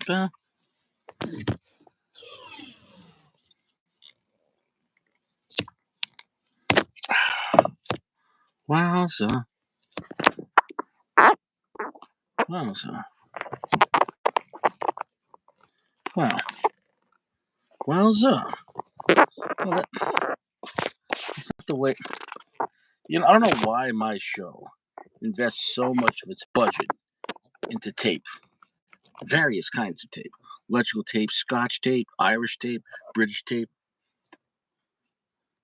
Wowza. Wowza. Wow. Wowza. Well, that's not the way. I don't know why my show invests so much of its budget into tape, various kinds of tape, electrical tape, Scotch tape, Irish tape, British tape,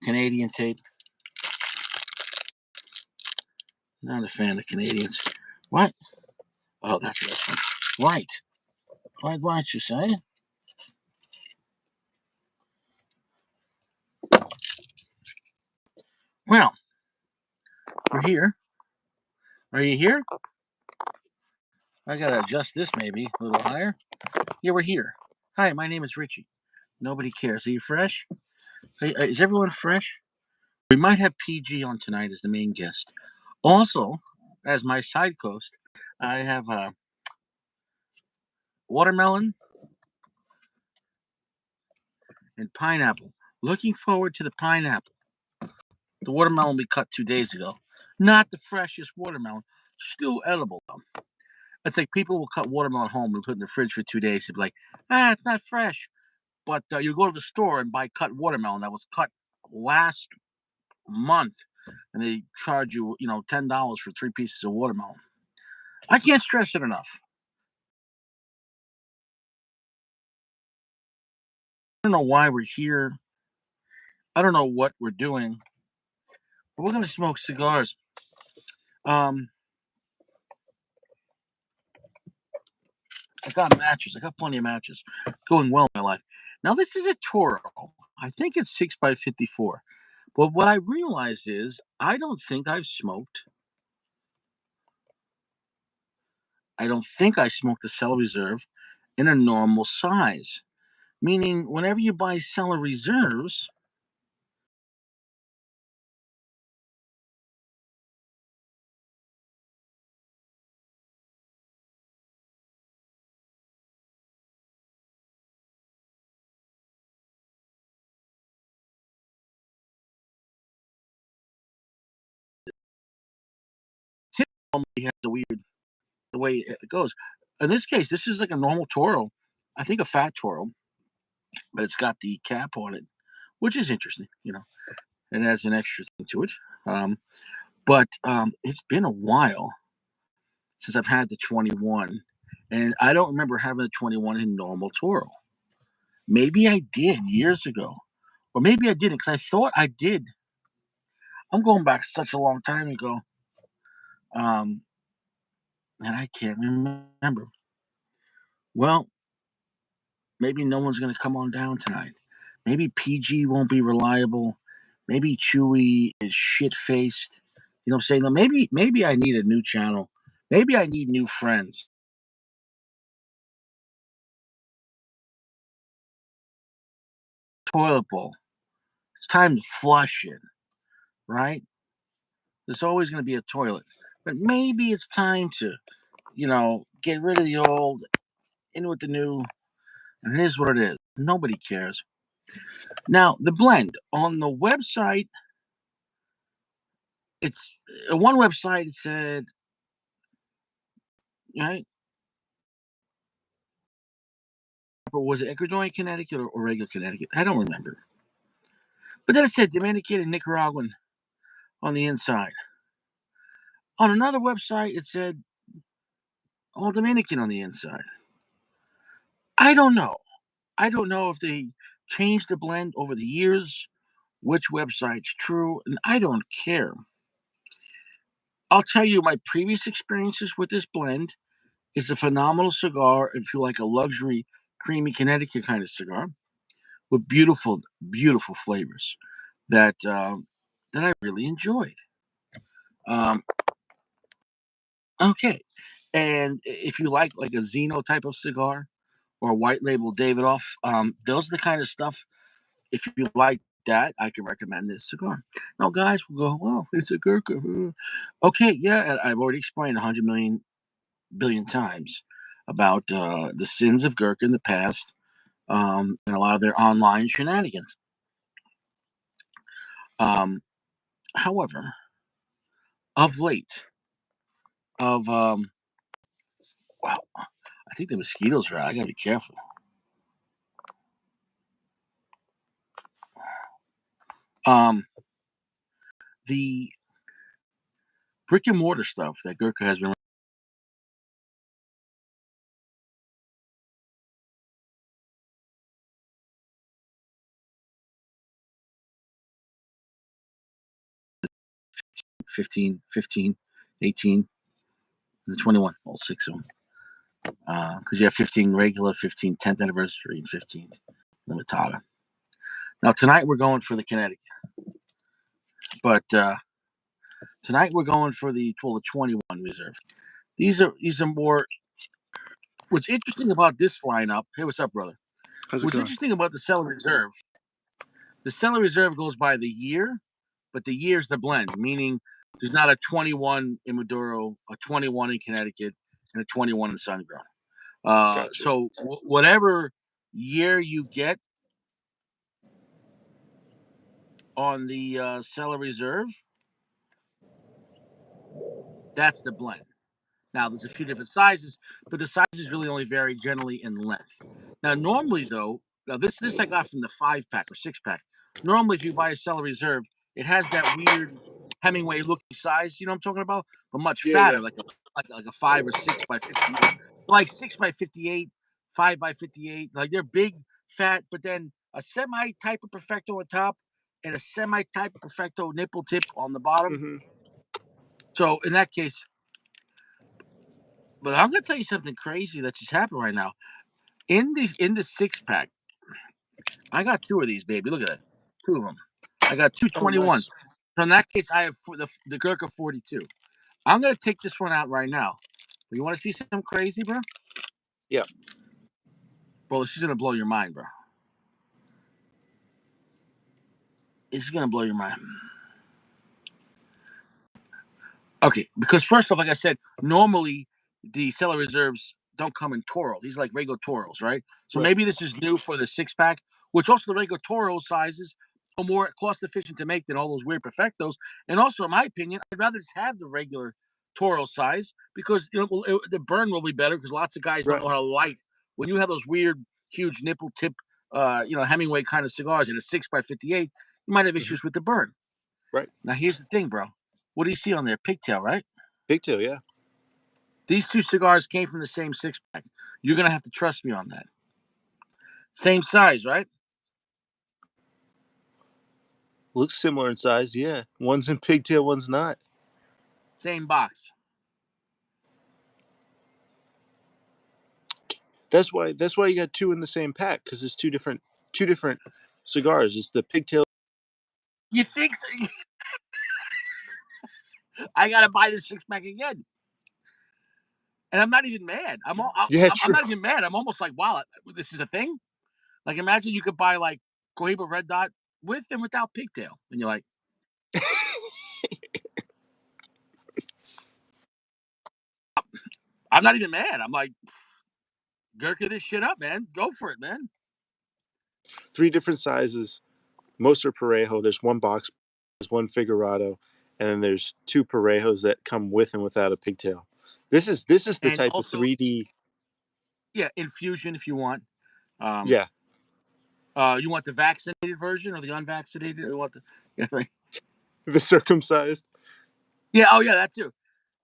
Canadian tape. Not a fan of Canadians. What? Oh, that's Russian. Right. Quite right, you say? Well, we're here. Are you here? I gotta adjust this maybe a little higher. Yeah, we're here. Hi, my name is Richie. Nobody cares. Are you fresh? Hey, is everyone fresh? We might have PG on tonight as the main guest. Also, as my side coast, I have watermelon and pineapple. Looking forward to the pineapple. The watermelon we cut 2 days ago. Not the freshest watermelon. Still edible though. It's like people will cut watermelon home and put it in the fridge for 2 days. They'll be like, it's not fresh. But you go to the store and buy cut watermelon that was cut last month, and they charge you, $10 for 3 pieces of watermelon. I can't stress it enough. I don't know why we're here. I don't know what we're doing, but we're gonna smoke cigars. Um, I got matches. I got plenty of matches. Going well in my life. Now this is a Toro. I think it's 6x54. But what I realized is I don't think I've smoked. I don't think I smoked the Cellar Reserve in a normal size. Meaning, whenever you buy Cellar Reserves, typically has the way it goes. In this case, this is like a normal Toro. I think a fat Toro, but it's got the cap on it, which is interesting. It has an extra thing to it. But it's been a while since I've had the 21, and I don't remember having the 21 in normal Toro. Maybe I did years ago, or maybe I didn't because I thought I did. I'm going back such a long time ago, um, and I can't remember. Well, maybe no one's going to come on down tonight. Maybe PG won't be reliable. Maybe Chewy is shit faced. You know what I'm saying? Maybe I need a new channel. Maybe I need new friends. Toilet bowl. It's time to flush it, right? There's always going to be a toilet. But maybe it's time to, get rid of the old, in with the new, and it is what it is. Nobody cares. Now, the blend on the website, it's one website it said, right? Was it Ecuadorian Connecticut or regular Connecticut? I don't remember. But then it said Dominican and Nicaraguan on the inside. On another website, it said all Dominican on the inside. I don't know. I don't know if they changed the blend over the years, which website's true, and I don't care. I'll tell you my previous experiences with this blend is a phenomenal cigar if you like a luxury, creamy Connecticut kind of cigar with beautiful, beautiful flavors that I really enjoyed. Um, okay, and if you like a Zeno type of cigar or a white label Davidoff, those are the kind of stuff. If you like that, I can recommend this cigar. Now, guys will go, "Oh, it's a Gurkha." Okay, yeah, I've already explained 100 million billion times about the sins of Gurkha in the past, and a lot of their online shenanigans. Um, However, of late, of wow, I think the mosquitoes are out. I gotta be careful. Um, the brick and mortar stuff that Gurkha has been 15, 18, and 21, all six of them. Because you have 15 regular, 15 10th anniversary, and 15th limitada. Now tonight we're going for the Connecticut, but tonight we're going for the 21 reserve. These are more. What's interesting about this lineup? Hey, what's up, brother? How's it What's going? interesting about the Cellar Reserve? The Cellar Reserve goes by the year, but the year's the blend, meaning there's not a 21 in Maduro, a 21 in Connecticut, and a 21 in Sun Grown. Gotcha. So whatever year you get on the Cellar Reserve, that's the blend. Now, there's a few different sizes, but the sizes really only vary generally in length. Now, normally though, now this I got from the 5-pack or 6-pack. Normally, if you buy a Cellar Reserve, it has that weird Hemingway looking size. You know what I'm talking about? But much Yeah. fatter, like a 5 or 6 by 58, like 6 by 58, 5 by 58. Like they're big, fat, but then a semi type of perfecto on top and a semi type of perfecto nipple tip on the bottom. Mm-hmm. So in that case, but I'm gonna tell you something crazy that just happened right now. In the 6-pack, I got two of these, baby. Look at that, two of them. I got two Oh, 21s. nice. So in that case, I have the Gurkha 42. I'm gonna take this one out right now. You want to see something crazy, bro? Yeah. Bro, this is gonna blow your mind, bro. This is gonna blow your mind. Okay, because first off, like I said, normally the Cellar Reserves don't come in Toro. These are like regular Toros, right? So Right. maybe this is new for the 6-pack, which also the regular Toro sizes are more cost efficient to make than all those weird perfectos. And also, in my opinion, I'd rather just have the regular Toro size because the burn will be better because lots of guys don't Right. know how to light. When you have those weird, huge nipple tip, Hemingway kind of cigars in a 6 by 58, you might have Mm-hmm. issues with the burn. Right. Now, here's the thing, bro. What do you see on there? Pigtail, right? Pigtail, yeah. These two cigars came from the same 6-pack. You're gonna have to trust me on that. Same size, right? Looks similar in size, yeah. One's in pigtail, one's not. Same box. That's why you got two in the same pack, because it's two different cigars. It's the pigtail. You think so? I gotta buy this 6-pack again, and I'm not even mad. Yeah, I'm true. not even mad. I'm almost like, wow, this is a thing. Like, imagine you could buy like Cohiba Red Dot with and without pigtail, and you're like, I'm not even mad. I'm like, Gurkha this shit up, man. Go for it, man. Three different sizes. Most are Parejo. There's one box, there's one Figurado, and then there's two Parejos that come with and without a pigtail. This is the And type of also, 3D. yeah, infusion if you want. Um, Yeah, you want the vaccinated version or the unvaccinated? You want the yeah, right. the circumcised, Yeah, oh yeah, that too.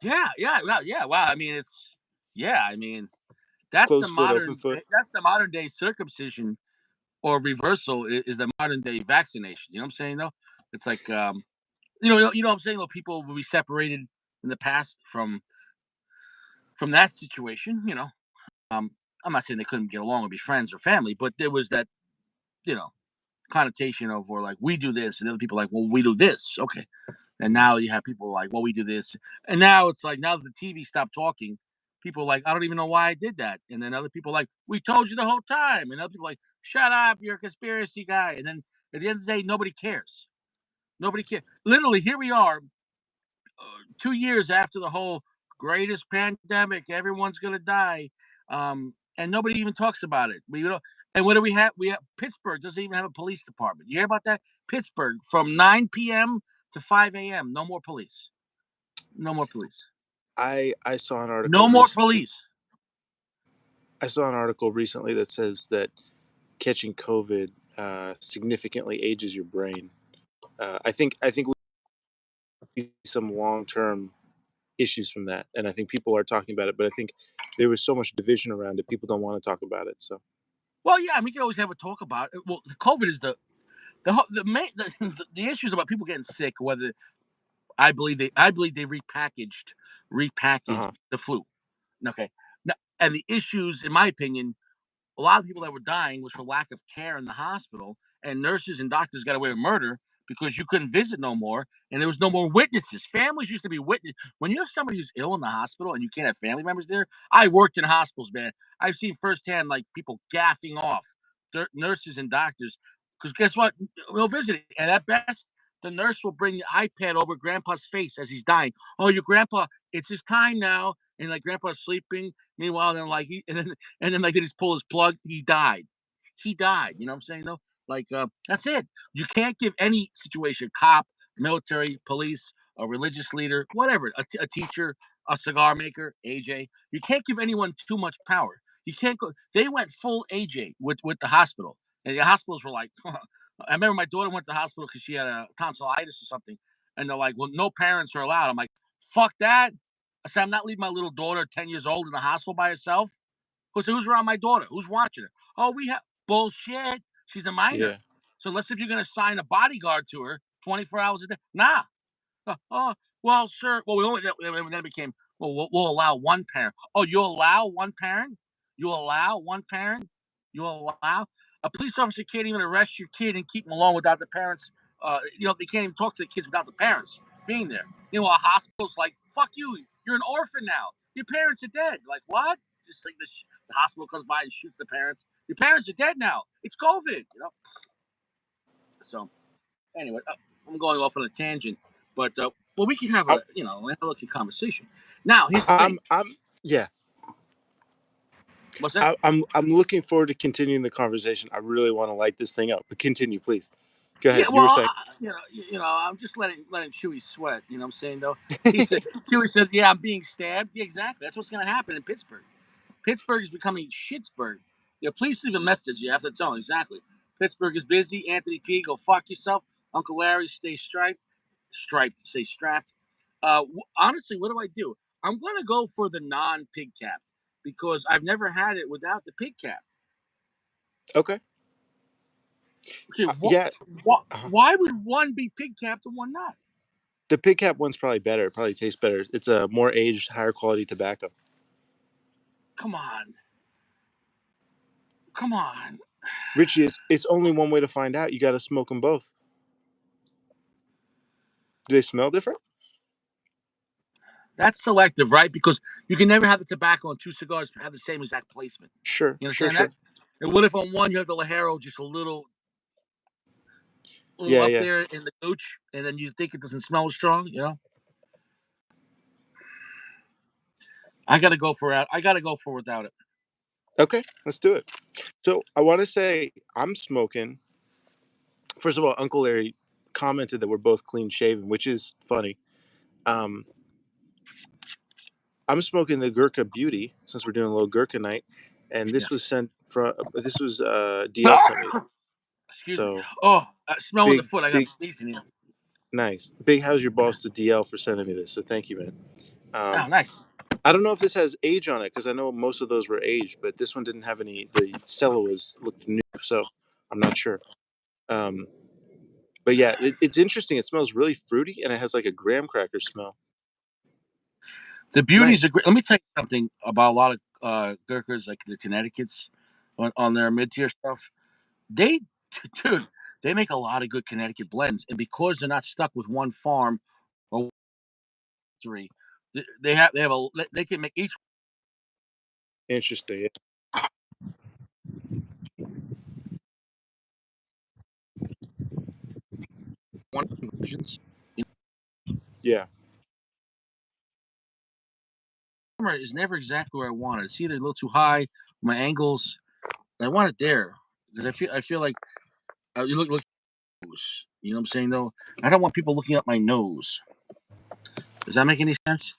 Yeah. Wow. I mean, I mean, closed foot, open foot. that's the modern day circumcision or reversal is the modern day vaccination. You know what I'm saying though? It's like you know what I'm saying. Though people will be separated in the past from that situation. Um, I'm not saying they couldn't get along or be friends or family, but there was that you know connotation of or like we do this and other people like well we do this. Okay. And now you have people like, well, we do this. And now it's like, now that the TV stopped talking, people are like, I don't even know why I did that. And then other people are like, we told you the whole time. And other people are like, shut up, you're a conspiracy guy. And then at the end of the day, nobody cares. Nobody cares. Literally, here we are, 2 years after the whole greatest pandemic, everyone's going to die. And nobody even talks about it. And what do we have? We have Pittsburgh doesn't even have a police department. You hear about that? Pittsburgh from 9 p.m. to 5 a.m. No more police. No more police. I saw an article No more recently. police. I saw an article recently that says that catching COVID significantly ages your brain. I think we see some long term issues from that, and I think people are talking about it. But I think there was so much division around it, people don't want to talk about it. So Well, yeah, we can always have a talk about it. Well, the COVID is the main the issues about people getting sick. Whether I believe they repackaged uh-huh. the flu. Okay, now, and the issues, in my opinion, a lot of people that were dying was for lack of care in the hospital, and nurses and doctors got away with murder because you couldn't visit no more, and there was no more witnesses. Families used to be witness when you have somebody who's ill in the hospital and you can't have family members there. I worked in hospitals, man. I've seen firsthand like people gaffing off nurses and doctors because guess what? We'll visit it, and at best, the nurse will bring the iPad over grandpa's face as he's dying. Oh, your grandpa, it's his time now, and like grandpa's sleeping. Meanwhile, then like and then like they just pull his plug. He died. He died. You know what I'm saying? No, like that's it. You can't give any situation, cop, military, police, a religious leader, whatever, a teacher, a cigar maker, AJ. You can't give anyone too much power. You can't go. They went full AJ with the hospital, and the hospitals were like. I remember my daughter went to the hospital because she had a tonsillitis or something, and they're like, "Well, no parents are allowed." I'm like, "Fuck that." I said, I'm not leaving my little daughter, 10 years old, in the hospital by herself. Because who's around my daughter? Who's watching her? Oh, we have bullshit. She's a minor. Yeah, So unless if you're going to sign a bodyguard to her 24 hours a day, nah. Oh, well, sure. Well, we only then it became, well, we'll allow one parent. Oh, you allow one parent? You allow one parent? You allow a police officer can't even arrest your kid and keep them alone without the parents. They can't even talk to the kids without the parents being there. A hospital's like, fuck you. You're an orphan now. Your parents are dead. Like what? Just like the hospital comes by and shoots the parents. Your parents are dead now. It's COVID. So anyway, I'm going off on a tangent, but well, we can have I, a lucky conversation. Now, here's the thing. I'm yeah. What's that? I'm looking forward to continuing the conversation. I really want to light this thing up, but continue, please. Go Yeah, ahead. You well, were saying. I'm just letting Chewy sweat. You know what I'm saying though? He said Chewy said, "Yeah, I'm being stabbed." Yeah, exactly. That's what's going to happen in Pittsburgh. Pittsburgh is becoming Shitsburg. Please leave a message. You have to tell him exactly. Pittsburgh is busy. Anthony P, go fuck yourself. Uncle Larry, stay striped. Striped, stay strapped. Honestly, what do I do? I'm going to go for the non-pig cap because I've never had it without the pig cap. Okay. Okay, Yeah. Uh-huh. why would one be pig capped and one not? The pig cap one's probably better. It probably tastes better. It's a more aged, higher quality tobacco. Come on. Come on. Richie, it's only one way to find out. You got to smoke them both. Do they smell different? That's selective, right? Because you can never have the tobacco and two cigars have the same exact placement. Sure, You sure, understand sure. that? And what if on one you have the Lajero just a little Yeah, up yeah. there in the gooch, and then you think it doesn't smell as strong? I gotta go for without it. Okay, let's do it. So I want to say I'm smoking. First of all, Uncle Larry commented that we're both clean shaven, which is funny. Um, I'm smoking the Gurkha Beauty since we're doing a little Gurkha night, and Yeah. this was sent from. This was DL sent me. Excuse me. So Oh, smelling the big, foot. I got big, sneezing here. nice. Big. How's your boss to DL for sending me this? So thank you, man. Oh, Um, nice. I don't know if this has age on it because I know most of those were aged, but this one didn't have any. The Cellar was looked new, so I'm not sure. Um, but yeah, it's interesting. It smells really fruity, and it has like a graham cracker smell. The beauties Nice. of. Let me tell you something about a lot of Gurkhas, like the Connecticut's, on their mid-tier stuff. They, dude, they make a lot of good Connecticut blends, and because they're not stuck with one farm or three, they can make each Interesting. one versions. Yeah. camera is never exactly where I want it. It's either a little too high, my angles. I want it there because I feel like you look nose. You know what I'm saying though? I don't want people looking up my nose. Does that make any sense?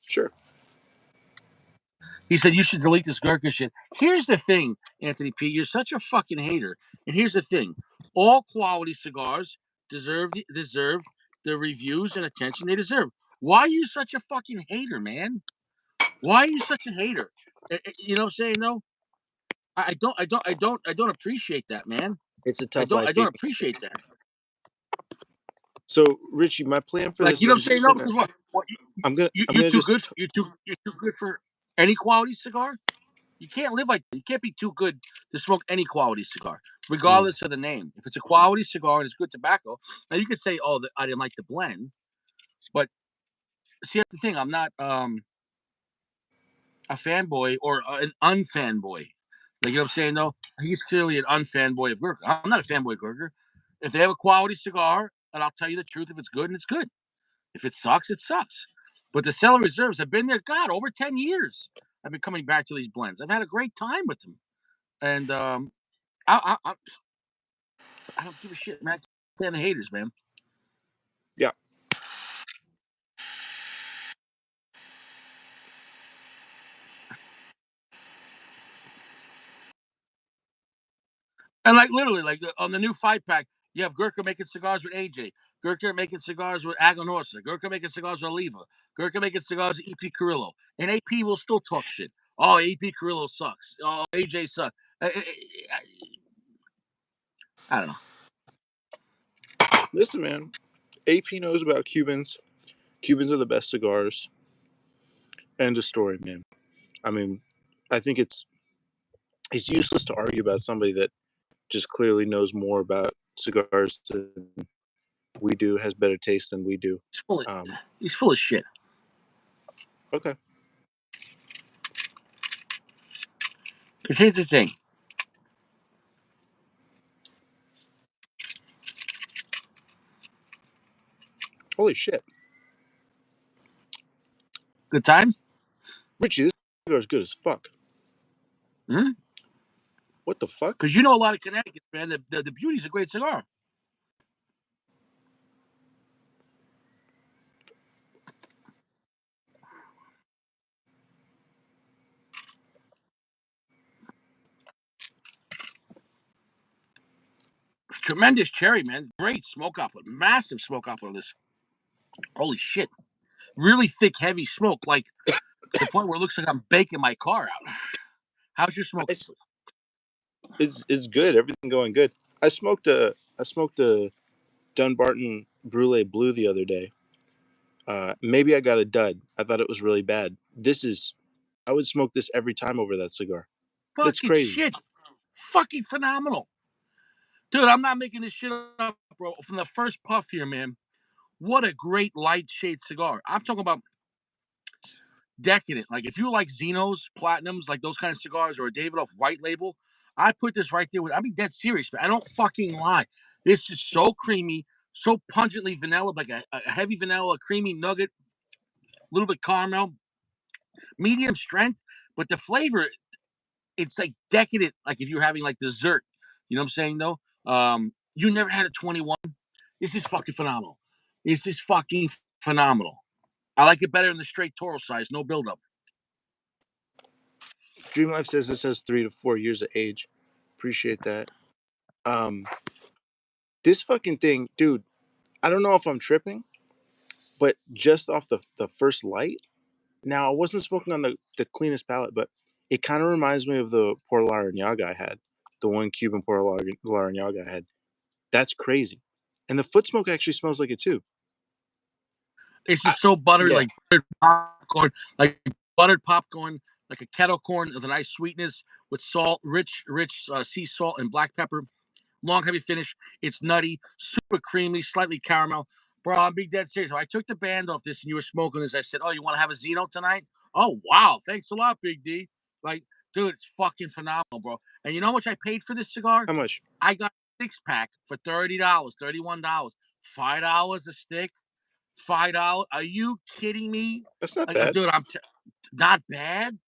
Sure. He said you should delete this Gurkha shit. Here's the thing, Anthony P. You're such a fucking hater. And here's the thing: all quality cigars deserve the reviews and attention they deserve. Why are you such a fucking hater, man? Why are you such a hater? You know what I'm saying though? I don't appreciate that, man. It's a I tough don't life I don't being. appreciate that. So, Richie, my plan for Like this you is know what I'm saying? No, because what I'm you gonna too just good. You're too good for any quality cigar. You can't live like that. You can't be too good to smoke any quality cigar, mm, regardless of the name. If it's a quality cigar and it's good tobacco, now you could say, "Oh, I didn't like the blend," but see, that's the thing. I'm not a fanboy or an unfanboy. Like you know what I'm saying? No, he's clearly an unfanboy of Gurkha. I'm not a fanboy of Gurkha. If they have a quality cigar, and I'll tell you the truth, if it's good and it's good. If it sucks, it sucks. But the Cellar Reserves have been there, God, over 10 years. I've been coming back to these blends. I've had a great time with them. And I don't give a shit, man. I can't stand the haters, man. yeah. And like literally, like on the new 5 pack, you have Gurkha making cigars with AJ, Gurkha making cigars with Aganorsa, Gurkha making cigars with Oliva, Gurkha making cigars with EP Carrillo. And AP will still talk shit. Oh, AP Carrillo sucks. Oh, AJ sucks. I don't know. Listen, man. AP knows about Cubans. Cubans are the best cigars. End of story, man. I mean, I think it's useless to argue about somebody that just clearly knows more about cigars than we do, has better taste than we do. He's full of, Um, he's full of shit. okay. Because here's the thing. Holy shit. Good time? Richie, this cigar is good as fuck. Hmm? What the fuck? Because you know a lot of Connecticut, man. The Beauty's a great cigar. Tremendous cherry, man. Great smoke output. Massive smoke output on this. Holy shit. Really thick, heavy smoke. Like to the point where it looks like I'm baking my car out. How's your smoke? It's, it's good. Everything going good. I smoked a Dunbarton Brule Blue the other day. Maybe I got a dud. I thought it was really bad. I would smoke this every time over that cigar. It's Fucking crazy. shit. Fucking phenomenal. Dude, I'm not making this shit up, bro. From the first puff here, man. What a great light shade cigar. I'm talking about decadent. Like if you like Xenos, Platinums, like those kind of cigars, or a Davidoff White Label, I put this right there with. I mean, dead serious, man. I don't fucking lie. This is so creamy, so pungently vanilla, like a heavy vanilla, a creamy nugget, a little bit caramel, medium strength, but the flavor, it's like decadent. Like if you're having like dessert, you know what I'm saying? Though, you never had a 21. This is fucking phenomenal. This is fucking phenomenal. I like it better than the straight Toro size, no buildup. Dream Life says this has 3 to 4 years of age. Appreciate that. Um, this fucking thing, dude. I don't know if I'm tripping, but just off the first light. Now I wasn't smoking on the cleanest palate, but it kind of reminds me of the Por Larrañaga I had, the one Cuban Por Larrañaga I had. That's crazy, and the foot smoke actually smells like it too. It's just so buttery, Yeah, like buttered popcorn, like a kettle corn with a nice sweetness with salt, rich sea salt and black pepper. Long, heavy finish. It's nutty, super creamy, slightly caramel. Bro, I'm being dead serious. When I took the band off this and you were smoking this, I said, "Oh, you want to have a Zeno tonight?" Oh, wow. Thanks a lot, Big D. Like, dude, it's fucking phenomenal, bro. And you know how much I paid for this cigar? how much? I got a 6 pack for $30, $31, $5 a stick. $5. Are you kidding me? That's not bad. Dude, Not bad,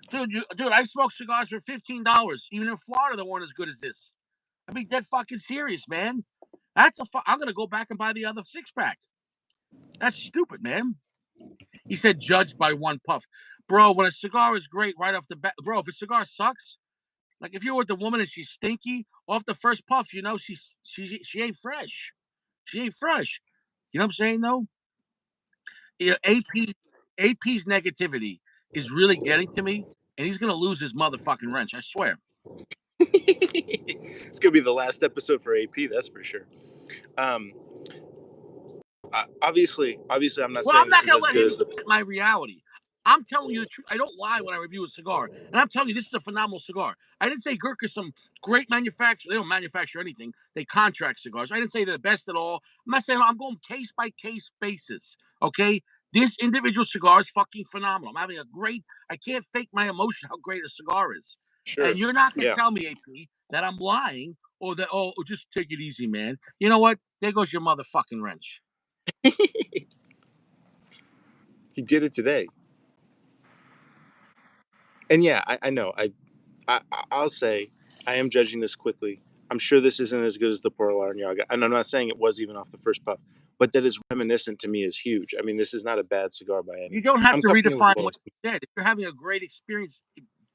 dude. Dude, I smoked cigars for $15. Even in Florida, they weren't as good as this. I mean, dead fucking serious, man. I'm gonna go back and buy the other 6 pack. That's stupid, man. He said judged by one puff. Bro, when a cigar is great right off the bat, bro, if a cigar sucks, like if you're with a woman and she's stinky, off the first puff, you know she ain't fresh. She ain't fresh. You know what I'm saying though? Yeah, AP's negativity is really getting to me, and he's gonna lose his motherfucking wrench. I swear. It's gonna be the last episode for AP, that's for sure. Um, obviously, I'm not Well, saying I'm this not is gonna as let good him as the. dictate my reality. I'm telling you the truth. I don't lie when I review a cigar, and I'm telling you this is a phenomenal cigar. I didn't say Gurkha's some great manufacturer. They don't manufacture anything. They contract cigars. I didn't say they're the best at all. I'm not saying I'm going case by case basis. Okay, this individual cigar is fucking phenomenal. I'm having a great. I can't fake my emotion how great a cigar is, and Sure. you're not gonna Yeah. tell me AP that I'm lying or that just take it easy, man. You know what? There goes your motherfucking wrench. He did it today. And yeah, I know. I'll say I am judging this quickly. I'm sure this isn't as good as the Pearl Arniaga, and I'm not saying it was even off the first puff, but that is reminiscent to me is huge. I mean, this is not a bad cigar by any You means. don't have I'm to coming in with redefine low. what you said. If you're having a great experience,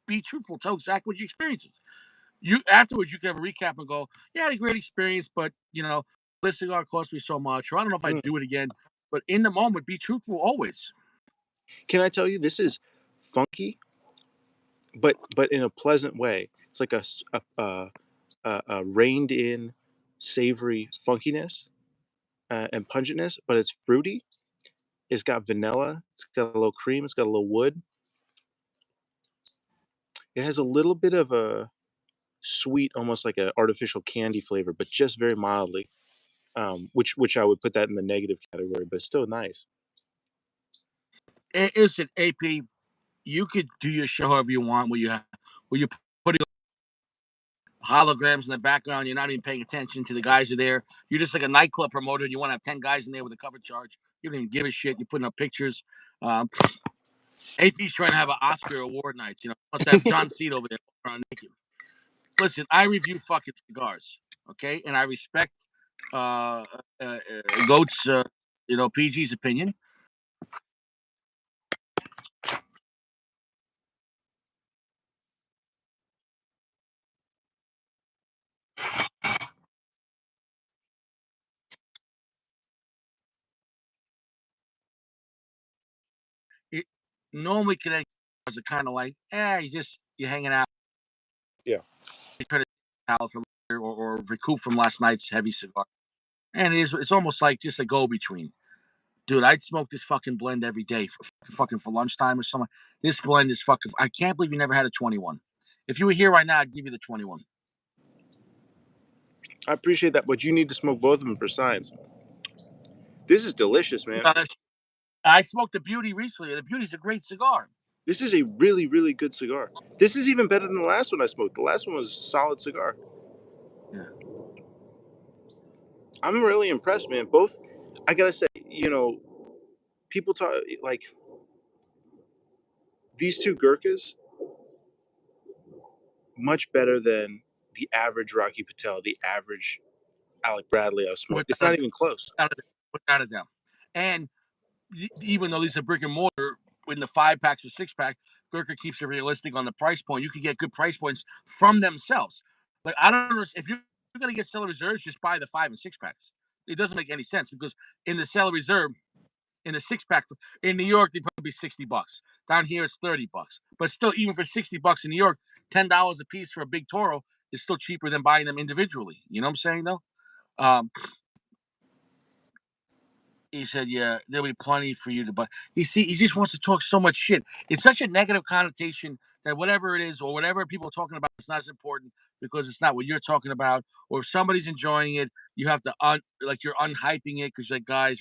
be truthful. Tell exactly what you experienced. You afterwards, you can have a recap and go, "Yeah, I had a great experience, but this cigar cost me so much, or I don't know if I'd Mm. do it again." But in the moment, be truthful always. Can I tell you this is funky, but in a pleasant way. It's like a reined in, savory funkiness and pungentness, but it's fruity. It's got vanilla. It's got a little cream. It's got a little wood. It has a little bit of a sweet, almost like a artificial candy flavor, but just very mildly. Which I would put that in the negative category, but still nice. Listen, AP, you could do your show however you want, where you put holograms in the background. You're not even paying attention to the guys who are there. You're just like a nightclub promoter, and you want to have 10 guys in there with a cover charge. You don't even give a shit. You're putting up pictures. AP's trying to have an Oscar award nights. Wants to have John Cena over there around naked. Listen, I review fucking cigars, okay, and I respect Goat's, PG's opinion. It, Normally, Connecticut cigars are kind of like, you're hanging out, Yeah. you try to towel from or recoup from last night's heavy cigar, and it's almost like just a go between. Dude, I'd smoke this fucking blend every day for lunchtime or something. This blend is fucking. I can't believe you never had a 21. If you were here right now, I'd give you the 21. I appreciate that, but you need to smoke both of them for science. This is delicious, man. I smoked the Beauty recently. The Beauty's a great cigar. This is a really, really good cigar. This is even better than the last one I smoked. The last one was a solid cigar. Yeah. I'm really impressed, man. Both, I gotta say, people talk like these two Gurkhas much better than the average Rocky Patel, the average Alec Bradley I've smoked. It's Without not a, even close. without a doubt. And even though these are brick and mortar, in the 5 packs or 6 pack, Gurkha keeps it realistic on the price point. You can get good price points from themselves. Like I don't know if you're going to get Cellar Reserves, just buy the 5 and 6 packs. It doesn't make any sense because in the Cellar Reserve, in the 6 pack in New York, they probably be $60. Down here, it's $30. But still, even for $60 in New York, $10 a piece for a big Toro is still cheaper than buying them individually. You know what I'm saying, though? Um, he said, "Yeah, there'll be plenty for you to buy." He just wants to talk so much shit. It's such a negative connotation that whatever it is or whatever people are talking about, it's not as important because it's not what you're talking about. Or if somebody's enjoying it, you have to you're unhyping it because like guys,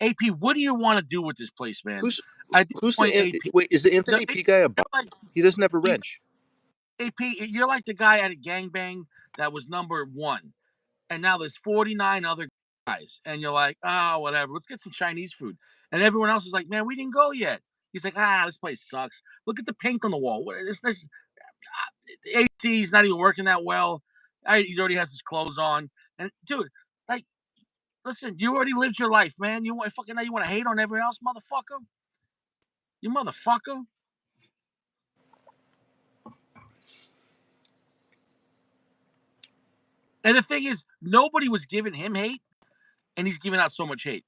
AP, what do you want to do with this place, man? Who's At this who's point, the AP, wait? Is the the, Anthony P guy a bum? you're like He doesn't have a he, wrench. AP, you're like the guy at a gangbang that was number one and now there's 49 other guys, and you're like, oh, whatever, let's get some Chinese food. And everyone else is like, man, we didn't go yet. He's like, this place sucks. Look at the paint on the wall. What is this? The AC's not even working that well. He already has his clothes on. And dude, like, listen, you already lived your life, man. You want fucking now you want to hate on everyone else, motherfucker? You motherfucker. And the thing is, nobody was giving him hate, and he's giving out so much hate.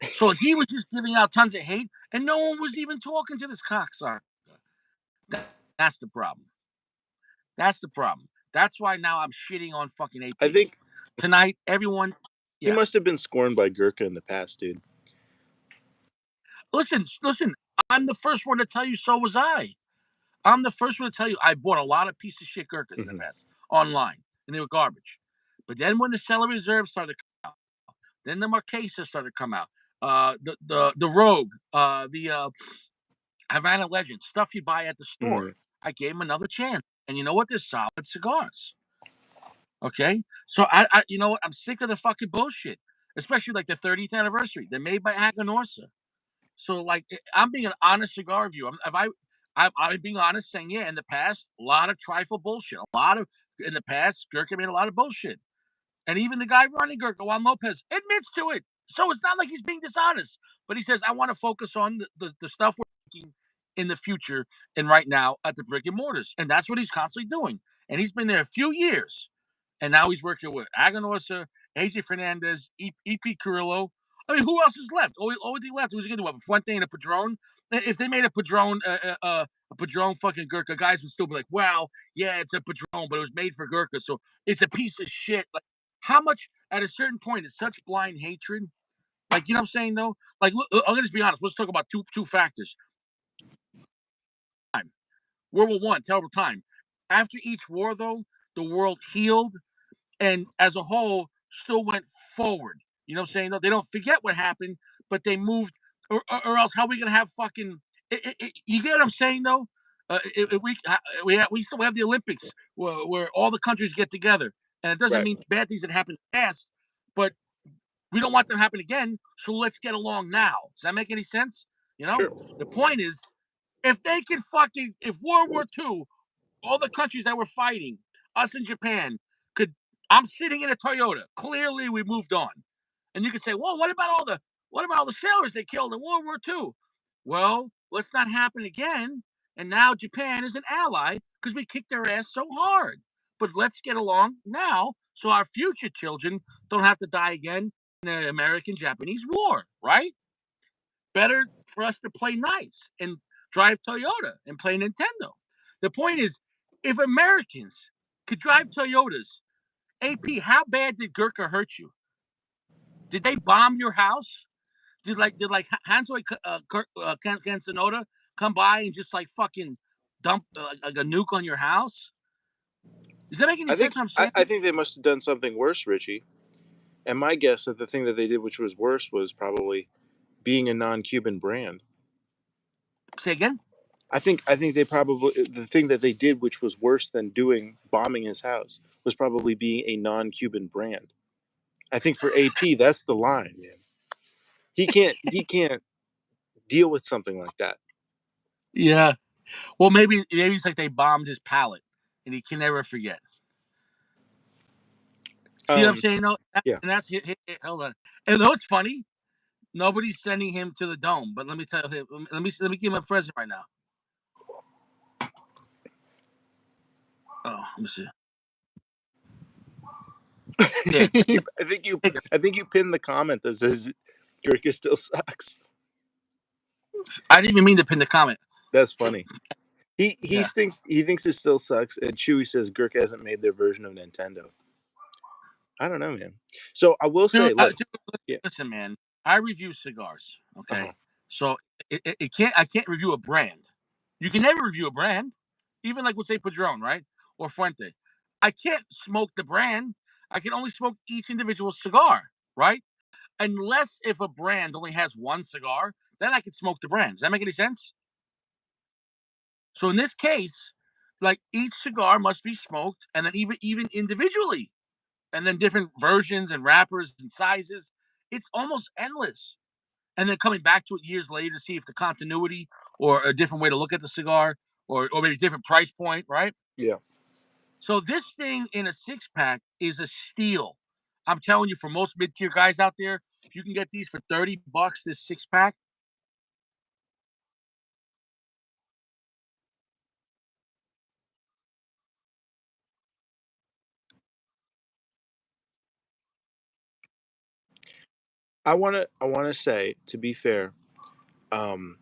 So he was just giving out tons of hate, and no one was even talking to this cocksucker. That's the problem. That's the problem. That's why now I'm shitting on fucking I AP. think Tonight, everyone, he yeah. must have been scorned by Gurkha in the past, dude. Listen, I'm the first one to tell you so was I. I'm the first one to tell you I bought a lot of piece of shit Gurkhas in the Mhm. past online, and they were garbage. But then when the Cellar Reserve started to come out, then the Marquesa started to come out, the Rogue, the Havana Legend, stuff you buy at the store. Mhm. I gave them another chance, and you know what? They're solid cigars. Okay, so you know what? I'm sick of the fucking bullshit, especially like the 30th anniversary. They're made by Aganorsa. So like, I'm being an honest cigar review. I'm being honest, saying yeah. In the past, a lot of trifle bullshit. A lot of in the past, Gurkha made a lot of bullshit, and even the guy running Gurkha, Juan Lopez, admits to it. So it's not like he's being dishonest, but he says I want to focus on the stuff we're making in the future and right now at the brick and mortars, and that's what he's constantly doing. And he's been there a few years, and now he's working with Aganorsa, AJ Fernandez, EP Carrillo. I mean, who else is left? Only left. Who's going to do? A Fuente and a Padron? If they made a Padron fucking Gurkha, guys would still be like, "Well, yeah, it's a Padron, but it was made for Gurkha, so it's a piece of shit." Like, how much at a certain point is such blind hatred? Like, you know what I'm saying? Though, like, I'm gonna just be honest. Let's talk about two factors. World War One, terrible time. After each war, though, the world healed and as a whole still went forward. You know what I'm saying? No, they don't forget what happened, but they moved, or else how are we gonna have fucking? You get what I'm saying though? If we still have the Olympics where all the countries get together, and it doesn't Right. mean bad things that happened in the past, but we don't want them to happen again. So let's get along now. Does that make any sense? You know, Sure. the point is, if World War II all the countries that were fighting, us in Japan, could I'm sitting in a Toyota. Clearly, we moved on. And you could say, well, what about all the sailors they killed in World War II? Well, let's not happen again. And now Japan is an ally because we kicked their ass so hard. But let's get along now so our future children don't have to die again in the American Japanese War, right? Better for us to play nice and drive Toyota and play Nintendo. The point is, if Americans could drive Toyotas, AP, how bad did Gurkha hurt you? Did they bomb your house? Did Hansoi Cansanoda come by and just like fucking dump like a nuke on your house? Does that make any I think sense? What I'm I, saying? I think they must have done something worse, Richie. And my guess that the thing that they did, which was worse, was probably being a non-Cuban brand. Say again. I think they probably the thing that they did, which was worse than doing bombing his house, was probably being a non-Cuban brand. I think for AP, that's the line, man. He can't deal with something like that. Yeah. Well, maybe it's like they bombed his palate, and he can never forget. See what I'm Um, saying? No, yeah. and that's hold on. And though it's funny, nobody's sending him to the dome. But let me tell him. Let me give him a present right now. Oh, let me see. Yeah, I think you take it. I think you pinned the comment that says Gurkha still sucks. I didn't even mean to pin the comment. That's funny. Yeah. He thinks it still sucks, and Chewy says Gurkha hasn't made their version of Nintendo. I don't know, man. So I will say, Dude, yeah, listen, man. I review cigars. uh-huh. Okay, so it can't. I can't review a brand. You can never review a brand, even like we'll say Padron, right, or Fuente. I can't smoke the brand. I can only smoke each individual cigar, right? Unless if a brand only has one cigar, then I can smoke the brand. Does that make any sense? So in this case, like each cigar must be smoked, and then even individually, and then different versions and wrappers and sizes. It's almost endless. and then coming back to it years later to see if the continuity or a different way to look at the cigar or maybe a different price point, right? Yeah. So this thing in a six pack is a steal. I'm telling you, for most mid tier guys out there, if you can get these for $30, this six pack, I wanna say, to be fair, um,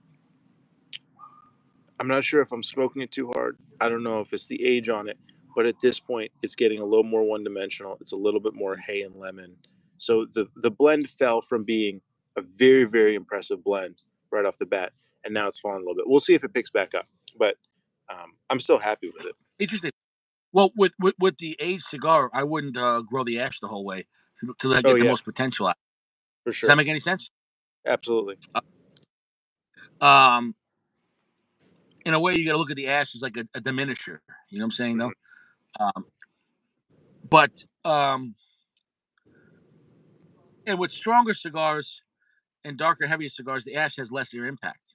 I'm not sure if I'm smoking it too hard. I don't know if it's the age on it, but at this point, it's getting a little more one-dimensional. It's a little bit more hay and lemon. So the blend fell from being a very, very impressive blend right off the bat, and now it's fallen a little bit. We'll see if it picks back up, but, I'm still happy with it. interesting. Well, with the aged cigar, I wouldn't grow the ash the whole way to Oh, get the yeah, most potential out. for Does that sure. make any sense? Absolutely. Um, in a way, you got to look at the ash as like a diminisher. You know what I'm saying, though? Mhm. Um, but and with stronger cigars and darker, heavier cigars, the ash has lesser impact.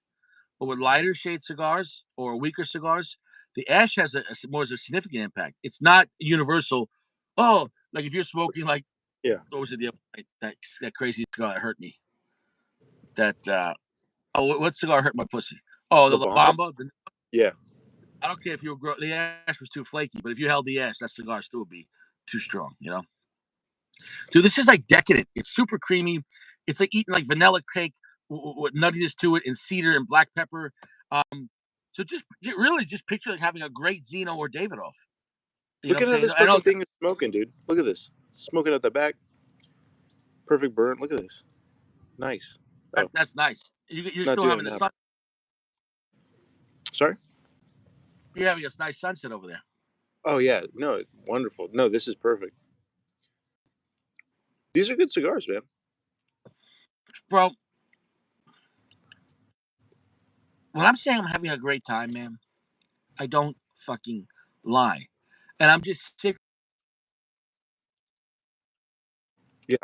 But with lighter shade cigars or weaker cigars, the ash has more of a significant impact. It's not universal. Oh, like if you're smoking like Yeah. what was it the other night, that crazy cigar that hurt me? That what cigar hurt my pussy? Oh, The the La Bamba? Bamba. Yeah. I don't care if you were the ash was too flaky, but if you held the ash, that cigar still would be too strong. You know, dude, this is like decadent. It's super creamy. It's like eating like vanilla cake with nuttiness to it and cedar and black pepper. So really just picture like having a great Zeno or Davidoff. You know Look what I'm at how saying? this I know fucking thing is smoking, dude. Look at this. Smoking at the back. Perfect burn. Look at this. Nice. Oh, that's nice. You're not still doing it having the now. sun. Sorry? You're having a nice sunset over there, Oh, yeah. No, wonderful. No, this is perfect. These are good cigars, man. bro. When I'm saying I'm having a great time, man, I don't fucking lie, and I'm just sick. Yeah,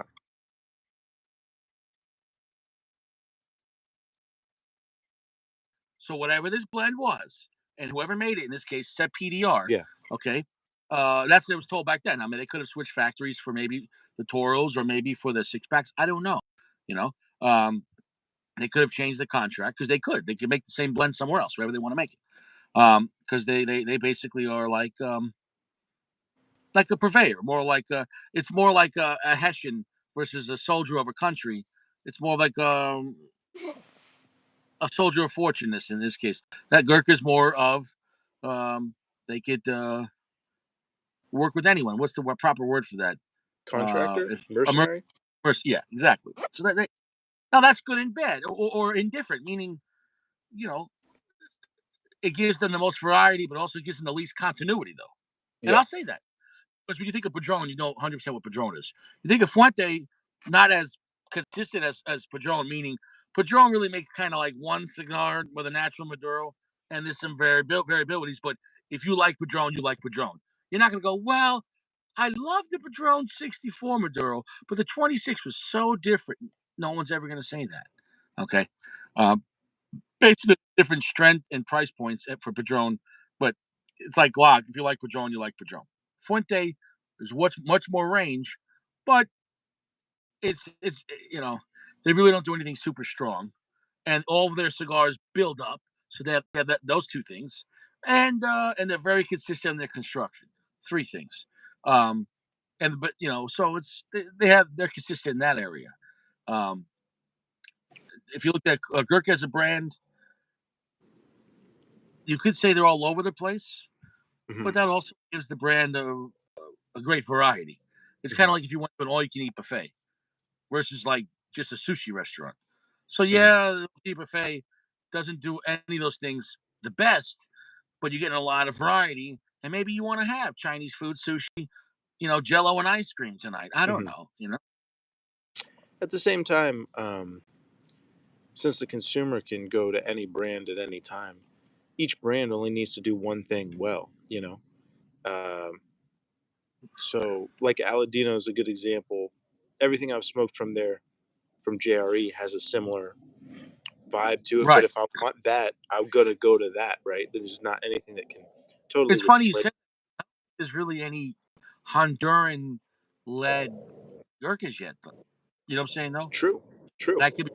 So whatever this blend was, and whoever made it in this case said PDR. yeah, Okay, that's what it was told back then. I mean, they could have switched factories for maybe the Toros or maybe for the six packs. I don't know. You know, they could have changed the contract because they could. They could make the same blend somewhere else, wherever they want to make it. Because they basically are like a purveyor, more like it's more like a Hessian versus a soldier of a country. It's more like a soldier of fortune. This in this case, that Gurkha is more of um, they could work with anyone. What's the proper word for that? contractor, If a mercenary. yeah, exactly. So now that's good and bad, or indifferent, meaning you know it gives them the most variety, but also gives them the least continuity, though. And Yeah, I'll say that because when you think of Padron, you know 100% what Padron is. You think of Fuente, not as consistent as Padron, meaning Padron really makes kind of like one cigar with a natural Maduro, and there's some variabilities. But if you like Padron, you like Padron. You're not going to go, well, I love the Padron 64 Maduro, but the 26 was so different. No one's ever going to say that. Okay. Um, Basically, different strength and price points for Padron, but it's like Glock. If you like Padron, you like Padron. Fuente is much more range, but it's they really don't do anything super strong, and all of their cigars build up, so they have those two things, and they're very consistent in their construction. Three things, um, and but so they're consistent in that area. Um, if you look at Gurkha as a brand, you could say they're all over the place, hmm but that also gives the brand a great variety. It's kind hmm of like if you went to an all-you-can-eat buffet versus like just a sushi restaurant. So hmm yeah, the buffet doesn't do any of those things the best, but you're getting a lot of variety. And maybe you want to have Chinese food, sushi, Jello and ice cream tonight. I don't hmm know. At the same time, since the consumer can go to any brand at any time, each brand only needs to do one thing well. So like Aladino is a good example. Everything I've smoked from there, from JRE, has a similar vibe to it. But Right. if I want that, I'm gonna go to that, right? There's not anything that can totally It's funny you replace. said there's really any Honduran led Gurkhas yet. You know what I'm saying though? True, true. That could be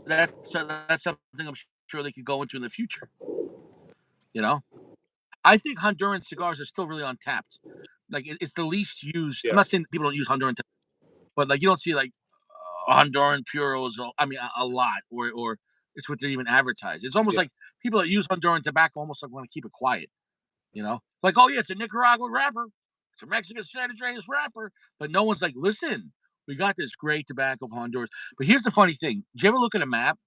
that's something I'm sure they could go into in the future. You know, I think Honduran cigars are still really untapped. Like it's the least used. I'm Yeah, not saying people don't use Honduran, but like you don't see like Honduran puros. I mean, a lot, or it's what they're even advertised. It's almost yeah, like people that use Honduran tobacco almost like want to keep it quiet. You know, like oh yeah, it's a Nicaraguan wrapper, it's a Mexican San Andreas wrapper, but no one's like, listen, we got this great tobacco from Honduras. But here's the funny thing: did you ever look at a map?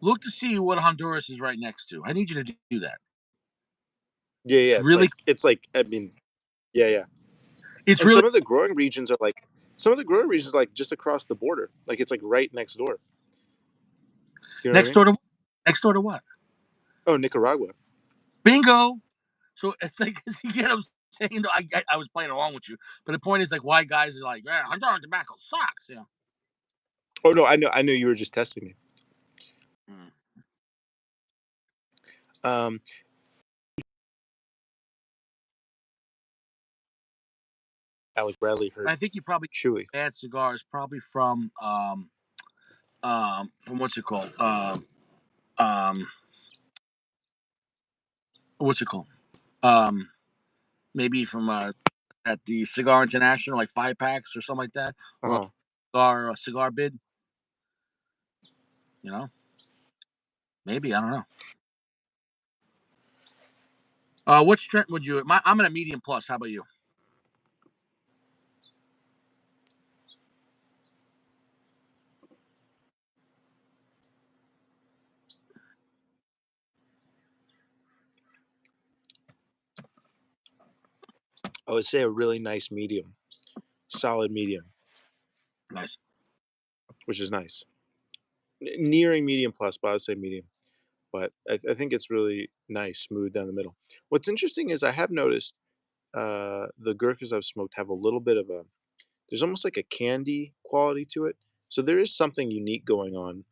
Look to see what Honduras is right next to. I need you to do that. yeah, It's yeah. really, It's like I mean, yeah, yeah. it's And really some of the growing regions are like just across the border. Like it's like right next door. You know what I next mean? door to next door to what? Oh, Nicaragua. Bingo. So it's like you get what I'm saying. Though I was playing along with you, but the point is like why guys are like, yeah, Honduran tobacco sucks. Yeah. Oh no, I know you were just testing me. Mm. Um, Alec Bradley heard I think you probably Chewy. bad cigars probably from what's it called um what's it called um maybe from at the Cigar International like 5 packs or something like that Uh or huh. a cigar bid. You know, maybe I don't know. What strength would you? I'm in a medium plus. How about you? I would say a really nice medium, solid medium, Nice. which is nice. Nearing medium plus, but I'd say medium. But I think it's really nice, smooth down the middle. What's interesting is I have noticed the Gurkhas I've smoked have a little bit of a there's almost like a candy quality to it. So there is something unique going on.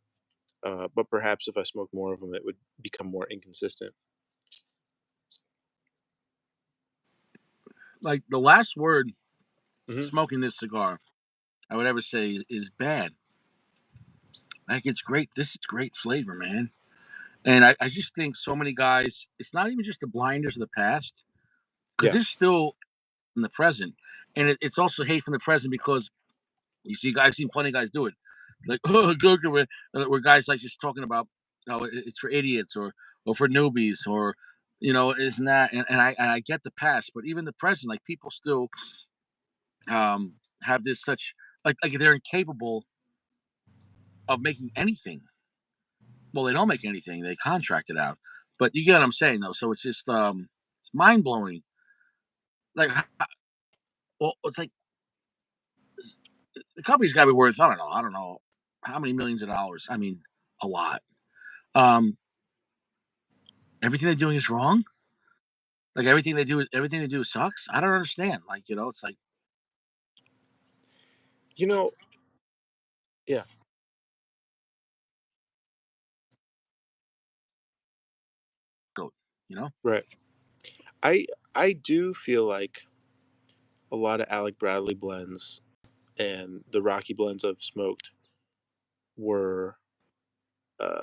But perhaps if I smoke more of them, it would become more inconsistent. Like the last word Hmm. smoking this cigar I would ever say is bad. Like it's great. This is great flavor, man. And I just think so many guys. It's not even just the blinders of the past because Yeah, they're still in the present, and it's also hate from the present because you see guys, seen plenty of guys do it, like oh, Gurkha, where guys like just talking about, it's for idiots or for newbies or isn't that? And I get the past, but even the present, like people still have this such like they're incapable of making anything. Well, they don't make anything; they contract it out. But you get what I'm saying, though. So it's just it's mind blowing. Like, well, it's like the company's got to be worth I don't know how many millions of dollars. I mean, a lot. Um, everything they're doing is wrong. Like everything they do sucks. I don't understand. Like it's like you know, yeah, goat. You know, right. I I do feel like a lot of Alec Bradley blends and the Rocky blends I've smoked were uh,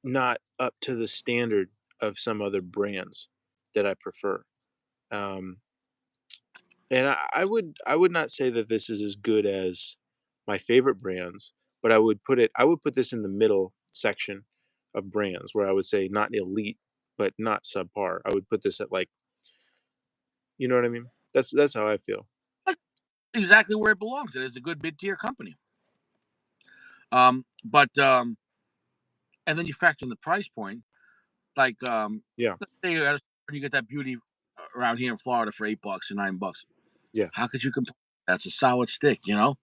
not up to the standard of some other brands that I prefer. Um, and I would not say that this is as good as my favorite brands, but I would put this in the middle section of brands where I would say not elite, but not subpar. I would put this at like, you know what I mean? That's how I feel. like exactly where it belongs. It is a good mid tier company. But and then you factor in the price point. Like Yeah, let's say you get that beauty around here in Florida for $8 or $9. yeah, How could you complain? That's a solid stick, you know.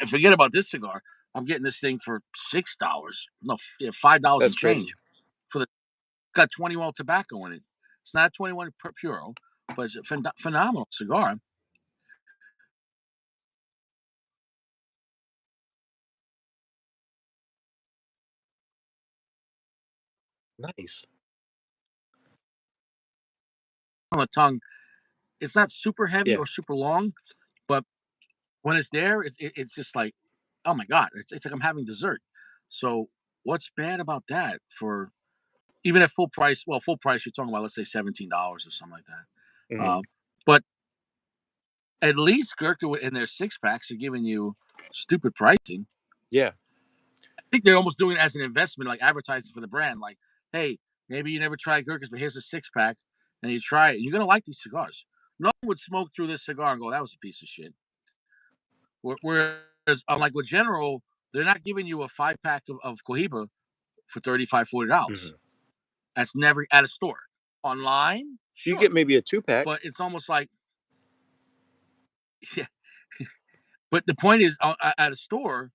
Forget about this cigar. I'm getting this thing for $6. No, yeah, $5 and that's change crazy. for the got 21 tobacco in it. It's not 21 puro, but it's a phenomenal cigar. Nice. On the tongue. It's not super heavy Yeah. or super long, but when it's there, it's just like, oh my god, it's like I'm having dessert. So what's bad about that for even at full price? Well, full price, you're talking about let's say $17 or something like that. Hmm. But at least Gurkha in their six packs are giving you stupid pricing. Yeah. I think they're almost doing it as an investment, like advertising for the brand. Like, hey, maybe you never tried Gurkhas, but here's a six pack, and you try it. You're gonna like these cigars. No one would smoke through this cigar and go, "That was a piece of shit." Whereas, unlike with General, they're not giving you a five pack of Cohiba for $35, $40. Hmm. That's never at a store. Online, You sure, get maybe a 2 pack. but it's almost like, yeah. But the point is, at a store,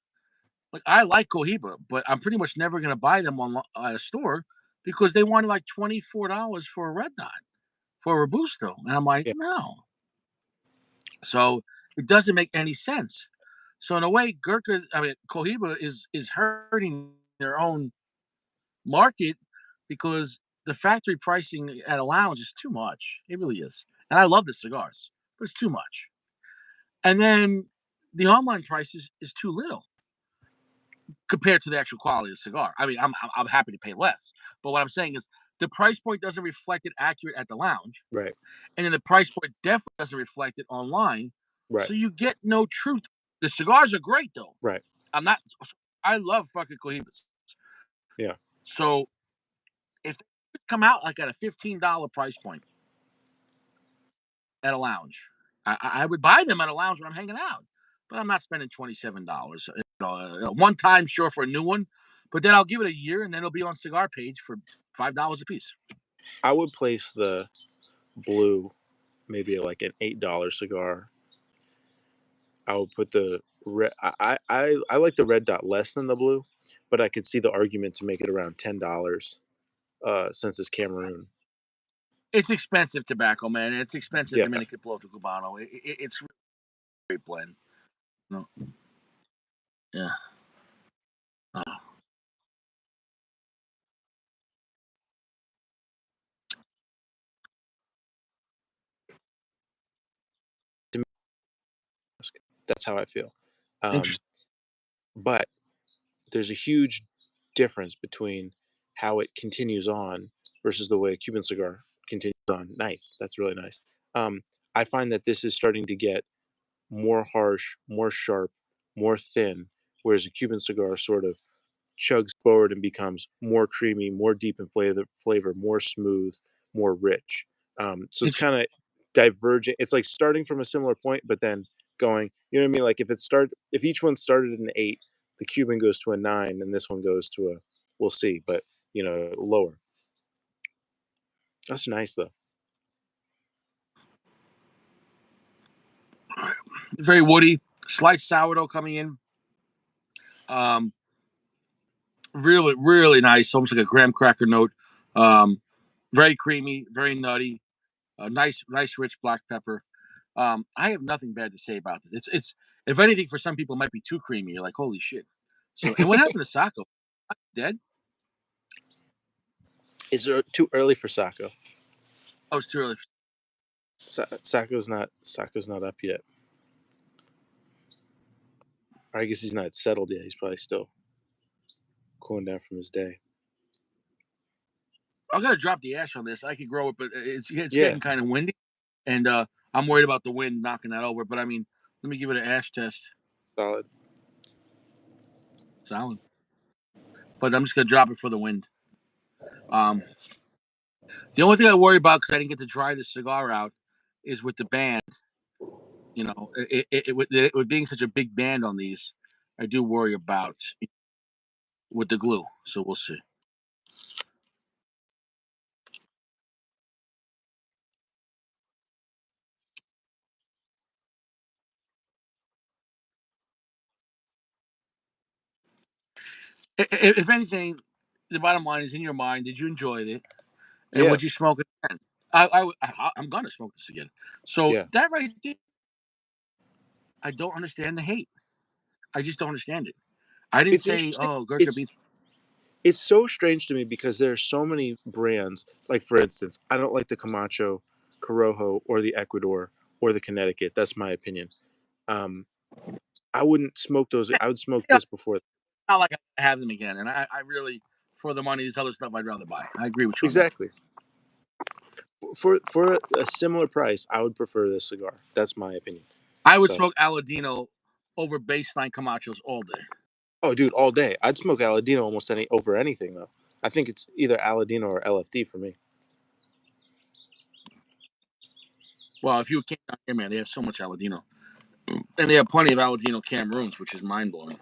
like I like Cohiba, but I'm pretty much never gonna buy them on at a store because they wanted like $24 for a red dot for a robusto, and I'm like, Yeah. no. So it doesn't make any sense. So in a way, Gurkha, I mean, Cohiba is hurting their own market because the factory pricing at a lounge is too much. It really is, and I love the cigars, but it's too much. And then the online price is too little compared to the actual quality of the cigar. I mean, I'm happy to pay less, but what I'm saying is the price point doesn't reflect it accurate at the lounge, Right. and then the price point definitely doesn't reflect it online. Right. So you get no truth. The cigars are great though. Right. I'm not. I love fucking Cohibas. Yeah. So if they come out like at a $15 price point at a lounge, I would buy them at a lounge when I'm hanging out. But I'm not spending $27. One time, sure, for a new one, but then I'll give it a year and then it'll be on Cigar Page for $5 a piece. I would place the blue maybe like an $8 cigar. I would put the red. I like the red dot less than the blue, but I could see the argument to make it around $10. Since it's Cameroon. It's expensive tobacco, man. And it's expensive Yeah. Dominican Bloto Cubano. It's a great blend. No, yeah. Uh, To me, that's how I feel. Um, Interesting. but there's a huge difference between how it continues on versus the way a Cuban cigar continues on. Nice. That's really nice. Um, I find that this is starting to get more harsh, more sharp, more thin, whereas a Cuban cigar sort of chugs forward and becomes more creamy, more deep in flavor, more smooth, more rich. So it's Interesting. kind of divergent. It's like starting from a similar point, but then going. You know what I mean? Like if each one started at an 8, the Cuban goes to a 9, and this one goes to a. We'll see, but lower. That's nice though. Very woody. Slight sourdough coming in. Um, really, really nice. Almost like a graham cracker note. Um, very creamy, very nutty. Nice, rich black pepper. I have nothing bad to say about this. It's if anything, for some people, it might be too creamy. You're like, holy shit. So, and what happened to Sacco? Dead? Is it too early for Sacco? Oh, it's too early. Sacco's not up yet. Or I guess he's not settled yet. He's probably still cooling down from his day. I'm gonna drop the ash on this. I could grow it, but it's Yeah, getting kind of windy, and I'm worried about the wind knocking that over. But I mean, let me give it an ash test. solid. Solid. But I'm just gonna drop it for the wind. Um, the only thing I worry about because I didn't get to dry the cigar out is with the band. With being such a big band on these, I do worry about with the glue. So we'll see. If anything, the bottom line is in your mind. Did you enjoy it, and Yeah, would you smoke it again? I'm gonna smoke this again. So yeah. that right there, I don't understand the hate. I just don't understand it. I didn't It's say, interesting. oh, Gurkha It's beats. It's so strange to me because there are so many brands. Like for instance, I don't like the Camacho, Corojo, or the Ecuador or the Connecticut. That's my opinion. Um, I wouldn't smoke those. I would smoke Yeah, this before. not like I have them again, and I really, for the money, this other stuff I'd rather buy. I agree with you on that. Exactly. For a similar price, I would prefer this cigar. That's my opinion. I would So, smoke Aladino over baseline Camachos all day. oh, dude, all day. I'd smoke Aladino almost any over anything though. I think it's either Aladino or LFD for me. Well, if you came down here, man, they have so much Aladino, and they have plenty of Aladino Cameroons, which is mind blowing.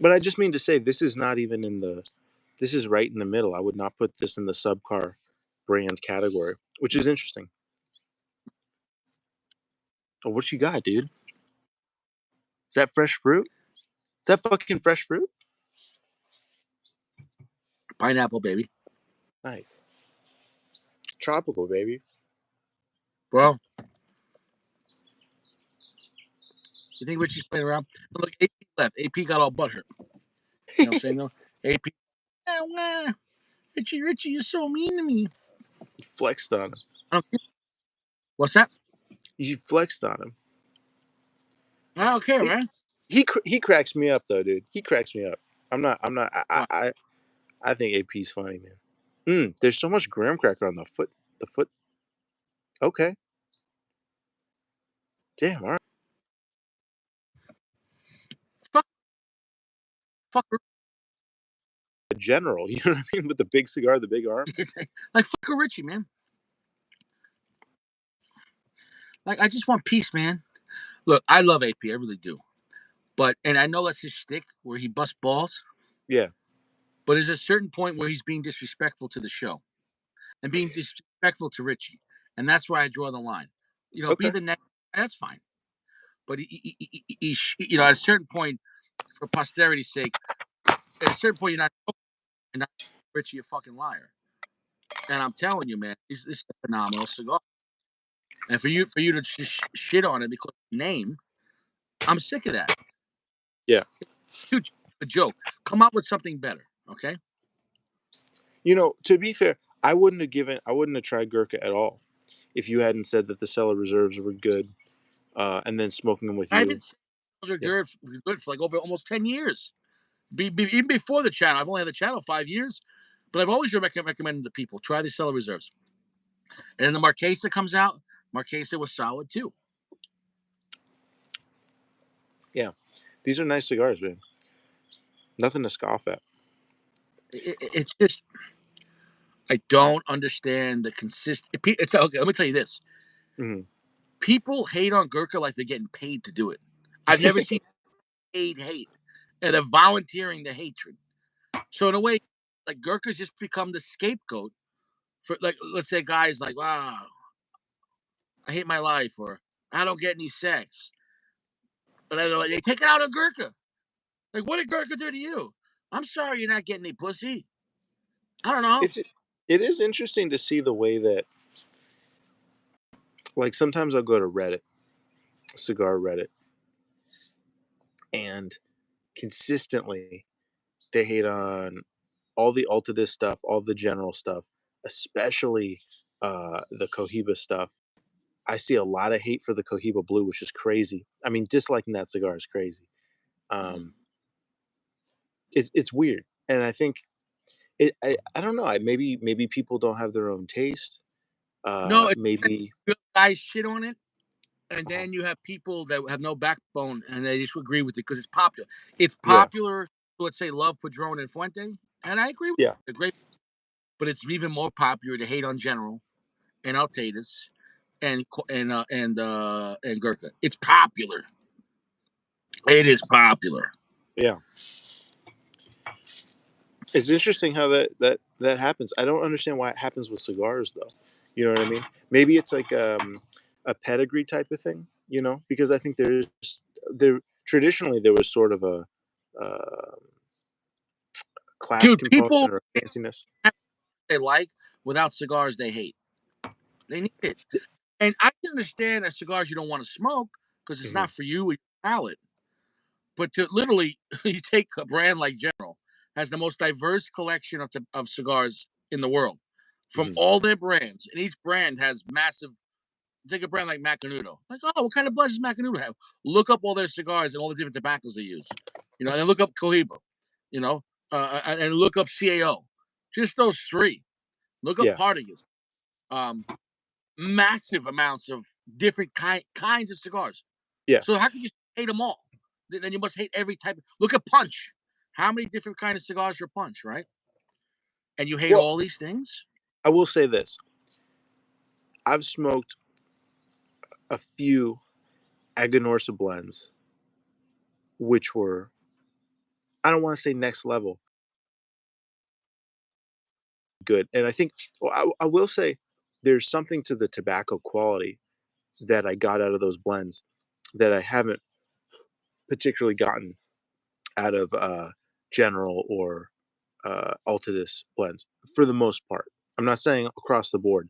But I just mean to say, this is not even in the. This is right in the middle. I would not put this in the subcar brand category, which is interesting. Oh, what you got, dude? Is that fresh fruit? Is that fucking fresh fruit? Pineapple, baby. Nice. Tropical, baby. Well, you think Richie's playing around? But look, AP left. AP got all butthurt. You know what I'm saying, though? AP, Richie, you're so mean to me. You flexed on him. I don't care. What's that? You flexed on him. I don't care, He, man. he cracks me up though, dude. He cracks me up. I'm not. I'm not. What? I think AP's funny, man. There's so much graham cracker on the foot. The foot. Okay. Damn. All right. Fuck, fuck, The general. You know what I mean? With the big cigar, the big arm. like fuck a Richie, man. Like I just want peace, man. Look, I love AP, I really do. But and I know that's his shtick where he busts balls. Yeah. But there's a certain point where he's being disrespectful to the show and being disrespectful to Richie, and that's where I draw the line. You know, be Okay. the next. That's fine. But you know, at a certain point, for posterity's sake, at a certain point, you're not Richie a fucking liar. And I'm telling you, man, this is a phenomenal cigar. And for you to shit on it because of the name, I'm sick of that. Yeah. Too a joke. Come up with something better, okay? You know, to be fair, I wouldn't have given. I wouldn't have tried Gurkha at all if you hadn't said that the Cellar reserves were good, and then smoking them with I've been you. saying those are Yeah. good for like over almost 10 years. Even before the channel, I've only had the channel 5 years, but I've always recommended to people try the Cellar reserves. And then the Marquesa comes out. Marquesa was solid too. Yeah. These are nice cigars, man. Nothing to scoff at. It's just I don't understand the consist. It's okay. Let me tell you this: Hmm. people hate on Gurkha like they're getting paid to do it. I've never seen paid hate, and they're volunteering the hatred. So in a way, like Gurkha's just become the scapegoat for like let's say guys like wow, I hate my life or I don't get any sex, but then they take it out on Gurkha. Like what did Gurkha do to you? I'm sorry you're not getting any pussy. I don't know. It's it is interesting to see the way that, like, sometimes I'll go to Reddit, cigar Reddit, and consistently they hate on all the Altadis stuff, all the general stuff, especially the Cohiba stuff. I see a lot of hate for the Cohiba Blue, which is crazy. I mean, disliking that cigar is crazy. Mm. Um, it's weird, and I think I don't know. Maybe people don't have their own taste. No, it's Maybe guys shit on it, and then you have people that have no backbone and they just agree with it because it's popular. It's yeah, popular, let's say, love Padron and Fuente, and I agree with yeah, it. Great, but it's even more popular to hate on General and Altatus and Gurkha. It's popular. It is popular. yeah. It's interesting how that happens. I don't understand why it happens with cigars though. You know what I mean? Maybe it's like a pedigree type of thing. You know, because I think there traditionally there was sort of a uh, class Dude, component people or a fanciness. they like without cigars they hate. They need it. And I can understand that cigars you don't want to smoke because it's Hmm. not for you or your palate. But to literally, you take a brand like General, has the most diverse collection of cigars in the world from Hmm. all their brands, and each brand has massive. Take a brand like Macanudo. Like, oh, what kind of buzz does Macanudo have? Look up all their cigars and all the different tobaccos they use. And then look up Cohiba. And look up CAO. Just those three. Look up Yeah, Partagas. Um, Massive amounts of different kinds of cigars. yeah. So how could you hate them all? Then you must hate every type. Look at Punch. How many different kind of cigars are Punch, right? And you hate Well, all these things? I will say this: I've smoked a few Aganorsa blends, which were, I don't want to say next level good, and I think, well, I will say there's something to the tobacco quality that I got out of those blends that I haven't particularly gotten out of General or Altadis blends for the most part. I'm not saying across the board,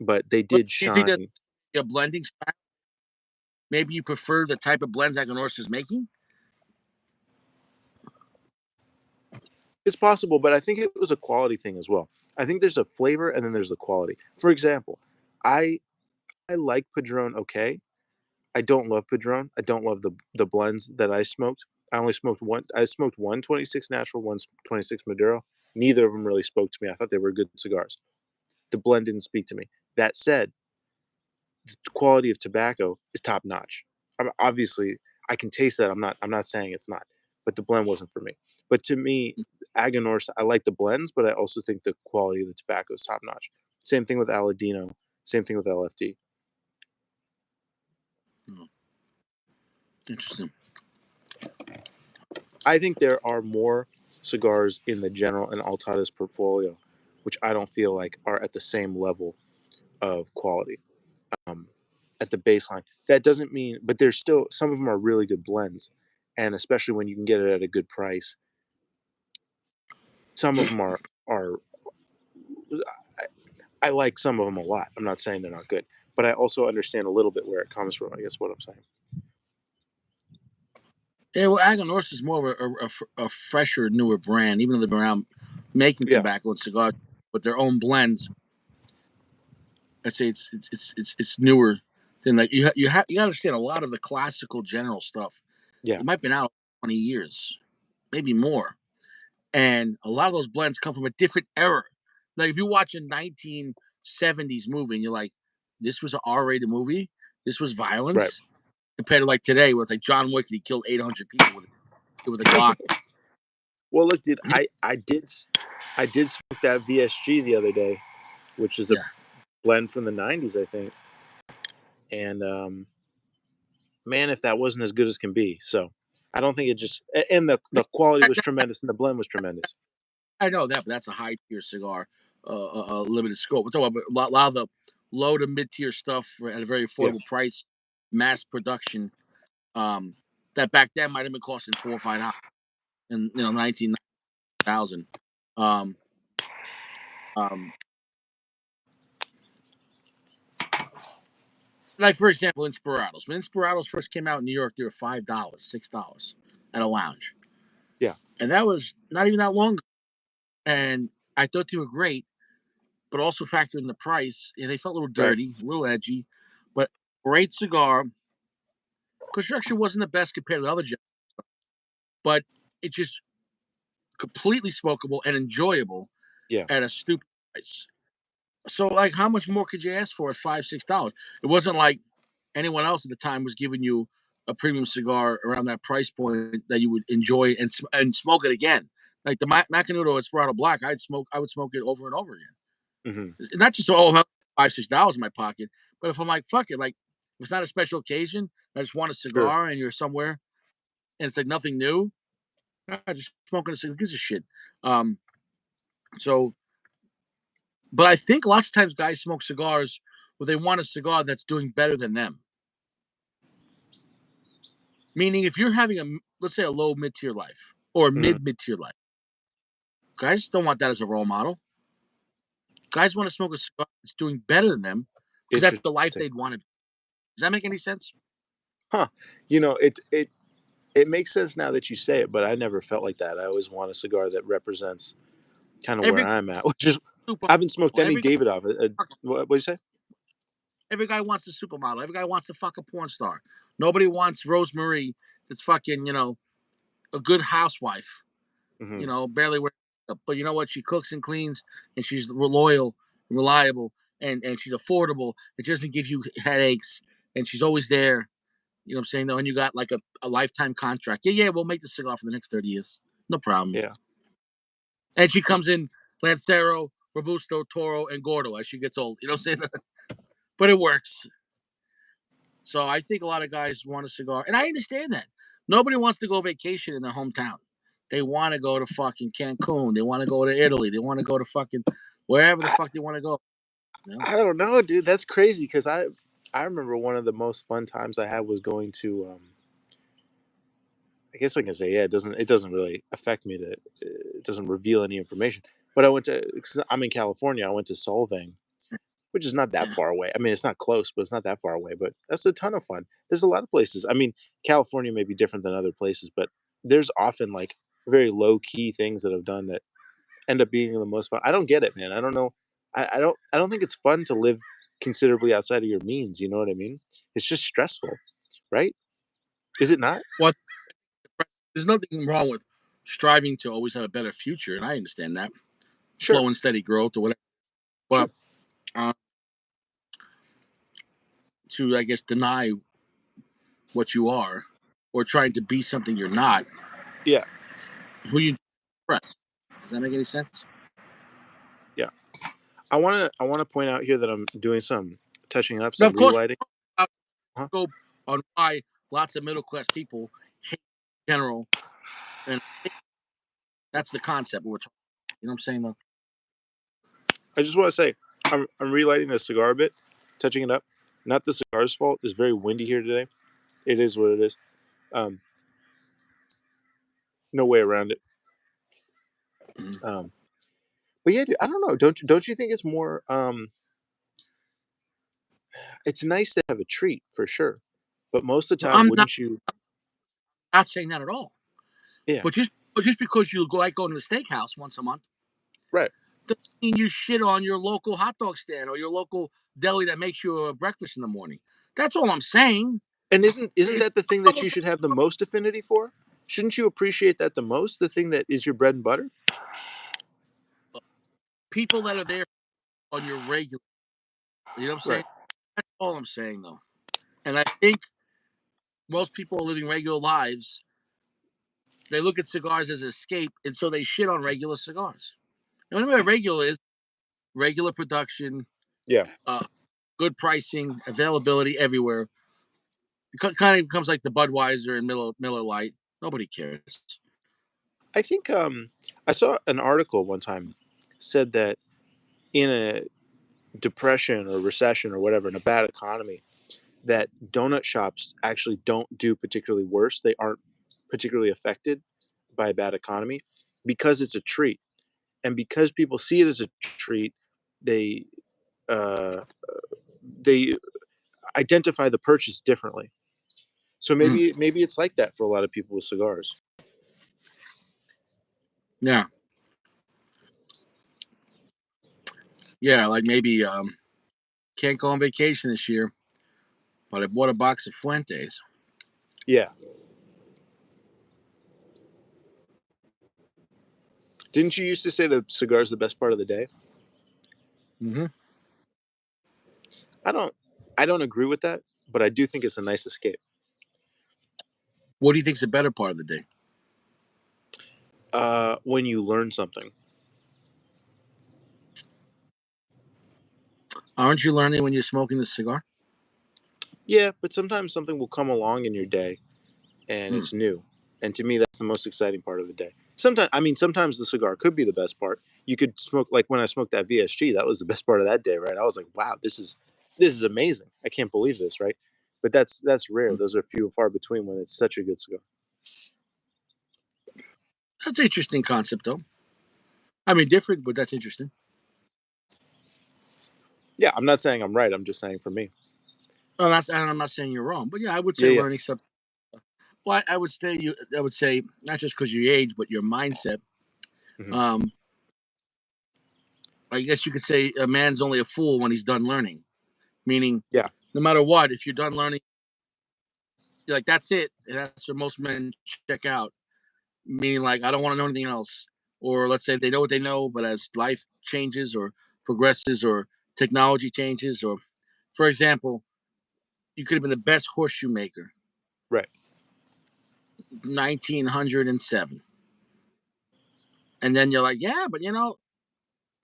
but they But did do you think that shine. a blending style? Maybe you prefer the type of blends Aganorsa is making? It's possible, but I think it was a quality thing as well. I think there's a flavor and then there's the quality. For example, I I like Padron okay. I don't love Padron. I don't love the blends that I smoked. I only smoked one. I smoked one 26 natural, one 26 Maduro. Neither of them really spoke to me. I thought they were good cigars. The blend didn't speak to me. That said, the quality of tobacco is top notch. Obviously, I can taste that. I'm not saying it's not, but the blend wasn't for me. But to me, Aganorsa, I like the blends, but I also think the quality of the tobacco is top notch. Same thing with Aladino. Same thing with LFD. Hmm, interesting. I think there are more cigars in the General and Altadas portfolio, which I don't feel like are at the same level of quality, um, at the baseline. That doesn't mean, but there's still some of them are really good blends, and especially when you can get it at a good price. Some of them are I like some of them a lot. I'm not saying they're not good, but I also understand a little bit where it comes from. I guess what I'm saying. Yeah, well, Aganorsa is more of a fresher, newer brand, even though they've been around making Yeah. tobacco and cigars with their own blends. I say it's newer than like you got to understand a lot of the classical General stuff. Yeah. It might have been out 20 years, maybe more. And a lot of those blends come from a different era. Like if you watch a 1970s movie and you're like, this was an R-rated movie, this was Right. violence, compared to like today where it's like John Wick and he killed 800 people with a Glock. Well, look, dude, I did smoke that VSG the other day, which is a Yeah, blend from the '90s, I think. And man, if that wasn't as good as can be. So I don't think it just and the quality was tremendous and the blend was tremendous. I know that, but that's a high tier cigar, limited scope. We're talking about a lot of the low to mid tier stuff at a very Yeah. affordable price, mass production. Um, that back then might have been costing $4 or $5 in 19,000. Um, um, like for example, Inspirados. When Inspirados first came out in New York, they were $5, $6 at a lounge, Yeah. and that was not even that long ago. And I thought they were great, but also factor in the price. Yeah, they felt a little Right. dirty, a little edgy, but great cigar. Construction wasn't the best compared to the other jobs, but it just completely smokable and enjoyable Yeah. at a stupid price. So, like, how much more could you ask for at $5, $6? It wasn't like anyone else at the time was giving you a premium cigar around that price point that you would enjoy and smoke it again. Like the Macanudo Esperado Black, I would smoke it over and over again. Hmm. Not just oh $5, $6 in my pocket, but if I'm like fuck it, like if it's not a special occasion, I just want a Sure. cigar and you're somewhere and it's like nothing new. I just smoking a cigar. Who gives a shit? Um, so, but I think lots of times guys smoke cigars where they want a cigar that's doing better than them. Meaning, if you're having let's say a low mid tier life or Hmm. mid tier life, guys don't want that as a role model. Guys want to smoke a cigar that's doing better than them, because that's the life Interesting. they'd want to. Does that make any sense? Huh. It makes sense now that you say it, but I never felt like that. I always want a cigar that represents kind of where Every I'm at, which is I haven't smoked supermodel, any Davidoff. What do you say? every guy wants a supermodel. Every guy wants to fuck a porn star. Nobody wants Rosemary that's fucking, a good housewife, Hmm. barely wears makeup. But you know what? She cooks and cleans, and she's loyal, reliable, and she's affordable. It doesn't give you headaches, and she's always there. You know what I'm saying? Though, and you got like a lifetime contract. Yeah, we'll make the cigar for the next 30 years. No problem. Yeah. And she comes in Lancero, Robusto, Toro, and Gordo as she gets old. You know what I'm saying? But it works. So I think a lot of guys want a cigar, and I understand that. Nobody wants to go vacation in their hometown. They want to go to fucking Cancun. They want to go to Italy. They want to go to fucking wherever the I, fuck they want to go. You know? I don't know, dude. That's crazy because I remember one of the most fun times I had was going to I guess I can say, yeah, it doesn't really affect me to it doesn't reveal any information. But I went to 'cause I'm in California. I went to Solvang, which is not that Yeah. far away. I mean, it's not close, but it's not that far away. But that's a ton of fun. There's a lot of places. I mean, California may be different than other places, but there's often like very low key things that I've done that end up being the most fun. I don't get it, man. I don't know. I don't think it's fun to live considerably outside of your means. You know what I mean? It's just stressful, right? Is it not? Well, there's nothing wrong with striving to always have a better future, and I understand that Sure. slow and steady growth or whatever. Sure. But uh, to, I guess, deny what you are or trying to be something you're not, Yeah. who you express. Does that make any sense? Yeah. I wanna point out here that I'm doing some touching up, Now, some of course, relighting. I'll Huh? go on why lots of middle class people hate in general, and that's the concept we're talking. You know what I'm saying? Though? I just wanna say, I'm relighting the cigar a bit, touching it up. Not the cigar's fault. It's very windy here today. It is what it is. Um, no way around it. Mhm. Um, but yeah, dude, I don't know. Don't you think it's more it's nice to have a treat for sure. But most of the No, time, I'm not, wouldn't you? not saying that at all. Yeah. But just because you go like going to the steakhouse once a month Right. doesn't mean you shit on your local hot dog stand or your local deli that makes you a breakfast in the morning. That's all I'm saying. And isn't It's that the thing that you almost should have the most affinity for? Shouldn't you appreciate that the most? The thing that is your bread and butter? people that are there on your regular. You know what I'm saying? Right. That's all I'm saying though. And I think most people are living regular lives. They look at cigars as an escape, and so they shit on regular cigars. And what regular is regular production, Yeah. uh, good pricing, availability everywhere. It kind of becomes like the Budweiser and Miller Lite. Nobody cares. I think I saw an article one time said that in a depression or recession or whatever, in a bad economy, that donut shops actually don't do particularly worse. They aren't particularly affected by a bad economy because it's a treat. And because people see it as a treat, they uh, they identify the purchase differently. So Mm, maybe it's like that for a lot of people with cigars. yeah, yeah. Like maybe can't go on vacation this year, but I bought a box of Fuentes. Yeah. Didn't you used to say the cigar is the best part of the day? Hmm. I don't I don't agree with that, but I do think it's a nice escape. What do you think's the better part of the day? When you learn something. Aren't you learning when you're smoking the cigar? Yeah, but sometimes something will come along in your day and Mm. it's new. And to me, that's the most exciting part of the day. Sometimes the cigar could be the best part. You could smoke like when I smoked that VSG, that was the best part of that day, right? I was like, wow, this is amazing. I can't believe this, right? But that's rare. Those are few and far between when it's such a good cigar. That's an interesting concept, though. I mean, different, but that's interesting. Yeah, I'm not saying I'm right. I'm just saying for me. Well, that's and I'm not saying you're wrong, but yeah, I would say Yeah, yeah. learning something. Well, I would say I would say not just because your age, but your mindset. Hmm. Um, I guess you could say a man's only a fool when he's done learning. Meaning, Yeah. no matter what, if you're done learning, you're like that's it. That's where most men check out. Meaning, like I don't want to know anything else. Or let's say they know what they know, but as life changes or progresses or technology changes, or for example, you could have been the best horseshoe maker, Right. 1907, and then you're like, yeah, but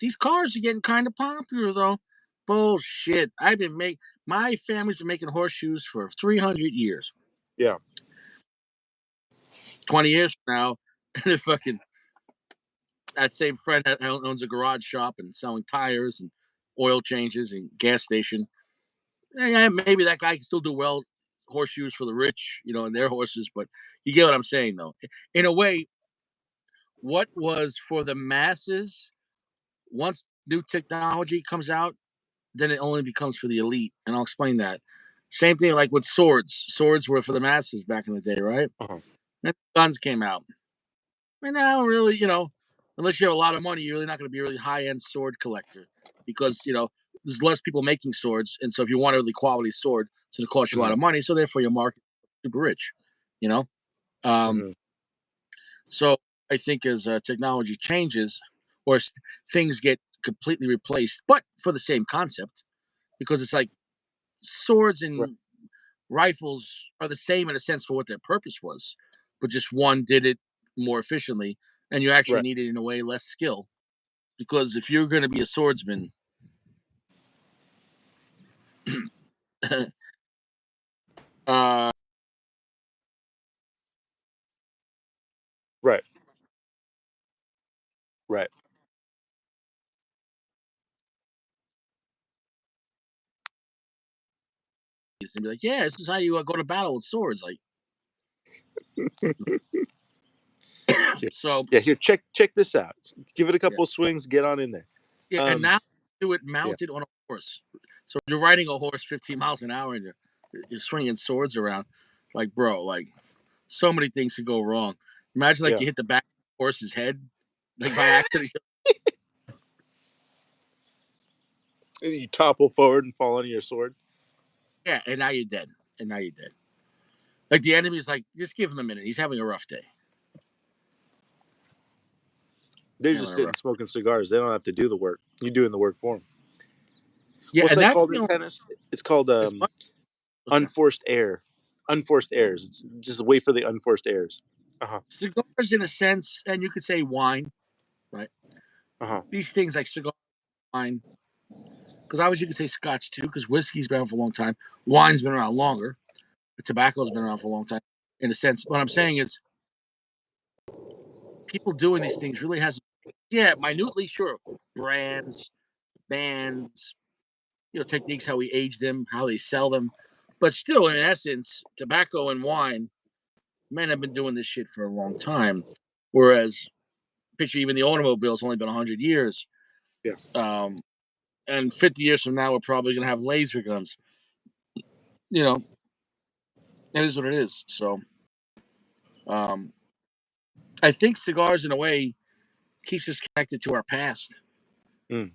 these cars are getting kind of popular though. Bullshit. My family's been making horseshoes for 300 years. Yeah. 20 years from now, and fucking that same friend that owns a garage shop and selling tires and oil changes and gas station. Yeah, maybe that guy can still do well horseshoes for the rich, and their horses. But you get what I'm saying, though. In a way, what was for the masses, once new technology comes out, then it only becomes for the elite. And I'll explain that. Same thing like with swords. Swords were for the masses back in the day, right? Uh-huh. Then guns came out. And now, really, unless you have a lot of money, you're really not going to be a really high end sword collector because, there's less people making swords. And so if you want a really quality sword, it's going to cost you a lot Hmm. of money. So therefore, your market is super rich, you know? Um, Hmm. so I think as technology changes or things get completely replaced, but for the same concept, because it's like swords Right. and rifles are the same in a sense for what their purpose was, but just one did it more efficiently, and you actually Right. needed in a way less skill. Because if you're going to be a swordsman, uh, Right. Right. and be like, yeah, this is how you go to battle with swords. Like, Here. so Yeah. Here. Check this out. Give it a yeah, couple swings. Get on in there. yeah, and Um. now do it Yeah. mounted on a horse. So you're riding a horse 15 miles an hour and you're swinging swords around. Like, bro, like so many things could go wrong. Imagine like Yeah. you hit the back of the horse's head, like by accident. You topple forward and fall on your sword. Yeah, and now you're dead. And now you're dead. Like the enemy's like, just give him a minute. He's having a rough day. They're Having just a rough. sitting smoking cigars. They don't have to do the work. You're doing the work for them. Yeah, What's and that that's called the in only. tennis? It's called It's fun. What's that? unforced air. Unforced airs. It's just wait for the unforced airs. Uh huh. Cigars, in a sense, and you could say wine, right? Uh huh. These things like cigar wine, because obviously you could say scotch too, because whiskey's been around for a long time. Wine's been around longer. But tobacco's been around for a long time. In a sense, what I'm saying is, people doing these things really has, yeah, minutely, sure, brands, bands, techniques, how we age them, how they sell them, but still, in essence, tobacco and wine, men have been doing this shit for a long time. Whereas, picture even the automobile's only been 100 years. Yeah. Um, and 50 years from now, we're probably going to have laser guns. You know, it is what it is. So, um, I think cigars, in a way, keeps us connected to our past. Mm.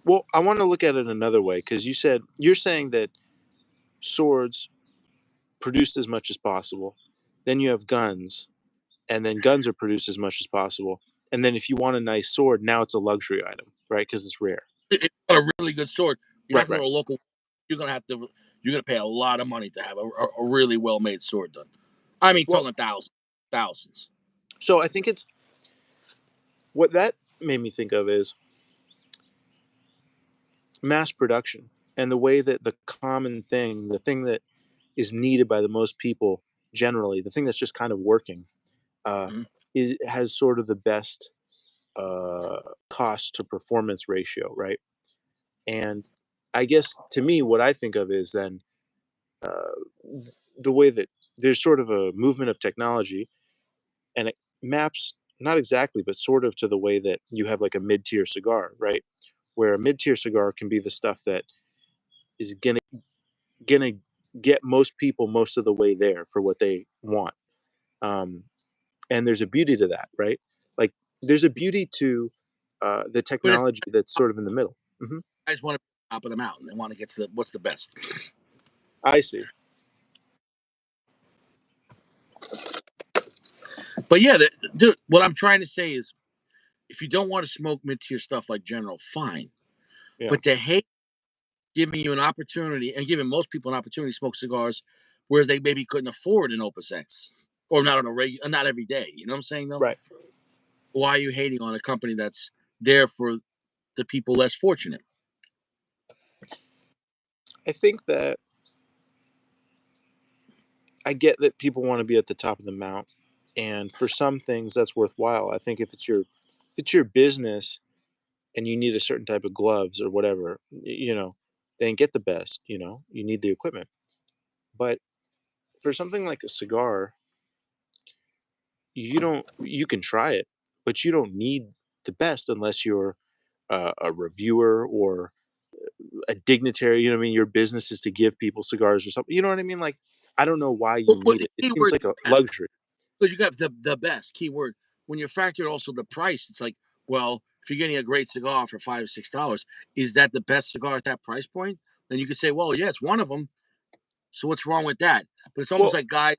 Well, I want to look at it another way because you're saying that swords produced as much as possible. Then you have guns, and then guns are produced as much as possible. And then if you want a nice sword, now it's a luxury item, right? Because it's rare. If you got a really good sword, you're Right. not going Right. to a local. You're gonna pay a lot of money to have a really well made sword done. I mean, Well, talking thousands. so I think it's what that made me think of is mass production and the way that the common thing, the thing that is needed by the most people generally, the thing that's just kind of working, uh, Mhm. has sort of the best uh, cost to performance ratio, right? And I guess to me, what I think of is then uh, the way that there's sort of a movement of technology, and it maps not exactly, but sort of to the way that you have like a mid tier cigar, right? where a mid-tier cigar can be the stuff that is gonna get most people most of the way there for what they want. Um, and there's a beauty to that, right? Like there's a beauty to the But it's technology that's sort of in the middle. guys want to be top of the mountain. They want to get to what's the best. I see. But yeah, dude, what I'm trying to say is, if you don't want to smoke mid tier stuff like General, fine. Yeah. But to hate giving you an opportunity and giving most people an opportunity to smoke cigars where they maybe couldn't afford an Opus X or not on a regular, not every day. You know what I'm saying though? Right. Why are you hating on a company that's there for the people less fortunate? I think that I get that people want to be at the top of the mount, and for some things that's worthwhile. I think if it's your business and you need a certain type of gloves or whatever, then get the best. You need the equipment. But for something like a cigar, you can try it, but you don't need the best unless you're a reviewer or a dignitary. You know what I mean? Your business is to give people cigars or something. You know what I mean? Like, I don't know why you Well, need the it. It key seems word like a luxury. because you got the best keyword. When you factor also the price, it's like, well, if you're getting a great cigar for $5 or $6, is that the best cigar at that price point? Then you could say, well, yeah, it's one of them. So what's wrong with that? But it's almost Well, like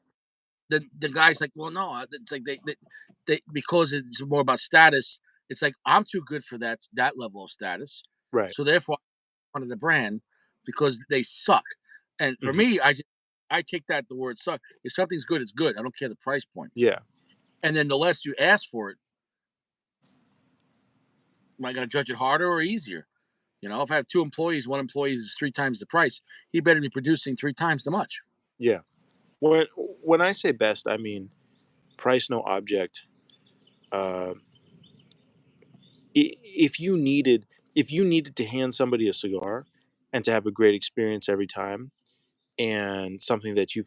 the guy's like, well, no, it's like they because it's more about status. It's like I'm too good for that level of status. right. So therefore, I'm of the brand because they suck. And for Hmm. me, I take that the word suck. If something's good, it's good. I don't care the price point. Yeah. And then the less you ask for it, am I going to judge it harder or easier? You know, if I have two employees, one employee is 3 times the price. He better be producing 3 times the much. Yeah. When when I say best, I mean price no object. Uh, if you needed to hand somebody a cigar and to have a great experience every time, and something that you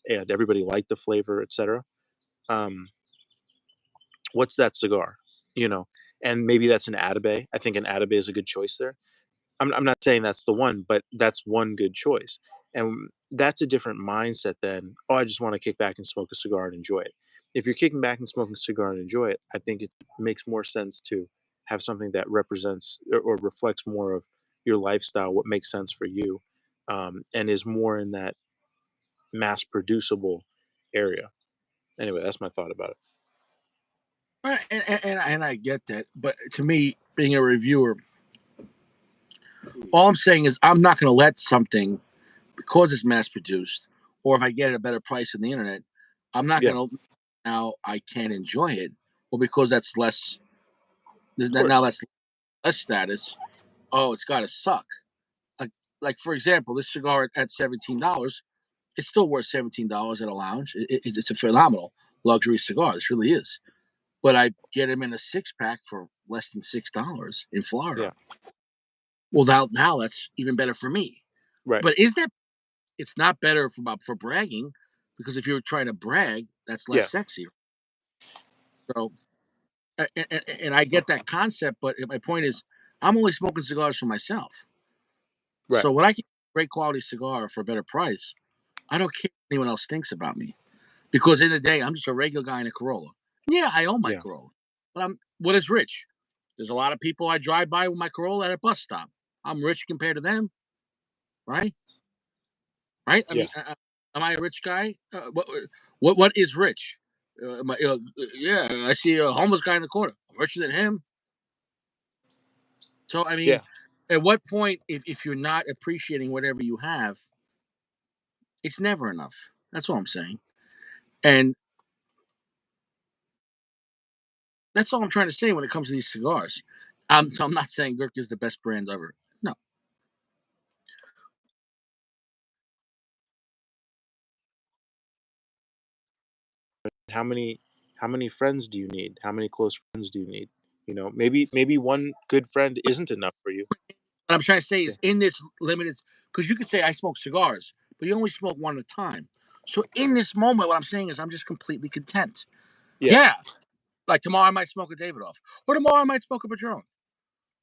and everybody liked the flavor, etc. Um, what's that cigar? You know, and maybe that's an Atabey. I think an Atabey is a good choice there. I'm not saying that's the one, but that's one good choice. And that's a different mindset than, oh, I just want to kick back and smoke a cigar and enjoy it. If you're kicking back and smoking a cigar and enjoy it, I think it makes more sense to have something that represents or reflects more of your lifestyle, what makes sense for you, and is more in that mass producible area. Anyway, that's my thought about it. And I get that. But to me, being a reviewer, all I'm saying is I'm not going to let something, because it's mass produced, or if I get it at a better price on the internet, I'm not Yeah, going to, now I can't enjoy it. Well, because that's less, of now course. that's less status. Oh, it's got to suck. Like, like for example, this cigar at $17, it's still worth $17 at a lounge. It's a phenomenal luxury cigar. This really is. But I get them in a 6 pack for less than $6 in Yeah, Florida. Well, now that's even better for me. right. But is that? It's not better for bragging, because if you're trying to brag, that's less Yeah, sexy. So, and I get that concept, but my point is, I'm only smoking cigars for myself. right. So when I get a great quality cigar for a better price, I don't care what anyone else thinks about me, because in the day, I'm just a regular guy in a Corolla. Yeah, I own my Yeah, Corolla, but what is rich? There's a lot of people I drive by with my Corolla at a bus stop. I'm rich compared to them, right? Right? I yeah, mean, am I a rich guy? What is rich? Yeah, I see a homeless guy in the corner. I'm richer than him. So I yeah. mean, at what point, if you're not appreciating whatever you have, it's never enough. That's all I'm saying, and that's all I'm trying to say when it comes to these cigars. So I'm not saying Gurkha is the best brand ever. No, How many friends do you need? How many close friends do you need? Maybe one good friend isn't enough for you. what I'm trying to say Yeah. is in this limited, because you could say I smoke cigars, but you only smoke one at a time. So in this moment, what I'm saying is I'm just completely content. Yeah. Yeah, like tomorrow I might smoke a Davidoff, or tomorrow I might smoke a Padron,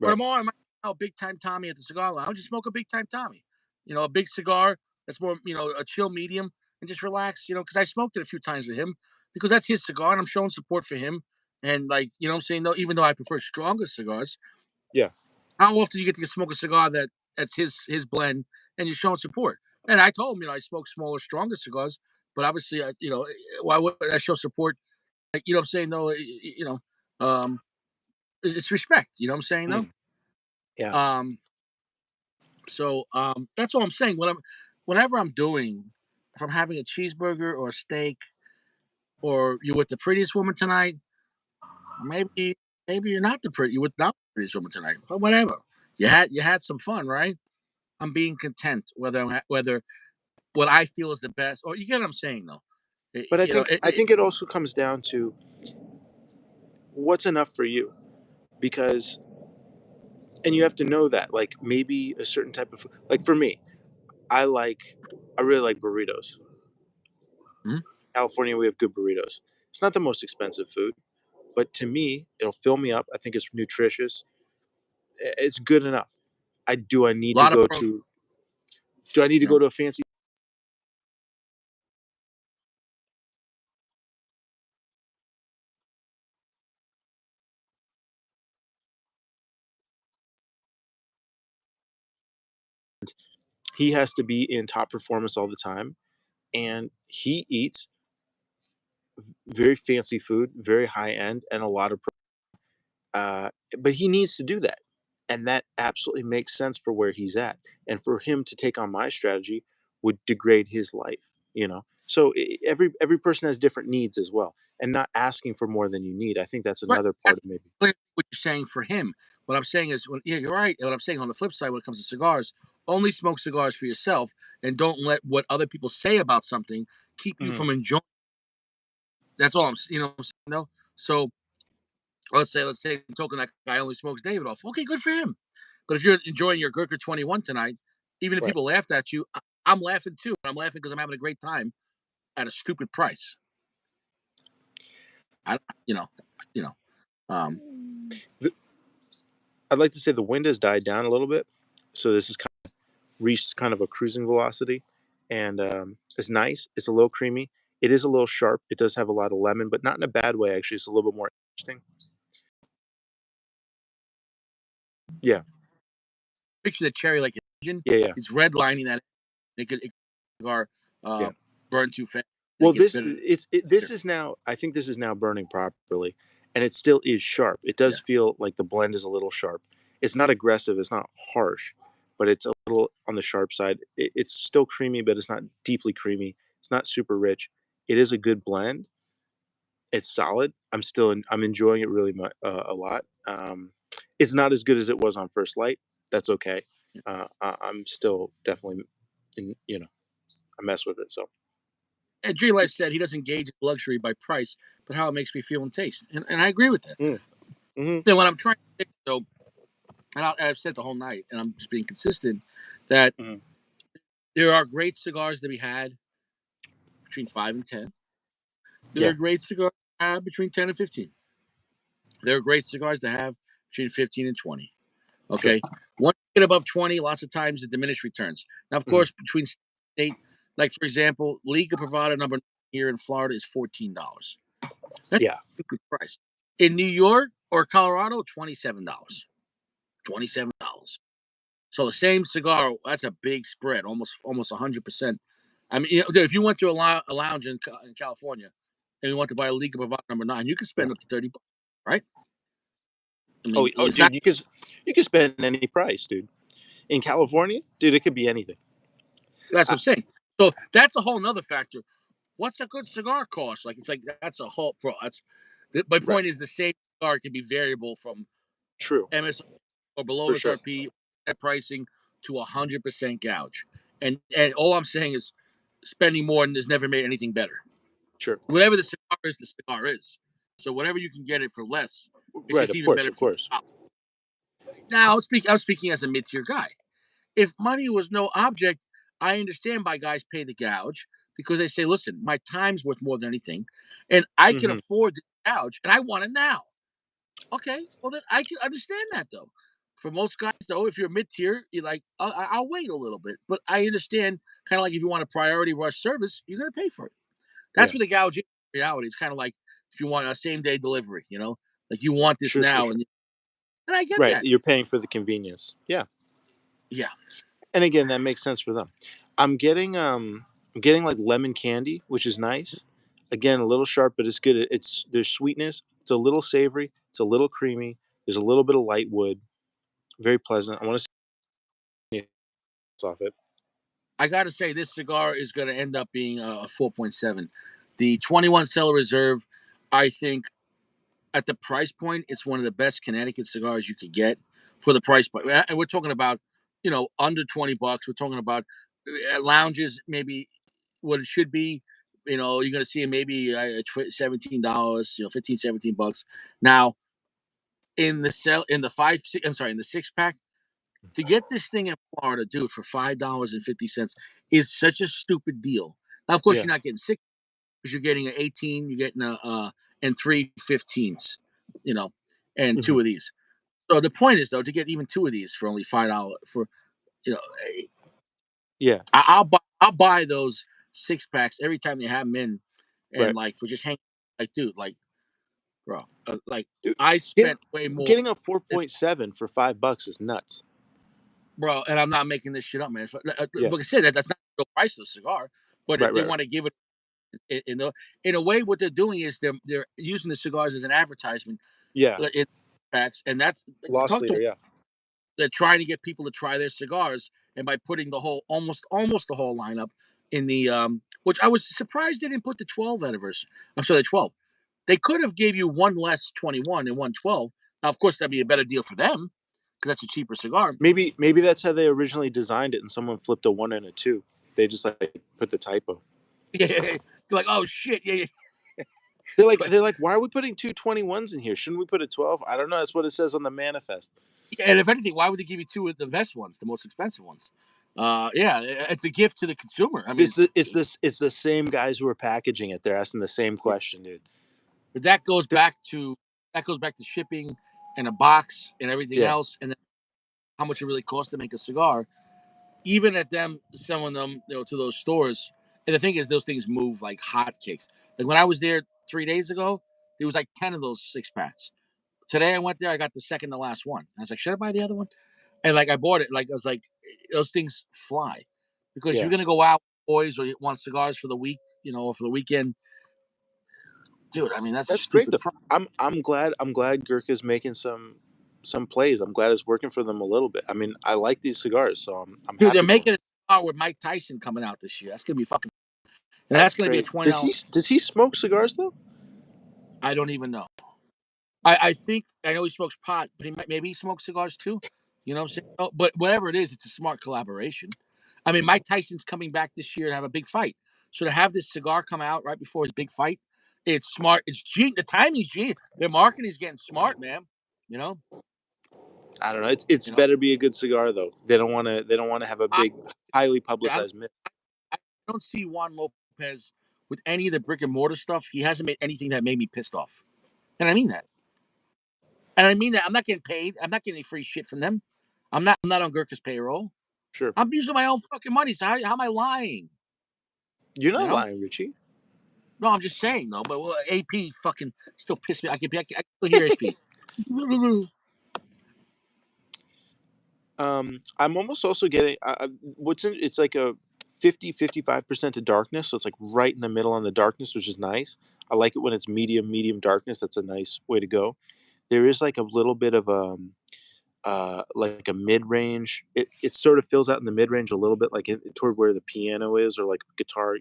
or Right. tomorrow I might a big time Tommy at the cigar lounge. Just smoke a big time Tommy. A big cigar that's more, a chill medium, and just relax. Because I smoked it a few times with him because that's his cigar, and I'm showing support for him. And like, what I'm saying, though, even though I prefer stronger cigars, Yeah. how often you get to smoke a cigar that's his blend, and you're showing support? And I told him, I smoke smaller, stronger cigars, but obviously, why would I show support? Like, what I'm saying, though, it's respect. You know what I'm saying, though. Mm. Yeah. Um, that's all I'm saying. Whenever I'm doing, if I'm having a cheeseburger or a steak, or you're with the prettiest woman tonight, maybe you're not you're with not the prettiest woman tonight, but whatever. You had some fun, right? I'm being content, whether what I feel is the best, or you get what I'm saying, though. It, But I you know, think it, I it, think it also comes down to what's enough for you, because and you have to know that, like, maybe a certain type of food, like for me, I really like burritos. Mhm. California, we have good burritos. It's not the most expensive food, but to me, it'll fill me up. I think it's nutritious. It's good enough. I do I A need to lot of go pro, to do I need to you know, go to a fancy he has to be in top performance all the time, and he eats very fancy food, very high end, and a lot of Uh, but he needs to do that, and that absolutely makes sense for where he's at, and for him to take on my strategy would degrade his life, you know? So, every person has different needs as well, and not asking for more than you need, I think that's right. another part That's of maybe clearly what you're saying for him. What I'm saying is, yeah, you're right. And what I'm saying on the flip side, when it comes to cigars, only smoke cigars for yourself, and don't let what other people say about something keep you Mhm. from enjoying. That's all I'm saying, though. So let's say token that guy only smokes Davidoff. Okay, good for him. But if you're enjoying your Gurkha 21 tonight, even if Right. people laughed at you, I'm laughing too. I'm laughing because I'm having a great time at a stupid price. I, you know, you know. Um, The I'd like to say the wind has died down a little bit, so this is reached kind of a cruising velocity, and, it's nice, it's a little creamy, it is a little sharp, it does have a lot of lemon, but not in a bad way, actually, it's a little bit more interesting. Yeah. Picture the cherry like an engine. Yeah, yeah, It's redlining that. It could cigar yeah. burn too fast. And it Well, gets bitter. this is now I think this is now burning properly, and it still is sharp. It Yeah. does feel like the blend is a little sharp. It's not aggressive, it's not harsh, but it's a little on the sharp side. It's still creamy, but it's not deeply creamy. It's not super rich. It is a good blend. It's solid. I'm enjoying it really a lot. It's not as good as it was on first light. That's okay. I'm still definitely I mess with it. So And J Life said he doesn't gauge luxury by price, but how it makes me feel and taste. And I agree with that. mm, hmm Then what I'm trying to say, though, I've said the whole night, and I'm just being consistent, that hmm there are great cigars to be had between 5 and 10. There yeah, are great cigars to have between 10 and 15. There are great cigars to have between 15 and 20. sure. Okay. Once you get above 20, lots of times it diminished returns. Now, of Mhm. course, between state, like for example, Liga Privada number here in Florida is $14. That's Yeah, a good price. In New York or Colorado, $27. $27. So the same cigar, that's a big spread, almost 100%. I mean, if you went to a lounge in California and you want to buy a Liga Privada number 9, you could yeah. spend up to $30, right? I Oh, mean, oh, it's not. dude, you could spend any price, dude. In California, dude, it could be anything. That's what Uh, I'm saying. So that's a whole nother factor. What's a good cigar cost? Like it's like that's a whole pro. My right. point is the same cigar can be variable from True, MSRP or below for sure. MSRP at pricing to 100% gouge. And all I'm saying is spending more and has never made anything better. Sure. Whatever the cigar is. So whatever you can get it for less, it's Right, just of even course, better of for you. course. Now I'm speaking as a mid tier guy. If money was no object, I understand why guys pay the gouge. because they say, listen, my time's worth more than anything, and I can Hmm. afford the couch, and I want it now. Okay, well then I can understand that though. For most guys though, if you're mid tier, you're like, I'll wait a little bit. But I understand, kind of like if you want a priority rush service, you're gonna pay for it. That's Yeah. what the gouge is in reality. It's kind of like if you want a same day delivery, like you want this Sure. Sure. now, Sure. and I get Right. that. You're paying for the convenience. Yeah. Yeah, And again, that makes sense for them. I'm getting I'm getting like lemon candy, which is nice. Again, a little sharp, but it's good. It's there's sweetness. It's a little savory. It's a little creamy. There's a little bit of light wood. Very pleasant. I want to see off it. I got to say this cigar is going to end up being a 4.7. The 21 Cellar Reserve, I think at the price point, it's one of the best Connecticut cigars you could get for the price point. And we're talking about, under $20. We're talking about lounges, maybe what it should be. You're going to see maybe $17, 15, $17. Now, in the in the six pack, to get this thing in Florida, dude, for $5.50 is such a stupid deal. Now, of course, Yeah. you're not getting six because you're getting an 18, you're getting and three 15s, you know, and Hmm. two of these. So the point is though to get even two of these for only $5 for you know Yeah. I'll buy those six packs every time they have them in, and Right. like for just hanging, like dude, like bro, like Dude, I Getting spent way more, getting a than, 4.7 for $5 is nuts. bro, and I'm not making this shit up, man. Yeah. Like I said, that's not the price of the cigar, but if Right. they Right. Right. want to give it in a way, what they're doing is they're using the cigars as an advertisement Yeah. in packs, and that's Loss talk to leader. Yeah. they're trying to get people to try their cigars, and by putting the whole almost the whole lineup in the which I was surprised they didn't put the 12 anniversary. I'm sorry, the 12. They could have gave you one less 21 and one 12. Now, of course, that'd be a better deal for them because that's a cheaper cigar. Maybe that's how they originally designed it, and someone flipped a one and a two. They just like put the typo. Yeah, they're like, oh shit, yeah, yeah. But They're like, why are we putting 221s in here? Shouldn't we put a 12? I don't know. That's what it says on the manifest. and if anything, why would they give you two of the best ones, the most expensive ones? Yeah, it's a gift to the consumer. I mean, It's the same guys who are packaging it. They're asking the same yeah. question, dude. But that goes back to shipping and a box and everything Yeah. else, and then how much it really costs to make a cigar. Even at them selling them, to those stores. And the thing is, those things move like hotcakes. Like when I was there 3 days ago, there was like 10 of those six packs. Today I went there, I got the second to last one. I was like, should I buy the other one? And like I bought it. Like I was like, those things fly because you're Yeah. gonna go out with boys or you want cigars for the week, or for the weekend, dude. I mean, that's a That's great stupid though. price. I'm glad Gurkha's making some plays. I'm glad it's working for them a little bit. I mean, I like these cigars, so I'm Dude, they're happy for them. making a cigar with Mike Tyson coming out this year. That's gonna be fucking, and That's that's gonna be a crazy. $20. Does he smoke cigars though? I don't even know. I think I know he smokes pot, but maybe he smokes cigars too. You know what I'm saying? Oh, but whatever it is, it's a smart collaboration. I mean, Mike Tyson's coming back this year to have a big fight. So to have this cigar come out right before his big fight, it's smart. It's genius. The timing's genius. Their marketing is getting smart, man. You know, I don't know. It's you know. better be a good cigar though. They don't want to have a I, big highly I publicized myth. don't see Juan Lopez with any of the brick and mortar stuff. He hasn't made anything that made me pissed off, and I mean that. And I mean that. I'm not getting paid. I'm not getting any free shit from them. I'm not on Gurkha's payroll. Sure. I'm using my own fucking money. So how am I lying? You're You not know? lying, Richie. No, I'm just saying though. But AP fucking still pissed me. I can still hear AP. I'm almost also getting it's like a 50-55% to darkness, so it's like right in the middle on the darkness, which is nice. I like it when it's medium darkness. That's a nice way to go. There is like a little bit of like a mid-range. It sort of fills out in the mid-range a little bit, like toward where the piano is, or like guitar.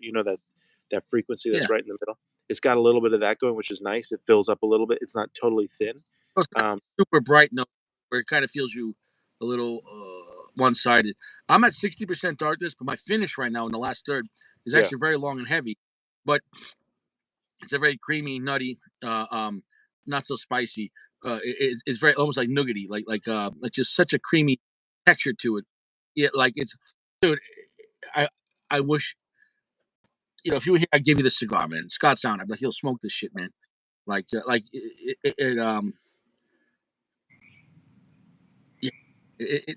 That frequency that's Yeah, right in the middle. It's got a little bit of that going, which is nice. It fills up a little bit. It's not totally thin. it's not Um, super bright note where it kind of feels you a little one sided. I'm at 60% darkness, but my finish right now in the last third is yeah, actually very long and heavy. But it's a very creamy, nutty, not so spicy. It's very almost like nougaty, like just such a creamy texture to it. Yeah, like it's, dude. I I wish if you were here, I'd give you the cigar, man. Scott Sound. I'd be like, he'll smoke this shit, man. Like yeah,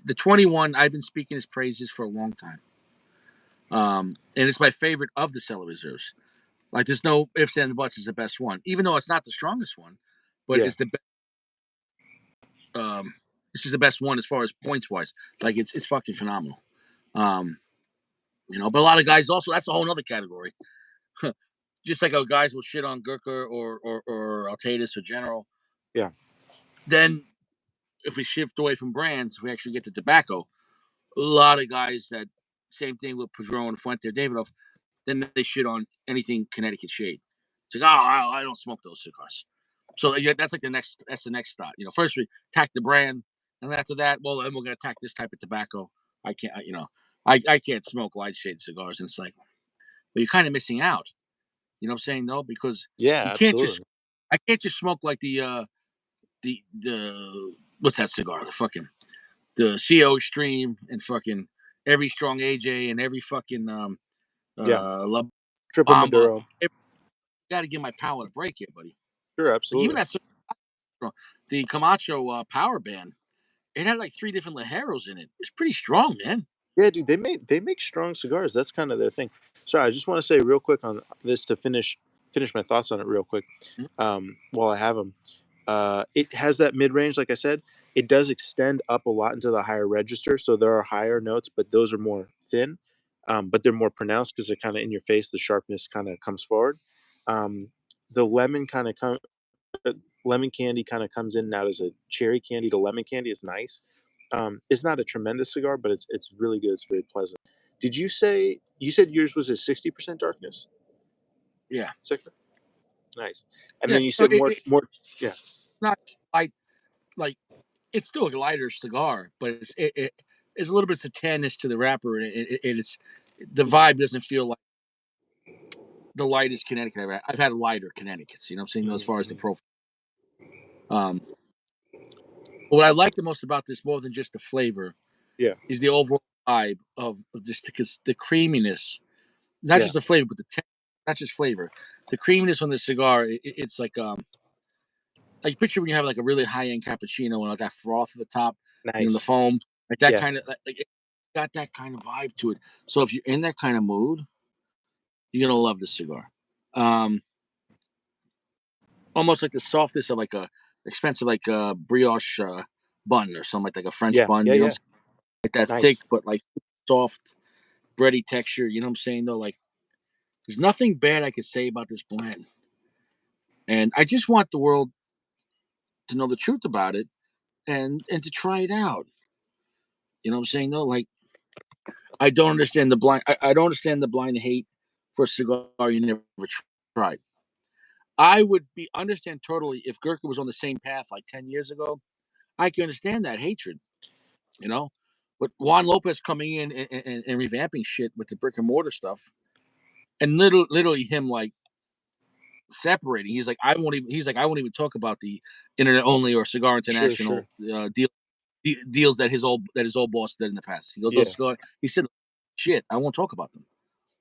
the 21. I've been speaking his praises for a long time. And it's my favorite of the Cellar Reserves. Like, there's no ifs and buts. It's the best one, even though it's not the strongest one, but Yeah. it's the best. It's just the best one as far as points wise. Like, it's fucking phenomenal. Um, but a lot of guys also, that's a whole other category. Just like how guys will shit on Gurkha or Altatus or General. Yeah. Then if we shift away from brands, we actually get to tobacco. A lot of guys that same thing with Padron, Fuente, Davidoff. Then they shit on anything Connecticut shade. It's like, oh, I don't smoke those cigars. So yeah, that's the next thought. First we attack the brand, and after that, well, then we're gonna attack this type of tobacco. I can't, I can't smoke light shade cigars, and it's like, but you're kind of missing out. You know what I'm saying? No, because Yeah. you can't just, Absolutely. I can't just smoke like the what's that cigar? The CO Extreme and fucking every strong AJ and every fucking Yeah. La Triple Bamba. Maduro. Got to give my palate a break here, buddy. Sure. Like even Absolutely. the Camacho Power Band, it had like 3 different Ligeros in it. It's pretty strong, man. Yeah, dude, they make strong cigars. That's kind of their thing. Sorry, I just want to say real quick on this to finish my thoughts on it real quick. While I have them, it has that mid range. Like I said, it does extend up a lot into the higher register. So there are higher notes, but those are more thin. But they're more pronounced because they're kind of in your face. The sharpness kind of comes forward. Um, the lemon candy kind of comes in and out as a cherry candy to lemon candy. Is nice. It's not a tremendous cigar, but it's really good. It's very pleasant. Did you said yours was a 60% darkness? Yeah, Sector? Nice. And yeah. then you So said it's more. Yeah. not light, like it's still a lighter cigar, but it's a little bit satanish to the wrapper, and it's the vibe doesn't feel like the lightest Connecticut I've had lighter Connecticut's. You know what I'm saying? As far as the Mm-hmm. profile. Um, what I like the most about this, more than just the flavor, Yeah. is the overall vibe of just because the creaminess, not Yeah. just the flavor, but not just flavor, the creaminess on the cigar. It's like picture when you have like a really high end cappuccino and like that froth at the top, the Nice. foam, like that Yeah. kind of like it got that kind of vibe to it. So if you're in that kind of mood, you're gonna love this cigar. Um, Almost like the softness of like a expensive like brioche bun or something like a French Yeah. bun. Yeah. You know what I'm Yeah. saying? Like that thick Nice. but like soft bready texture. You know what I'm saying though? Like there's nothing bad I could say about this blend, and I just want the world to know the truth about it and to try it out. You know what I'm saying though? Like I don't understand the blind. I don't understand the blind hate for a cigar you never tried. I would be understand totally if Gurkha was on the same path like 10 years ago. I can understand that hatred, you know. But Juan Lopez coming in and revamping shit with the brick and mortar stuff, and literally him like separating. He's like, I won't even. He's like, I won't even talk about the internet only or Cigar Sure. Sure. International deals that his old boss did in the past. He goes, those Yeah. cigar. He said, shit, I won't talk about them.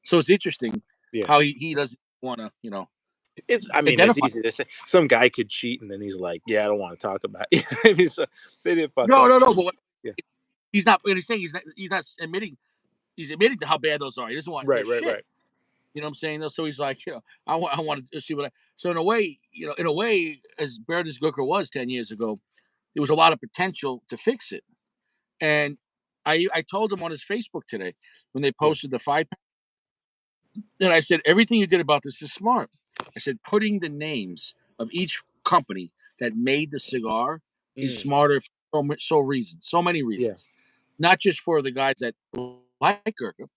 So it's interesting Yeah. how he doesn't want to, I mean, it's identify. easy to say. Some guy could cheat, and then he's like, "Yeah, I don't want to talk about it." I mean, so they didn't fuck No, up. no, no. I'm But just, yeah. he's not. What he's saying he's not admitting. He's admitting to how bad those are. He doesn't want Right. the Right. shit. Right. You know what I'm saying? Though, so he's like, I want to see what. So in a way, as bad as Gurkha was 10 years ago, there was a lot of potential to fix it. And I told him on his Facebook today when they Yeah. posted the 5 pack, and I said everything you did about this is smart. I said putting the names of each company that made the cigar is Mm, smarter for so many yeah. reasons, not just for the guys that like Gurkha,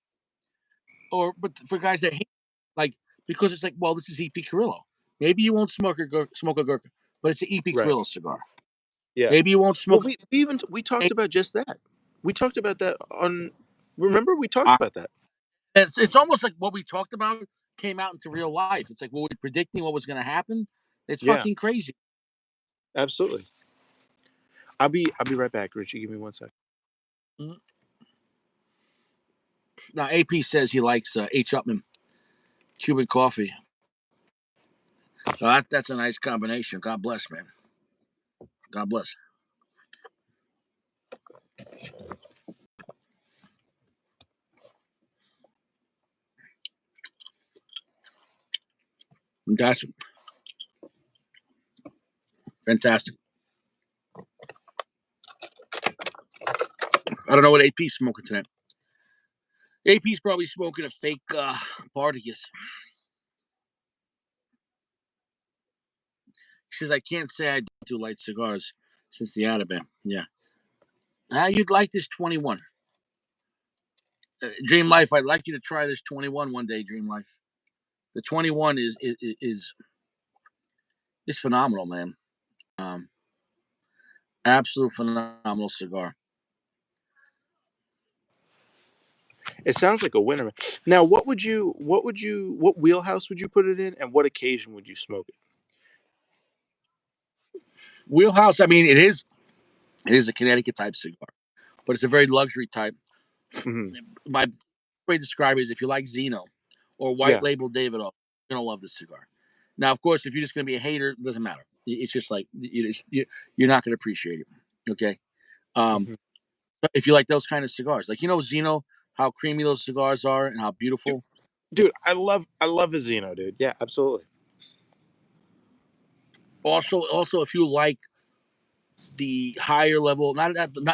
but for guys that hate, like because it's like, well, this is EP Carrillo. Maybe you won't smoke a Gurkha, but it's an EP Right. Carrillo cigar. Yeah. Maybe you won't Well, smoke. we talked about just that. We talked about that on. Remember, we talked about that. It's almost like what we talked about came out into real life. It's like, were we predicting what was going to happen? It's Yeah. fucking crazy. Absolutely. I'll be right back, Richie. Give me 1 second. Now AP says he likes H. Upman. Cuban coffee. So that's a nice combination. God bless, man. God bless. Fantastic. Fantastic. I don't know what AP's smoking tonight. AP's probably smoking a fake Partagas. He says, I can't say I do light cigars since the Alabama. Yeah. How you'd like this 21? Dream Life, I'd like you to try this 21 one day, Dream Life. The 21 is phenomenal, man. Um, Absolute phenomenal cigar. It sounds like a winner, man. Now, what wheelhouse would you put it in, and what occasion would you smoke it? Wheelhouse, I mean, it is a Connecticut type cigar, but it's a very luxury type. Hmm. My way to describe it is if you like Zeno or White Yeah, Label Davidoff, you're gonna love this cigar. Now, of course, if you're just gonna be a hater, it doesn't matter. It's just like you're not gonna appreciate it. Okay. Um, hmm but if you like those kind of cigars, like Zeno, how creamy those cigars are and how dude, beautiful. Yeah. dude, I love a Zeno, dude. Yeah, absolutely. Also, if you like the higher level, not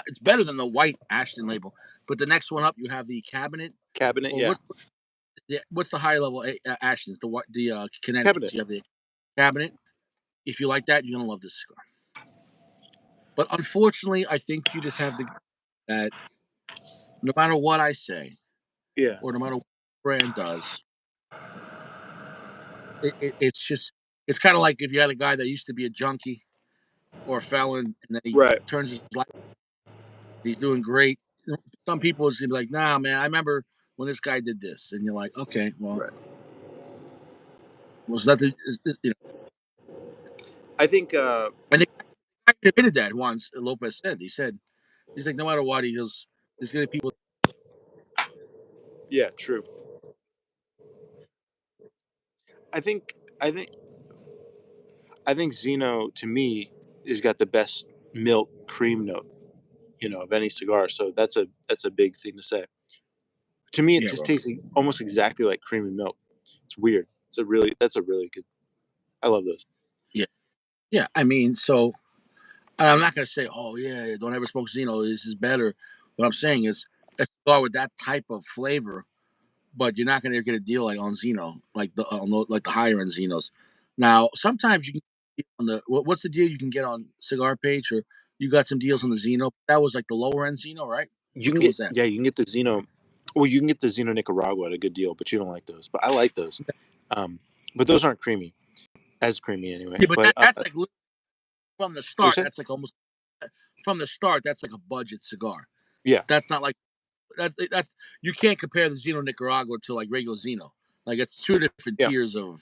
it's better than the white Ashton label, but the next one up, you have the cabinet Cabinet, or yeah, what's the higher level Ashtons? The Connecticut's. cabinet, You have the cabinet. If you like that, you're gonna love this cigar. But unfortunately, I think you just have to that no matter what I say yeah, or no matter what the brand does, it's kind of like if you had a guy that used to be a junkie or a felon and then he right, turns his life, he's doing great. Some people is gonna be like, nah, man, I remember when this guy did this, and you're like, okay, well, right. was nothing, I think, and the guy admitted that once. Lopez said, he's like, no matter what, he goes, there's gonna be people. yeah, true. I think, I think, I think Zeno to me has got the best milk cream note, of any cigar. So that's a big thing to say. To me, it Yeah, just bro. tastes almost exactly like creamy milk. It's weird. That's a really good. I love those. Yeah, yeah. I mean, so and I'm not gonna say, oh yeah, don't ever smoke Zeno. This is better. What I'm saying is a cigar with that type of flavor, but you're not gonna get a deal like on Zeno, like the higher end Zenos. Now, sometimes you can get on what's the deal you can get on Cigar Page, or you got some deals on the Zeno. That was like the lower end Zeno, right? You Which can one get was that? Yeah, you can get the Zeno. Well, you can get the Zeno Nicaragua at a good deal, but you don't like those. But I like those. Um, but those aren't creamy, as creamy anyway. Yeah, but But that's like from the what you start. say? That's like almost from the start. That's like a budget cigar. Yeah, That's not like that's you can't compare the Zeno Nicaragua to like regular Zeno. Like it's two different yeah. tiers of.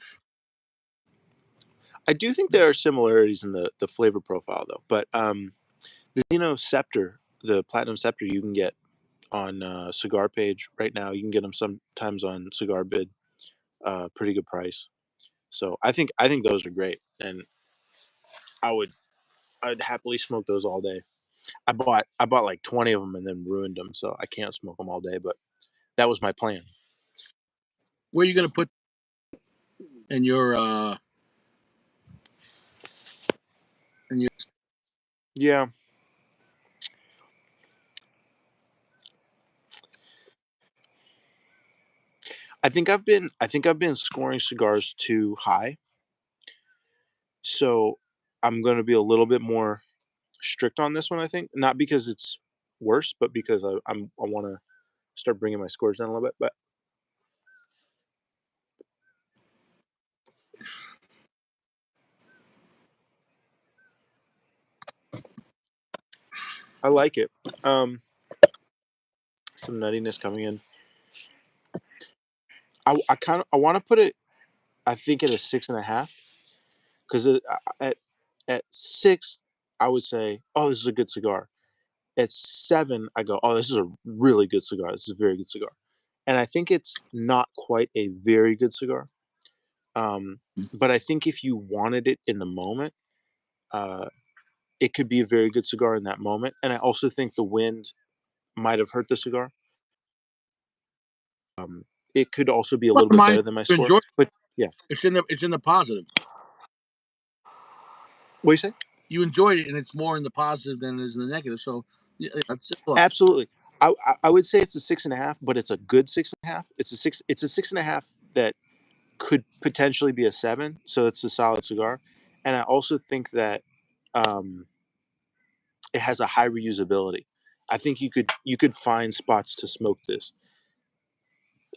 I do think there are similarities in the flavor profile though. But the Zeno Scepter, the Platinum Scepter, you can get on Cigar Page right now. You can get them sometimes on Cigar Bid, pretty good price. So I think those are great, and I would I'd happily smoke those all day. I bought like 20 of them and then ruined them, so I can't smoke them all day. But that was my plan. Where are you gonna put in your in your Yeah, I think I've been scoring cigars too high, so I'm gonna be a little bit more strict on this one. I think not because it's worse, but because I want to start bringing my scores down a little bit. But I like it. Um, some nuttiness coming in. I want to put it. I think at a 6.5 because at 6 I would say, oh, this is a good cigar. At 7, I go, oh, this is a really good cigar. This is a very good cigar. And I think it's not quite a very good cigar. Um, but I think if you wanted it in the moment, uh, it could be a very good cigar in that moment. And I also think the wind might have hurt the cigar. Um, it could also be a Well, little bit mine, better than my you score. enjoy it. But yeah, It's in the positive. what do you say? You enjoyed it, and it's more in the positive than it is in the negative. So yeah, that's simple. Absolutely. I would say it's a 6.5, but it's a good 6.5. It's a six. It's a 6.5 that could potentially be a 7. So it's a solid cigar. And I also think that um, it has a high reusability. I think you could find spots to smoke this.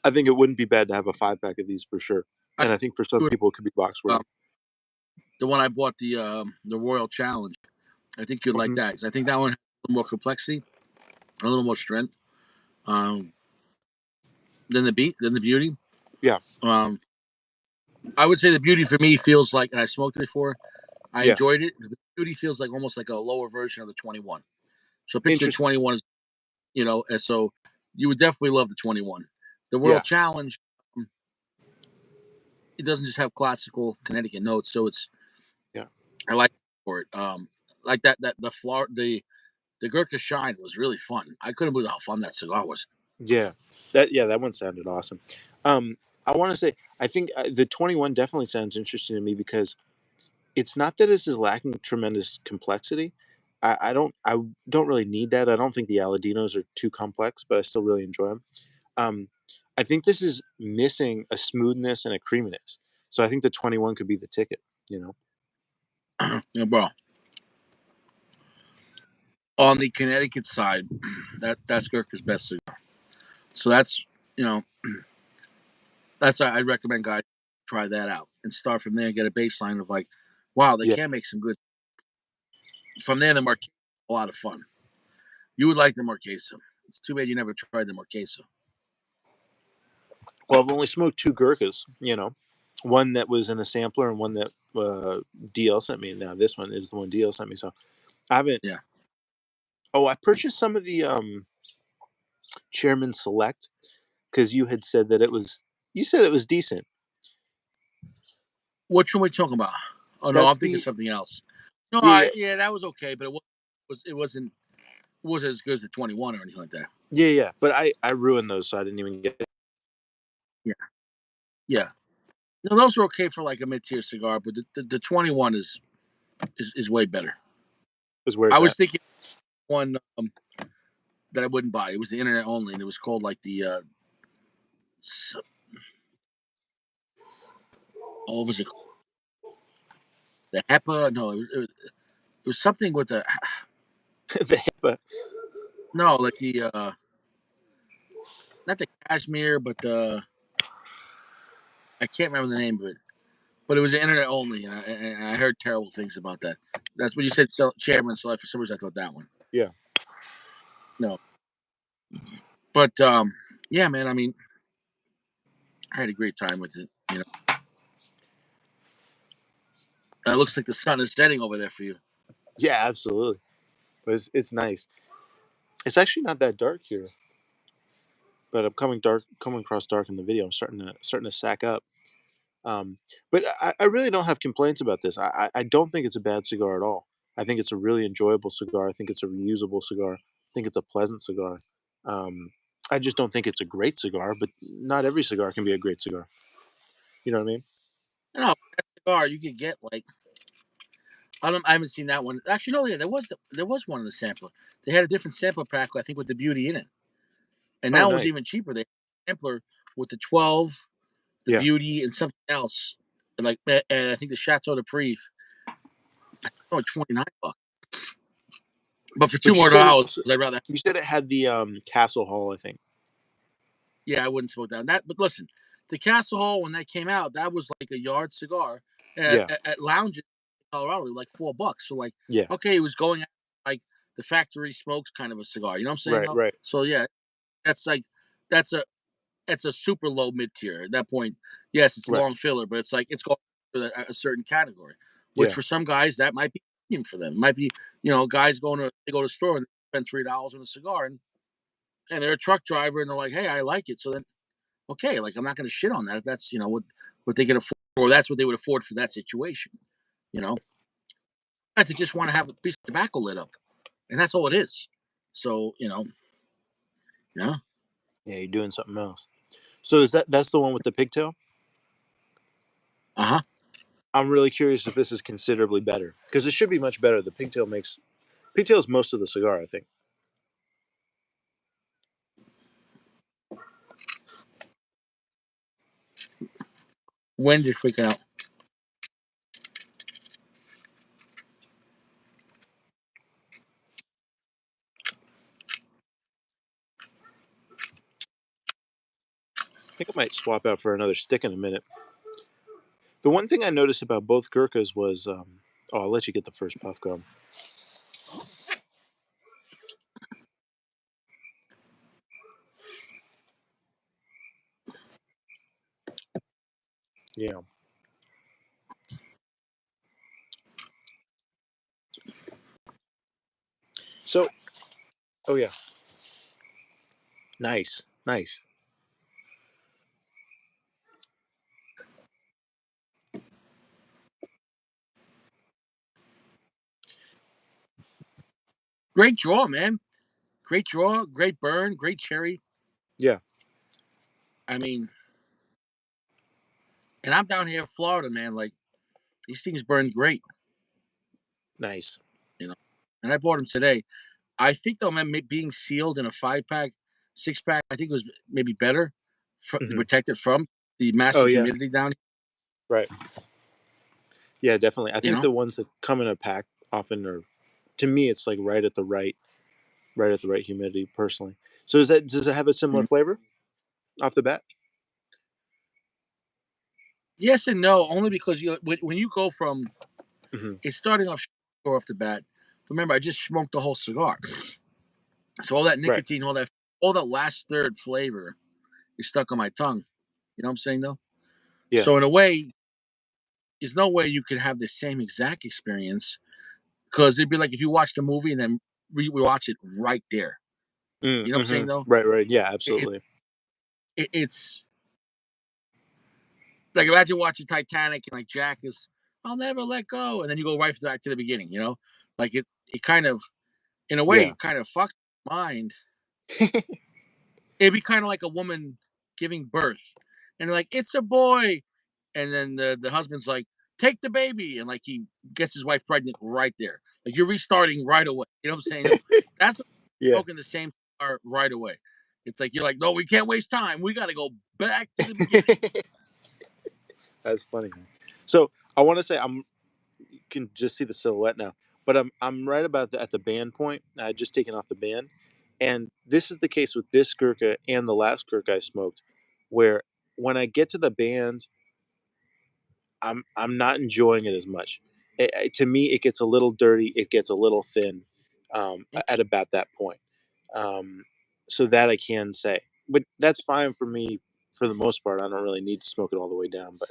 I think it wouldn't be bad to have a 5 pack of these for sure. I And I think for some people it could be box um, worthy. the one I bought, the Royal Challenge. I think you'd like Hmm. that 'cause I think that one has a little more complexity, a little more strength um, than the Beauty. Yeah, Um, I would say the Beauty for me feels like, and I smoked it before. I yeah, enjoyed it. The Beauty feels like almost like a lower version of the 21. So picture the interesting. 21 is, and so you would definitely love the 21. The Royal Yeah, Challenge, um, it doesn't just have classical Connecticut notes, so yeah, I like it for it. Like that the Gurkha Shine was really fun. I couldn't believe how fun that cigar was. yeah. That one sounded awesome. Um, I want to say I think the 21 definitely sounds interesting to me because it's not that this is lacking tremendous complexity. I don't really need that. I don't think the Aladinos are too complex, but I still really enjoy them. Um, I think this is missing a smoothness and a creaminess. So I think the 21 could be the ticket. You know. Bro, on the Connecticut side, that's Gurkha's best cigar. So you know that's why I recommend guys try that out and start from there and get a baseline of like, wow, they Yeah. can make some good. From there, the Marquesa, a lot of fun. You would like the Marquesa. It's too bad you never tried the Marquesa. Well, I've only smoked two Gurkhas. You know, one that was in a sampler and one that DL sent me. Now this one is the one DL sent me. So I haven't. Yeah. Oh, I purchased some of the Chairman Select because you had said that it was. You said it was decent. Which one are we talking about? Oh no, That's I'm thinking the something else. No, yeah, yeah, yeah, that was okay, but it wasn't as good as the 21 or anything like that. yeah, yeah. But I ruined those, so I didn't even get it. Yeah, yeah. No, those were okay for like a mid tier cigar, but the 21 is way better. Because I where's was that? thinking one that I wouldn't buy. It was the internet only, and it was called like what was it? The HEPA? No, it was something with the The HIPAA. no, like the not the cashmere, but the I can't remember the name of it. But it was the internet only, and I heard terrible things about that. That's what you said, Chairman Select. For some reason, I thought that one. Yeah, No, but yeah, man. I mean, I had a great time with it. It looks like the sun is setting over there for you. yeah, absolutely. But it's nice. It's actually not that dark here, but I'm coming across dark in the video. I'm starting to sack up. But I really don't have complaints about this. I don't think it's a bad cigar at all. I think it's a really enjoyable cigar. I think it's a reusable cigar. I think it's a pleasant cigar. Um, I just don't think it's a great cigar. But not every cigar can be a great cigar. You know what I mean? No, that cigar you could get like I haven't seen that one. Actually, no, yeah, there was one in the sampler. They had a different sampler pack, I think, with the beauty in it, and Oh, that one was nice. even cheaper. They had a sampler with the 12, the Yeah. beauty, and something else, and I think the Chateau de Prive. I think only $29, but for two But you more said it. dollars, I'd rather. You said it had the Castle Hall. I think. Yeah, I wouldn't smoke that. But listen, the Castle Hall when that came out, that was like a yard cigar Yeah. at lounges in Colorado, they were like $4. So like, Yeah. okay, it was going at like the factory smokes kind of a cigar. You know what I'm saying Right. though? Right. So yeah, that's like that's a that's a super low mid tier at that point. Yes, it's Right. long filler, but it's like it's going to a certain category, which Yeah. for some guys that might be premium for them. It might be guys they go to the store and spend $3 on a cigar and they're a truck driver and they're like, hey, I like it. So then okay, like I'm not going to shit on that if that's what they can afford. or that's what they would afford for that situation. You know, guys that just want to have a piece of tobacco lit up, and that's all it is. So yeah, Yeah, you're doing something else. So is that's the one with the pigtail? uh huh. I'm really curious if this is considerably better because it should be much better. The pigtail's most of the cigar, I think. When did freaking out? I think I might swap out for another stick in a minute. The one thing I noticed about both Gurkhas was, oh, I'll let you get the first puff gum. Yeah. So, oh yeah, nice, nice. Great draw, man. Great draw, great burn, great cherry. Yeah, I mean, and I'm down here in Florida, man. Like these things burn great, nice. you know. And I bought them today. I think though, man, being sealed in a 5 pack, 6 pack, I think it was maybe better to Hmm. protect it from the Oh massive yeah, humidity down right. Yeah, definitely. I here. think the ones that come in a pack often are, to me, it's like right at the right humidity. Personally, so does it have a similar Mhm. flavor off the bat? Yes and no, only because when you go from Hmm. it's starting off the bat. Remember, I just smoked the whole cigar, so all that Right. nicotine, all that last third flavor is stuck on my tongue. You know what I'm saying, though? Yeah. So in a way, there's no way you could have the same exact experience because it'd be like if you watched a movie and then rewatch it right there. You know what I'm Mm-hmm. saying, though? Right. Right. Yeah. It, Absolutely. it's like imagine watching Titanic and like Jack is, I'll never let go, and then you go right back to the beginning. Like it kind of in a way Yeah. it kind of fucks your mind. It'd be kind of like a woman giving birth, and like it's a boy, and then the husband's like, take the baby, and like he gets his wife pregnant right there. Like you're restarting right away. You know what I'm saying? No, that's Yeah. smoking the same cigar right away. It's like you're like, no, we can't waste time. We got to go back to the beginning. That's funny, man. So I want to say you can just see the silhouette now, but I'm right about at the band point. I just taken off the band, and this is the case with this Gurkha and the last Gurkha I smoked, where when I get to the band, I'm not enjoying it as much. To me, it gets a little dirty. It gets a little thin at about that point. Um, so that I can say, but that's fine for me for the most part. I don't really need to smoke it all the way down, but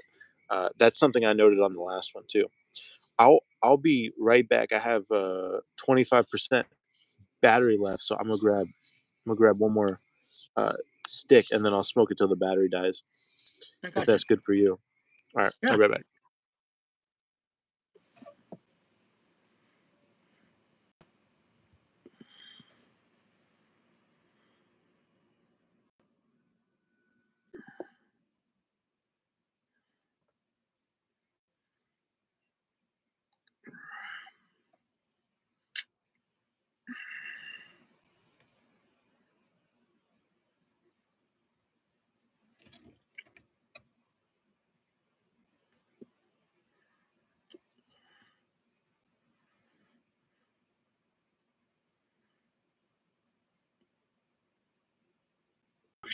that's something I noted on the last one too. I'll be right back. I have 25% battery left, so I'm gonna grab one more uh, stick, and then I'll smoke it till the battery dies. I If got you. that's good for you. All right, I'll Yeah. be right back.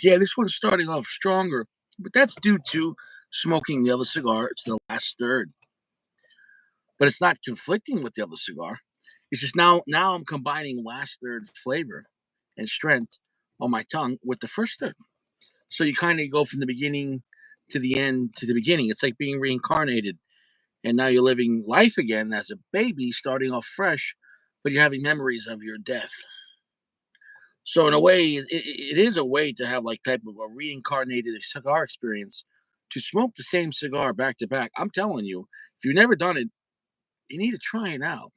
Yeah, this one's starting off stronger, but that's due to smoking the other cigar. It's the last third, but it's not conflicting with the other cigar. It's just now I'm combining last third flavor and strength on my tongue with the first third. So you kind of go from the beginning to the end to the beginning. It's like being reincarnated, and now you're living life again as a baby, starting off fresh, but you're having memories of your death. So in a way, it is a way to have like type of a reincarnated cigar experience to smoke the same cigar back to back. I'm telling you, if you've never done it, you need to try it out.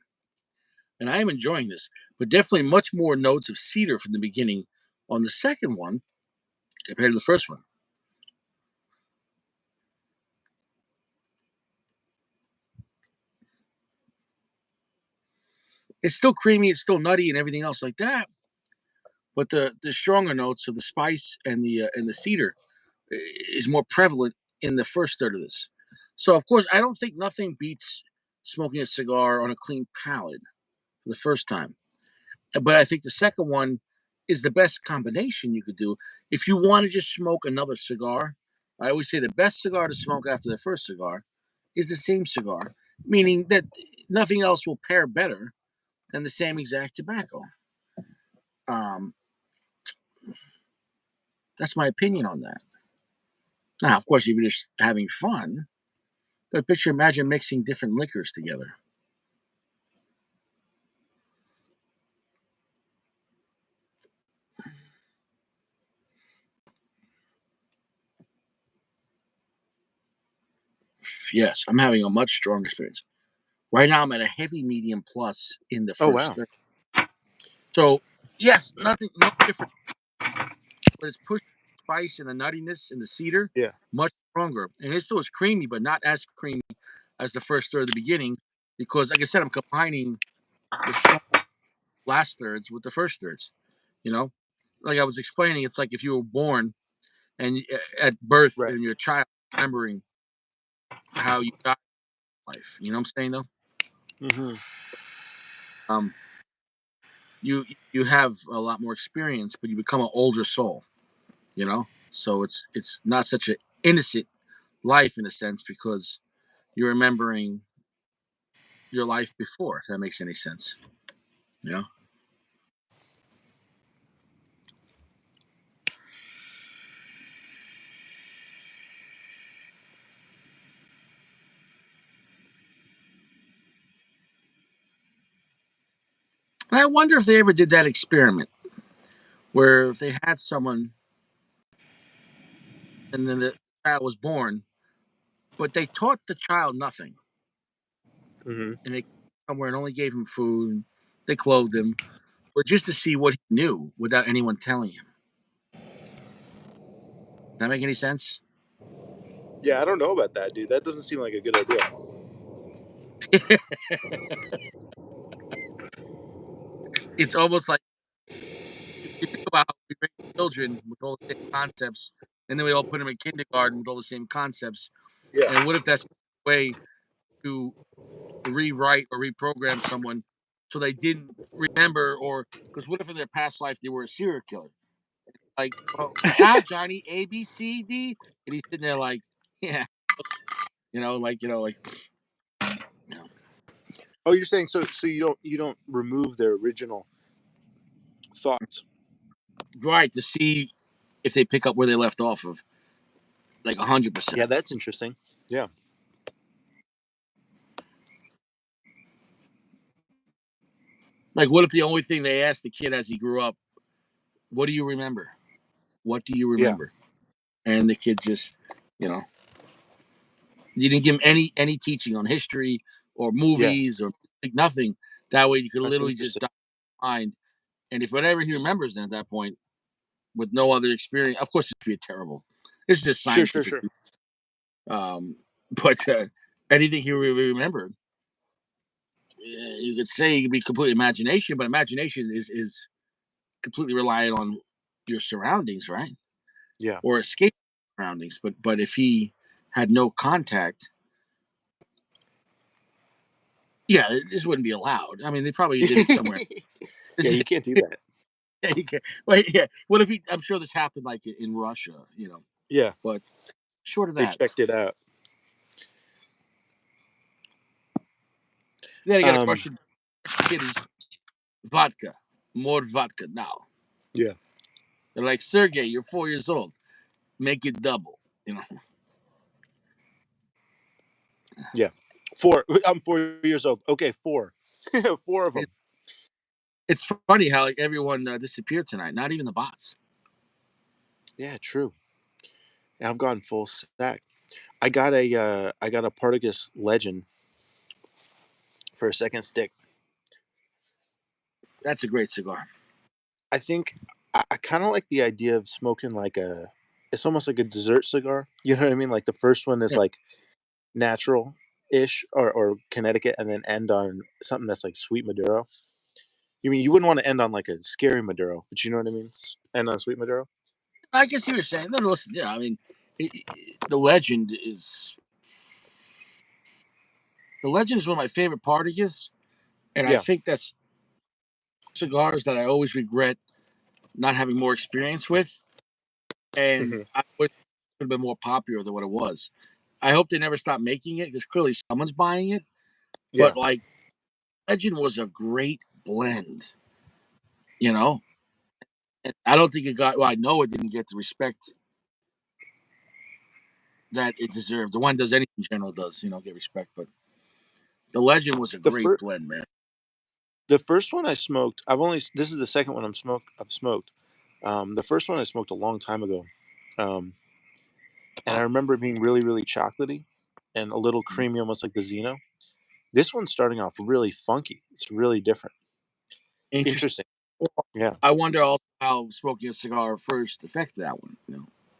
And I am enjoying this, but definitely much more notes of cedar from the beginning on the second one compared to the first one. It's still creamy, it's still nutty, and everything else like that. But the stronger notes of the spice and the cedar is more prevalent in the first third of this. So of course, I don't think nothing beats smoking a cigar on a clean palate for the first time. But I think the second one is the best combination you could do if you want to just smoke another cigar. I always say the best cigar to smoke after the first cigar is the same cigar, meaning that nothing else will pair better than the same exact tobacco. Um, that's my opinion on that. Now, of course, if you're just having fun, but picture, imagine mixing different liquors together. Yes, I'm having a much stronger experience. Right now, I'm at a heavy medium plus in the Oh first wow. third. So, yes, nothing, no different, but it's pushed spice and the nuttiness and the cedar Yeah. much stronger. And it still is creamy, but not as creamy as the first third of the beginning, because, like I said, I'm combining the strong last thirds with the first thirds. You know, like I was explaining, it's like if you were born and at birth Right. and you're a child remembering how you got life. You know what I'm saying though? Hmm. Um, you you have a lot more experience, but you become an older soul. You know, so it's not such an innocent life in a sense because you're remembering your life before. If that makes any sense, you know. And I wonder if they ever did that experiment where if they had someone and then the child was born, but they taught the child nothing, Hmm. and they somewhere and only gave him food, and they clothed him, but just to see what he knew without anyone telling him. Does that make any sense? Yeah, I don't know about that, dude. That doesn't seem like a good idea. It's almost like if you think about how we raise children with all the same concepts, and then we all put them in kindergarten with all the same concepts. Yeah. And what if that's a way to rewrite or reprogram someone so they didn't remember, or because what if in their past life they were a serial killer? Like, well, now Johnny A B C D, and he's sitting there like, yeah, like you know, Oh, you're saying so you don't remove their original thoughts. right to see if they pick up where they left off of, like 100%. Yeah, that's interesting. Yeah. Like, what if the only thing they asked the kid as he grew up, what do you remember? What do you Yeah. remember? And the kid just, you know, you didn't give him any teaching on history or Yeah. movies or like, nothing. That way, you could That's literally just interesting. dive mind. And if whatever he remembers, then at that point, with no other experience, of course, it's be terrible. It's just Sure, sure, scientific. sure. Um, but anything he remembered, you could say it could be complete imagination, but imagination is completely reliant on your surroundings, right? Yeah. Or escape surroundings. But if he had no contact, yeah, this wouldn't be allowed. I mean, they probably did it somewhere. Yeah, This is you can't do that. yeah, you can, wait, yeah. What if he? I'm sure this happened like in Russia, Yeah, but short of they that, checked it out. then you got a Um, Russian kid is vodka, more vodka now. yeah, They're like, Sergey, you're 4 years old. Make it double. You know, yeah. Four. I'm 4 years old. Okay, four. Four of it, them. it's funny how like everyone disappeared tonight. Not even the bots. Yeah, true. I've gone full stack. I got a Partagas Legend for a second stick. That's a great cigar. I think I kind of like the idea of smoking like a. It's almost like a dessert cigar. You know what I mean? Like the first one is Yeah. like natural ish or Connecticut, and then end on something that's like sweet Maduro. You mean you wouldn't want to end on like a scary Maduro, but you know what I mean? End on sweet Maduro. I guess you were saying. No, no, listen. Yeah, I mean, the Legend is one of my favorite Partagas, and I Yeah. think that's cigars that I always regret not having more experience with, and Hmm. I wish it could have been more popular than what it was. I hope they never stop making it because clearly someone's buying it. Yeah. But like Legend was a great blend, you know. And I don't think it got. Well, I know it didn't get the respect that it deserved. The one does anything general does, get respect. But the Legend was a The great first blend, man. the first one I smoked, this is the second one I've smoked. The first one I smoked a long time ago. Um, and I remember it being really, really chocolatey and a little creamy, almost like the Zeno. This one's starting off really funky. It's really different. It's Interesting. interesting. Well, Yeah. I wonder also how smoking a cigar first affected that one.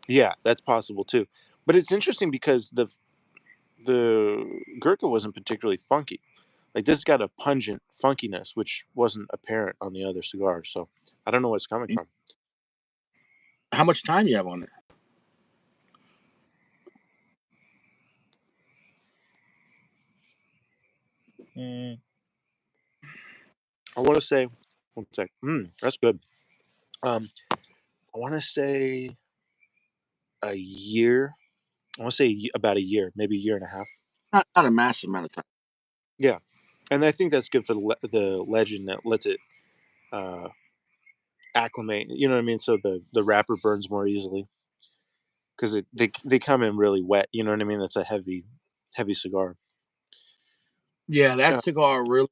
Yeah, that's possible too. But it's interesting because the Gurkha wasn't particularly funky. Like this got a pungent funkiness, which wasn't apparent on the other cigars. So I don't know where it's coming from. How much time you have on it? Mm, I want to say, one sec. That's good. I want to say a year. I want to say about a year, maybe a year and a half. Not a massive amount of time. Yeah, and I think that's good for the legend that lets it uh, acclimate. You know what I mean? So the wrapper burns more easily because they come in really wet. You know what I mean? That's a heavy cigar. Yeah, that Uh, cigar really.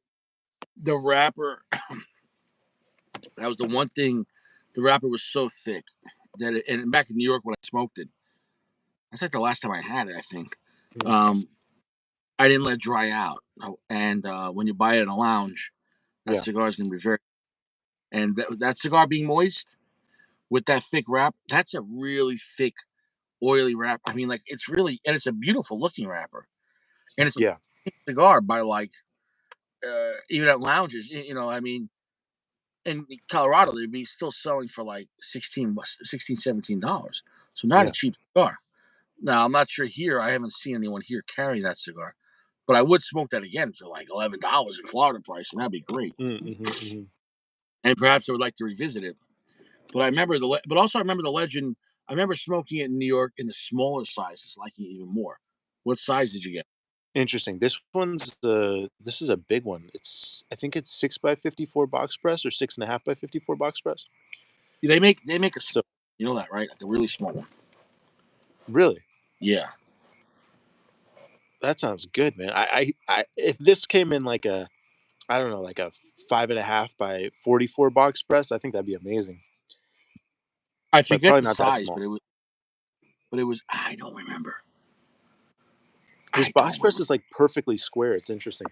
The wrapper. That was the one thing. The wrapper was so thick that, and back in New York when I smoked it, that's like the last time I had it. I think. mm, Um, I didn't let it dry out, and when you buy it in a lounge, that yeah, cigar is going to be very. And that cigar being moist with that thick wrap, that's a really thick, oily wrap. I mean, like it's really, and it's a beautiful looking wrapper, and it's a yeah, cigar by like even at lounges. I mean, in Colorado, they'd be still selling for like 16, $17. So not a yeah. cheap cigar. Now, I'm not sure here. I haven't seen anyone here carry that cigar, but I would smoke that again for like $11 in Florida price, and that'd be great. Hmm. And perhaps I would like to revisit it. But but also I remember the Legend. I remember smoking it in New York in the smaller sizes, liking it even more. What size did you get? Interesting. This is a big one. I think it's 6 by 54 box press or 6.5 by 54 box press. They make a, So you know that, right? Like a really small one. really, Yeah. that sounds good, man. I if this came in like a I don't know like a 5.5 by 44 box press, I think that'd be amazing. I But forget probably the not that size, small. but it was I don't remember. This I box don't press remember. is like perfectly square. It's interesting.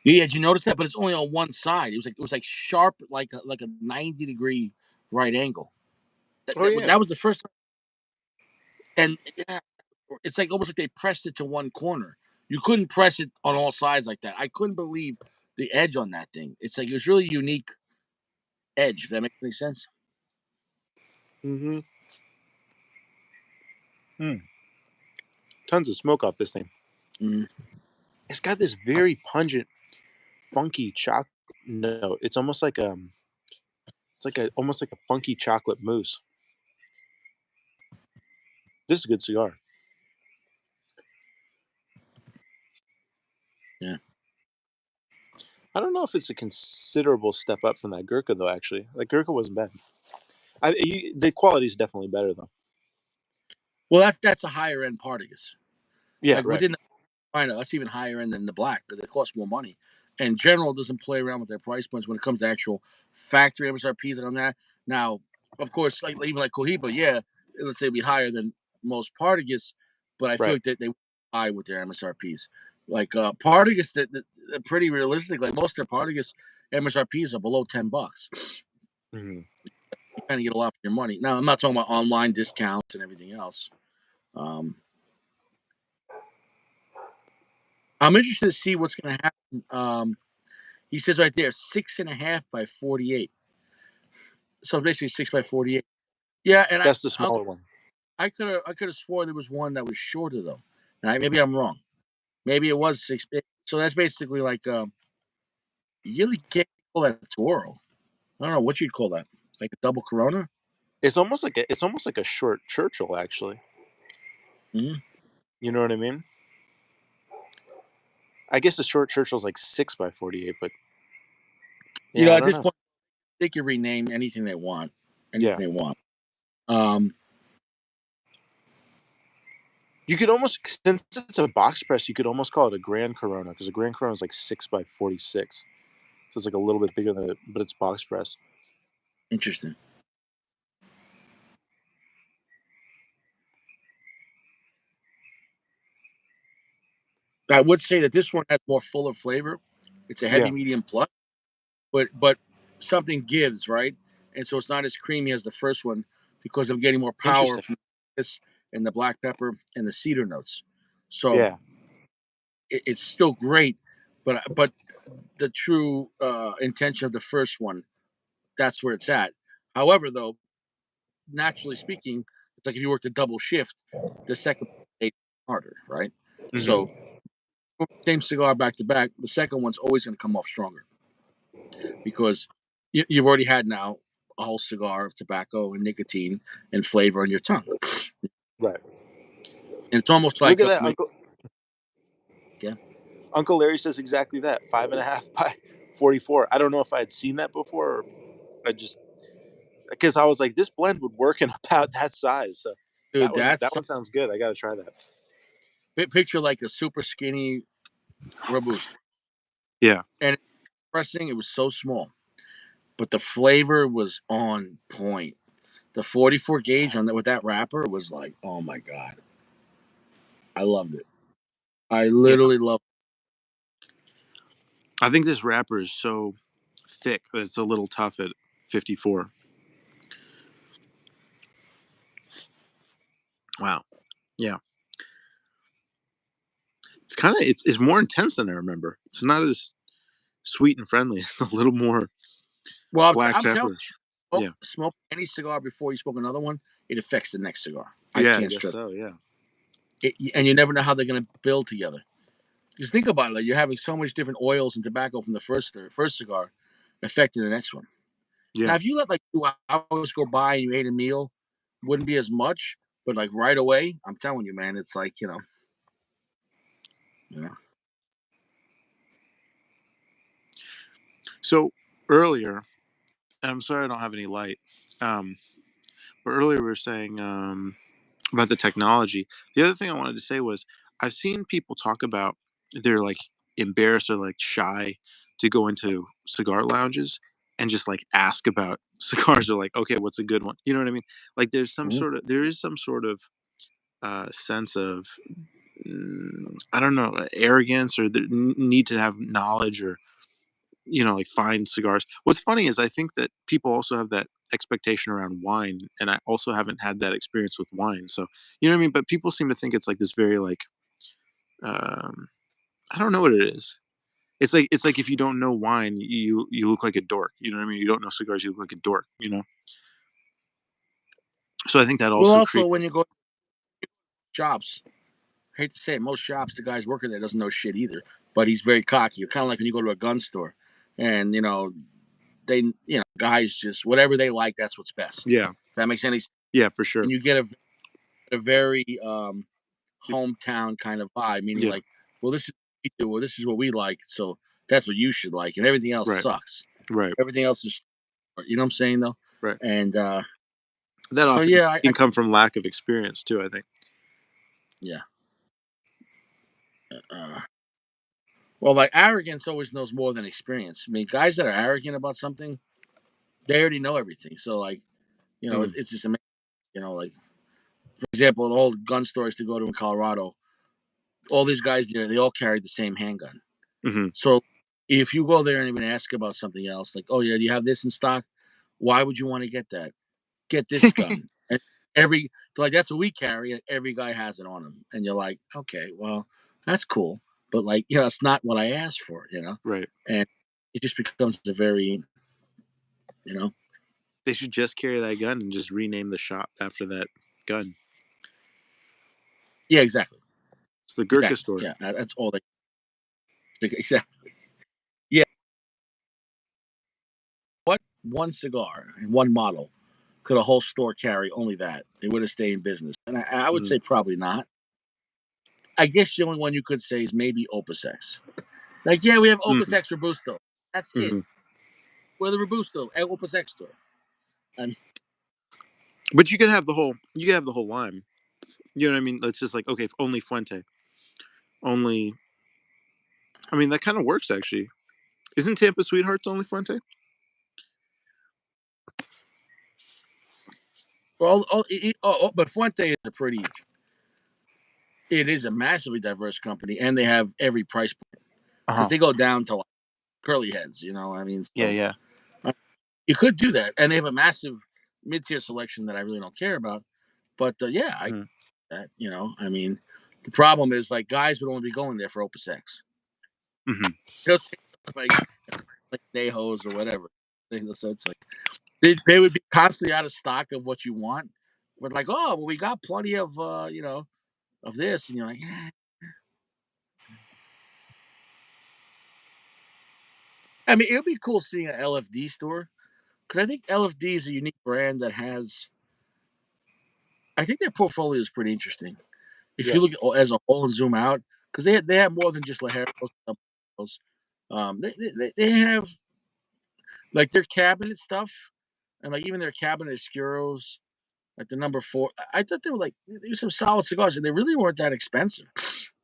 Yeah, did you notice that? But it's only on one side. It was like sharp, like a 90-degree right angle. That, Oh that, was- yeah. that was the first time. And yeah, it's like almost like they pressed it to one corner. You couldn't press it on all sides like that. I couldn't believe the edge on that thing. It's like it was really unique edge. If that makes any sense. Mm-hmm. Tons of smoke off this thing. Mm. It's got this very pungent, funky chocolate note. It's like a almost like a funky chocolate mousse. This is a good cigar. Yeah. I don't know if it's a considerable step up from that Gurkha though. Actually, like Gurkha wasn't bad. The quality is definitely better though. Well, that's a higher end Partagas. Yeah, Like right. within the China, that's even higher end than the black because it costs more money. And General doesn't play around with their price points when it comes to actual factory MSRPs on that. Now, of course, like even like Cohiba, yeah, let's say it'd be higher than most Partagas, but I feel Right. like they high with their MSRPs. Like Partagas, they're pretty realistic. Like most of their Partagas MSRPs are below $10. Mhm. You kind of get a lot for your money. Now I'm not talking about online discounts and everything else. Um, I'm interested to see what's going to happen. He says right there, 6.5 by 48. So basically 6 by 48. Yeah, and That's the smaller one. I could have swore there was one that was shorter though. Maybe I'm wrong. Maybe it was 6. So that's basically like you really can't call that a Toro. I don't know what you'd call that. Like a double Corona. It's almost like a short Churchill, actually. Mhm. You know what I mean? I guess the short Churchill's like 6 by 48, but yeah, I At don't this know. point, they can rename anything they want. Yeah, Anything they want. Um, you could almost, since it's a box press, you could almost call it a Grand Corona because a Grand Corona is like 6 by 46, so it's like a little bit bigger than it, but it's box press. Interesting. I would say that this one has more fuller flavor. It's a heavy Yeah, medium plus, but something gives, right? And so it's not as creamy as the first one because I'm getting more power interesting. from this and the black pepper and the cedar notes. So Yeah, it's still great, but the true intention of the first one, that's where it's at. However, though, naturally speaking, it's like if you worked a double shift, the second one harder, right? So hmm, same cigar back to back, the second one's always going to come off stronger because you've already had now a whole cigar of tobacco and nicotine and flavor on your tongue. right. And it's almost Look like at that, when Uncle yeah, Uncle Larry says exactly that. 5.5 by 44. I don't know if I had seen that before, or I just, because I was like, this blend would work in about that size. So dude, that that's one sounds good. I got to try that. picture like a super skinny robusto, Yeah, and pressing it was so small, but the flavor was on point. The 44 gauge on that with that wrapper was like, oh my god, I loved it. I yeah. literally loved. I think this wrapper is so thick that it's a little tough at 54. Wow. Yeah. It's more intense than I remember. It's not as sweet and friendly. It's a little more Well, black I'm telling peppers. you, Yeah. smoke any cigar before you smoke another one, it affects the next cigar. I Yeah, I can't guess stress so. Yeah. it, and you never know how they're going to build together. Just think about it. Like you're having so much different oils and tobacco from the first cigar affecting the next one. Now, Yeah. if you let like 2 hours go by and you ate a meal, wouldn't be as much. But like right away, I'm telling you, man, it's like you know. So earlier, and I'm sorry I don't have any light. Um, but earlier we were saying about the technology. The other thing I wanted to say was I've seen people talk about they're like embarrassed or like shy to go into cigar lounges and just like ask about cigars or like, okay, what's a good one? You know what I mean? Like Mhm. there is some sort of sense of I don't know, arrogance or the need to have knowledge or like fine cigars. What's funny is I think that people also have that expectation around wine, and I also haven't had that experience with wine. So you know what I mean. But people seem to think it's like this very like um, I don't know what it is. It's like if you don't know wine, you look like a dork. You know what I mean? You don't know cigars, you look like a dork. So I think that Well, also also creates. when you go to shops, I hate to say it, most shops the guy's working there doesn't know shit either, but he's very cocky. You're kind of like when you go to a gun store, and they guys just whatever they like, that's what's best. Yeah, If that makes any sense. yeah, for sure. And you get a very hometown kind of vibe, meaning Yeah, like, well, this is what we do, or this is what we like, so that's what you should like, and everything else right, sucks. right, Everything else is, you know what I'm saying though, right. and That so often yeah, can come from lack of experience too. I think. yeah. Uh, well, like arrogance always knows more than experience. I mean, guys that are arrogant about something, they already know everything. So like, Mm, it's just amazing. Like For example, in all gun stores to go to in Colorado, all these guys there, they all carried the same handgun. Hmm. So if you go there and even ask about something else, like, oh yeah, do you have this in stock? Why would you want to get that? Get this gun. And every like that's what we carry. Every guy has it on him, and you're like, okay, well, that's cool, but like, it's not what I asked for. Right. And it just becomes a very, you know, They should just carry that gun and just rename the shop after that gun. yeah, exactly, It's the Gurkha exactly, store. yeah, that's all they exactly, yeah. What one cigar and one model could a whole store carry? Only that they would have stayed in business, and I would Hmm. say probably not. I guess the only one you could say is maybe Opus X. Like, yeah, we have Opus Hmm. X Robusto. That's it. Hmm. We're the Robusto at Opus X store. I mean, But you can have the whole. You can have the whole line. You know what I mean? It's just like, okay, only Fuente, only. I mean, that kind of works actually. Isn't Tampa Sweethearts only Fuente? but Fuente is a pretty. It is a massively diverse company, and they have every price point Uh because huh. they go down to like curly heads. I mean, Yeah, so yeah. uh, you could do that, and they have a massive mid-tier selection that I really don't care about. But yeah, I Hmm. that I mean, the problem is like guys would only be going there for Opus X. Hmm. Just like Nejos or whatever. So it's like they would be constantly out of stock of what you want. But like, oh, well, we got plenty of of this, and you're like, I mean, it would be cool seeing an LFD store because I think LFD is a unique brand that has. I think their portfolio is pretty interesting. If Yeah. you look at as a whole and zoom out, because they have more than just Lajeros. They have like their cabinet stuff and like even their cabinet oscuros, like the number four. I thought they were like they were some solid cigars, and they really weren't that expensive.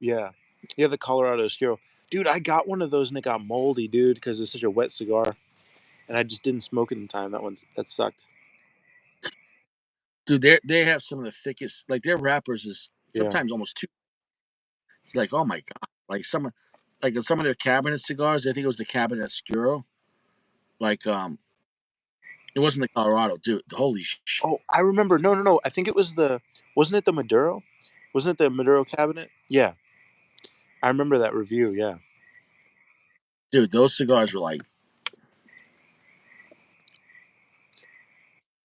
Yeah. Yeah, the Colorado Oscuro. Dude, I got one of those and it got moldy, dude, because it's such a wet cigar. And I just didn't smoke it in time. That sucked. Dude, they have some of the thickest. Like their wrappers is Yeah. sometimes almost too. Like oh my god, like in some of their cabinet cigars. I think it was the cabinet oscuro. Like it wasn't the Colorado, dude. Holy shit, Oh, I remember. No, no, no. I think it was the. Wasn't it the Maduro? Wasn't it the Maduro cabinet? Yeah, I remember that review. Yeah, dude. Those cigars were like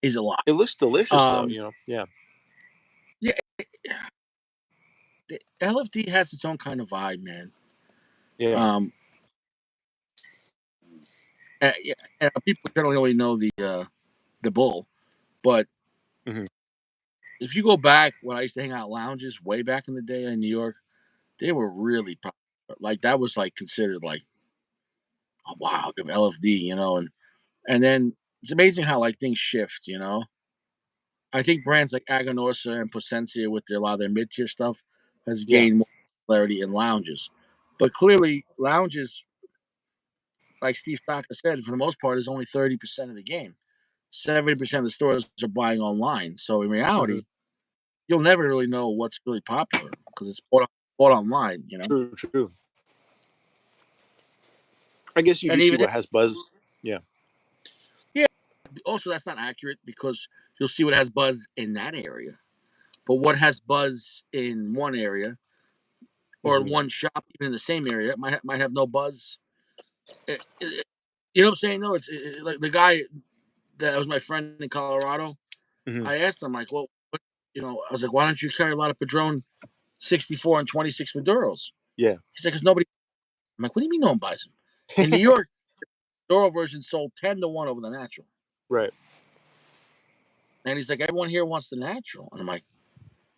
is a lot. it looks delicious though. Um, Yeah, yeah, the LFD has its own kind of vibe, man. yeah. Um, yeah, and people generally only know the bull, but Hmm. if you go back when I used to hang out lounges way back in the day in New York, they were really popular. Like that was like considered like, oh, wow, give LFD. And then it's amazing how like things shift. I think brands like Aganorsa and Plasencia with a lot of their mid tier stuff has Yeah. gained more popularity in lounges, but clearly lounges, like Steve Saka said, for the most part, is only 30% of the game. 70% of the stores are buying online. So in Hmm. reality, you'll never really know what's really popular because it's bought online. True, true. I guess you do And see even what has buzz. Yeah. yeah, also that's not accurate because you'll see what has buzz in that area, but what has buzz in one area or in Hmm. one shop, even in the same area, might have no buzz. You know what I'm saying? No, it's like the guy that was my friend in Colorado. Hmm. I asked him like, well, I was like, why don't you carry a lot of Padron 64 and 26 Maduros? Yeah. He's like, because nobody. I'm like, what do you mean no one buys them? In New York, Toro version sold 10-1 over the natural. Right. And he's like, everyone here wants the natural. And I'm like,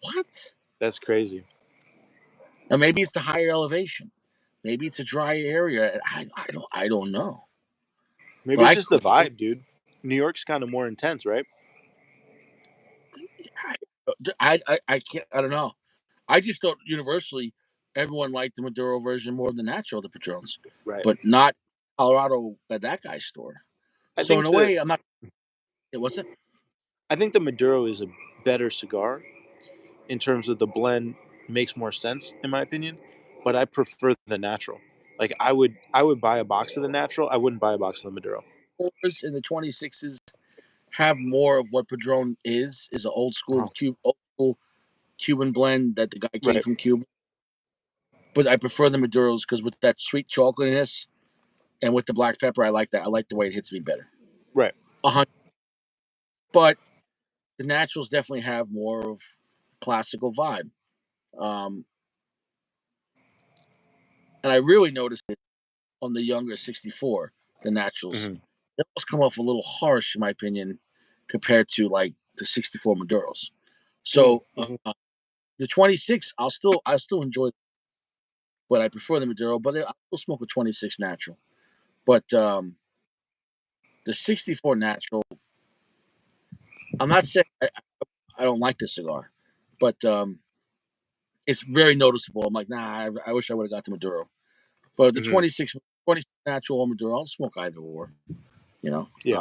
what? That's crazy. And maybe it's the higher elevation. Maybe it's a dry area. I don't know. But Maybe it's I just the click. vibe, dude. New York's kind of more intense, right? I can't. I don't know. I just thought universally everyone liked the Maduro version more than the natural, the Patrons, Right. but not Colorado at that guy's store. I So in think a the way, I'm not. What's it? I think the Maduro is a better cigar, in terms of the blend makes more sense in my opinion, but I prefer the natural. Like I would buy a box of the natural. I wouldn't buy a box of the Maduro. Fours and the 26s have more of what Padron is an Uh-huh. old school Cuban blend that the guy came Right. from Cuba. But I prefer the Maduros because with that sweet chocolatiness and with the black pepper, I like that. I like the way it hits me better. Right. 100. But the naturals definitely have more of classical vibe. Um, and I really noticed it on the younger 64, the naturals. Hmm. They almost come off a little harsh, in my opinion, compared to like the 64 Maduros. So Mm-hmm. the 26, I still enjoy, but I prefer the Maduro. But I will smoke a 26 natural. But the 64 natural, I'm not saying I don't like the cigar, but it's very noticeable. I'm like, nah, I wish I would have got the Maduro. But the Hmm. 26 natural or Maduro, I'll smoke either or. You know, Yeah,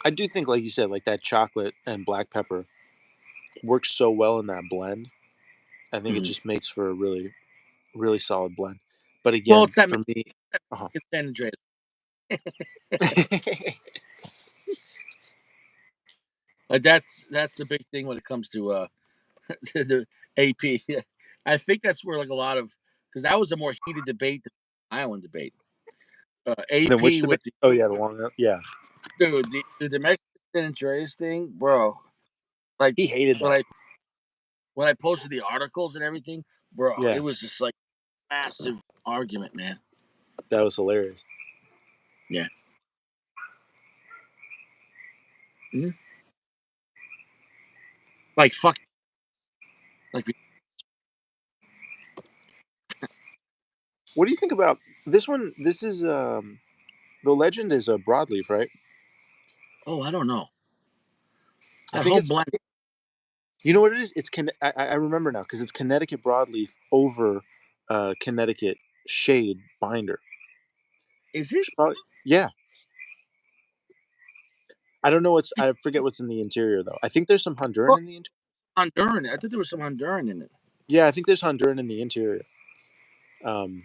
I do think, like you said, like that chocolate and black pepper works so well in that blend. I think it mhm. just makes for a really, really solid blend. But Well, again, it's that for me, uh-huh. Mexican San Andreas. That's the big thing when it comes to the AP. I think that's where like a lot of because that was a more heated debate than the island debate. Then which AP debate? with the Oh yeah, the long. Yeah, the Mexican San Andreas thing, bro. Like he hated when that. I posted the articles and everything, bro, it Yeah, was just like massive argument, man. that was hilarious. Yeah. Mhm. Like fuck, like What do you think about this one? This is the legend is a broadleaf, right? oh, I don't know. I That think whole it's. blend. You know what it is? I remember now because it's Connecticut broadleaf over Connecticut shade binder. Is it Should probably, yeah. I don't know what's. I forget what's in the interior though. I think there's some Honduran well, in the interior. Honduran? I think there was some Honduran in it. Yeah, I think there's Honduran in the interior. Um,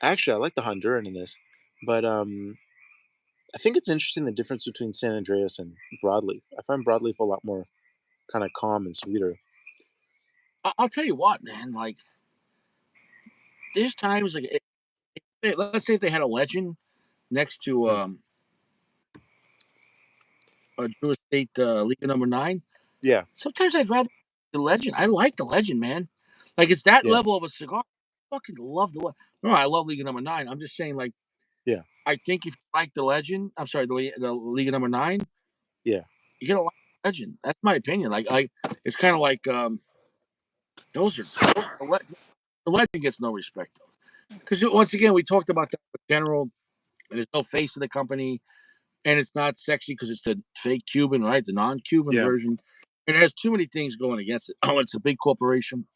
Actually, I like the Honduran in this, but I think it's interesting the difference between San Andreas and broadleaf. I find broadleaf a lot more kind of calm and sweeter. I'll tell you what, man. Like there's times like let's say if they had a legend next to Mm. a Drew Estate Liga number 9. Yeah, Sometimes I'd rather the legend. I like the legend, man. Like it's that yeah, level of a cigar. I fucking love the. No, I love Liga number 9. I'm just saying, like yeah, I think if you like the legend, I'm sorry, the Liga number 9, yeah, you gotta like the legend. That's my opinion. Like it's kind of like those are the legend gets no respect because once again we talked about that with general. And there's no face of the company, and it's not sexy because it's the fake Cuban, right? The non-Cuban yeah. version. It has too many things going against it. Oh, it's a big corporation.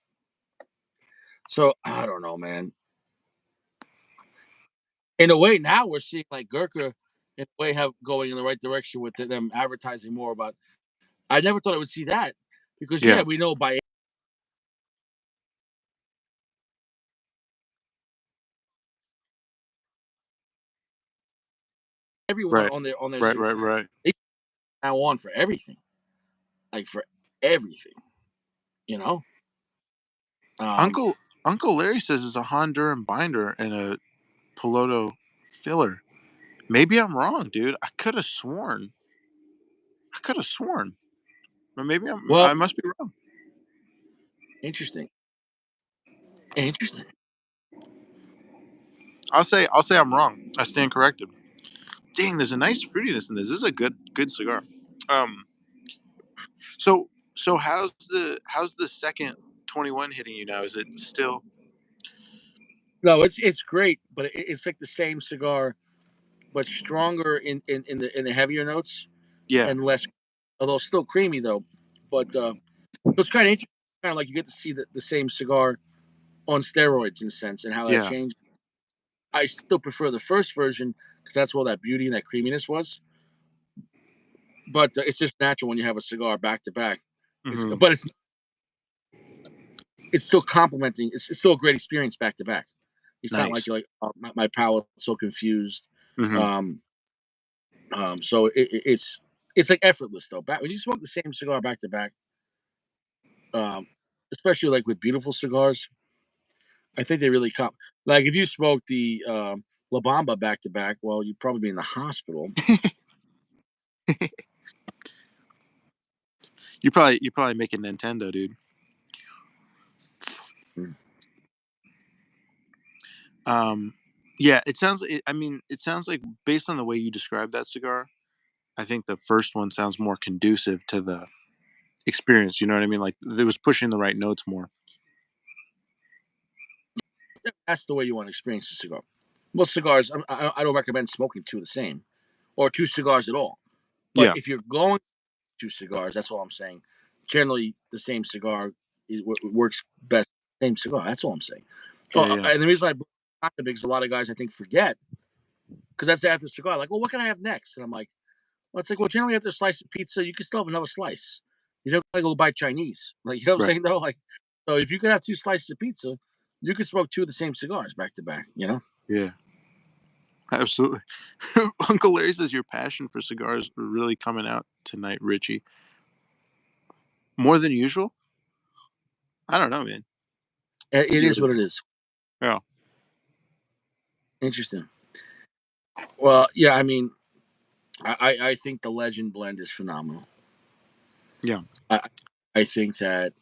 So I don't know, man. In a way, now we're seeing like Gurkha, in a way, have going in the right direction with them advertising more about. I never thought I would see that because Yeah. yeah, we know by everyone Right. on their Right. cigar Right. Right. they now on for everything, like for everything, you know. Um, Uncle Uncle Larry says it's a Honduran binder and a Piloto filler. Maybe I'm wrong, dude. I could have sworn. I could have sworn. But maybe well, I must be wrong. interesting, interesting. I'll say I'm wrong. I stand corrected. Dang, there's a nice fruitiness in this. This is a good cigar. Um so so how's the second 21 hitting you now? Is it still? No, it's great, but it's like the same cigar, but stronger in the heavier notes Yeah. and less, although still creamy though. But it's kind of interesting, kind of like you get to see the same cigar on steroids in a sense, and how that Yeah. changed. I still prefer the first version because that's where all that beauty and that creaminess was. but it's just natural when you have a cigar back to back. Hmm. But it's still complimenting. It's still a great experience back to back. It's not like Nice. you're like, oh, my palate so confused. Hmm. Um, so it's like effortless though. Back when you smoke the same cigar back to back, um, especially like with beautiful cigars, I think they really come. Like if you smoke the La Bamba back to back, well, you'd probably be in the hospital. You're probably making Nintendo, dude. Mm. Um, yeah, it sounds. I mean, it sounds like based on the way you describe that cigar, I think the first one sounds more conducive to the experience. You know what I mean? Like it was pushing the right notes more. That's the way you want to experience a cigar. Most cigars, I don't recommend smoking two of the same or two cigars at all. But Yeah, if you're going two cigars, that's all I'm saying. Generally, the same cigar works best. Same cigar. That's all I'm saying. yeah, yeah. And the reason I bring it up because a lot of guys I think forget because that's after the cigar. Like, well, what can I have next? And I'm like, well, it's like, well, generally after a slice of pizza, you can still have another slice. You don't gotta go buy Chinese. Like, you know what I'm Right. saying? Though, like, so if you could have two slices of pizza, you can smoke two of the same cigars back to back. You know? Yeah, absolutely. Uncle Larry says your passion for cigars are really coming out tonight, Richie. More than usual. I don't know, man. It You is would. what it is. Yeah. Interesting. Well, yeah, I mean, I think the Legend blend is phenomenal. Yeah. I I think that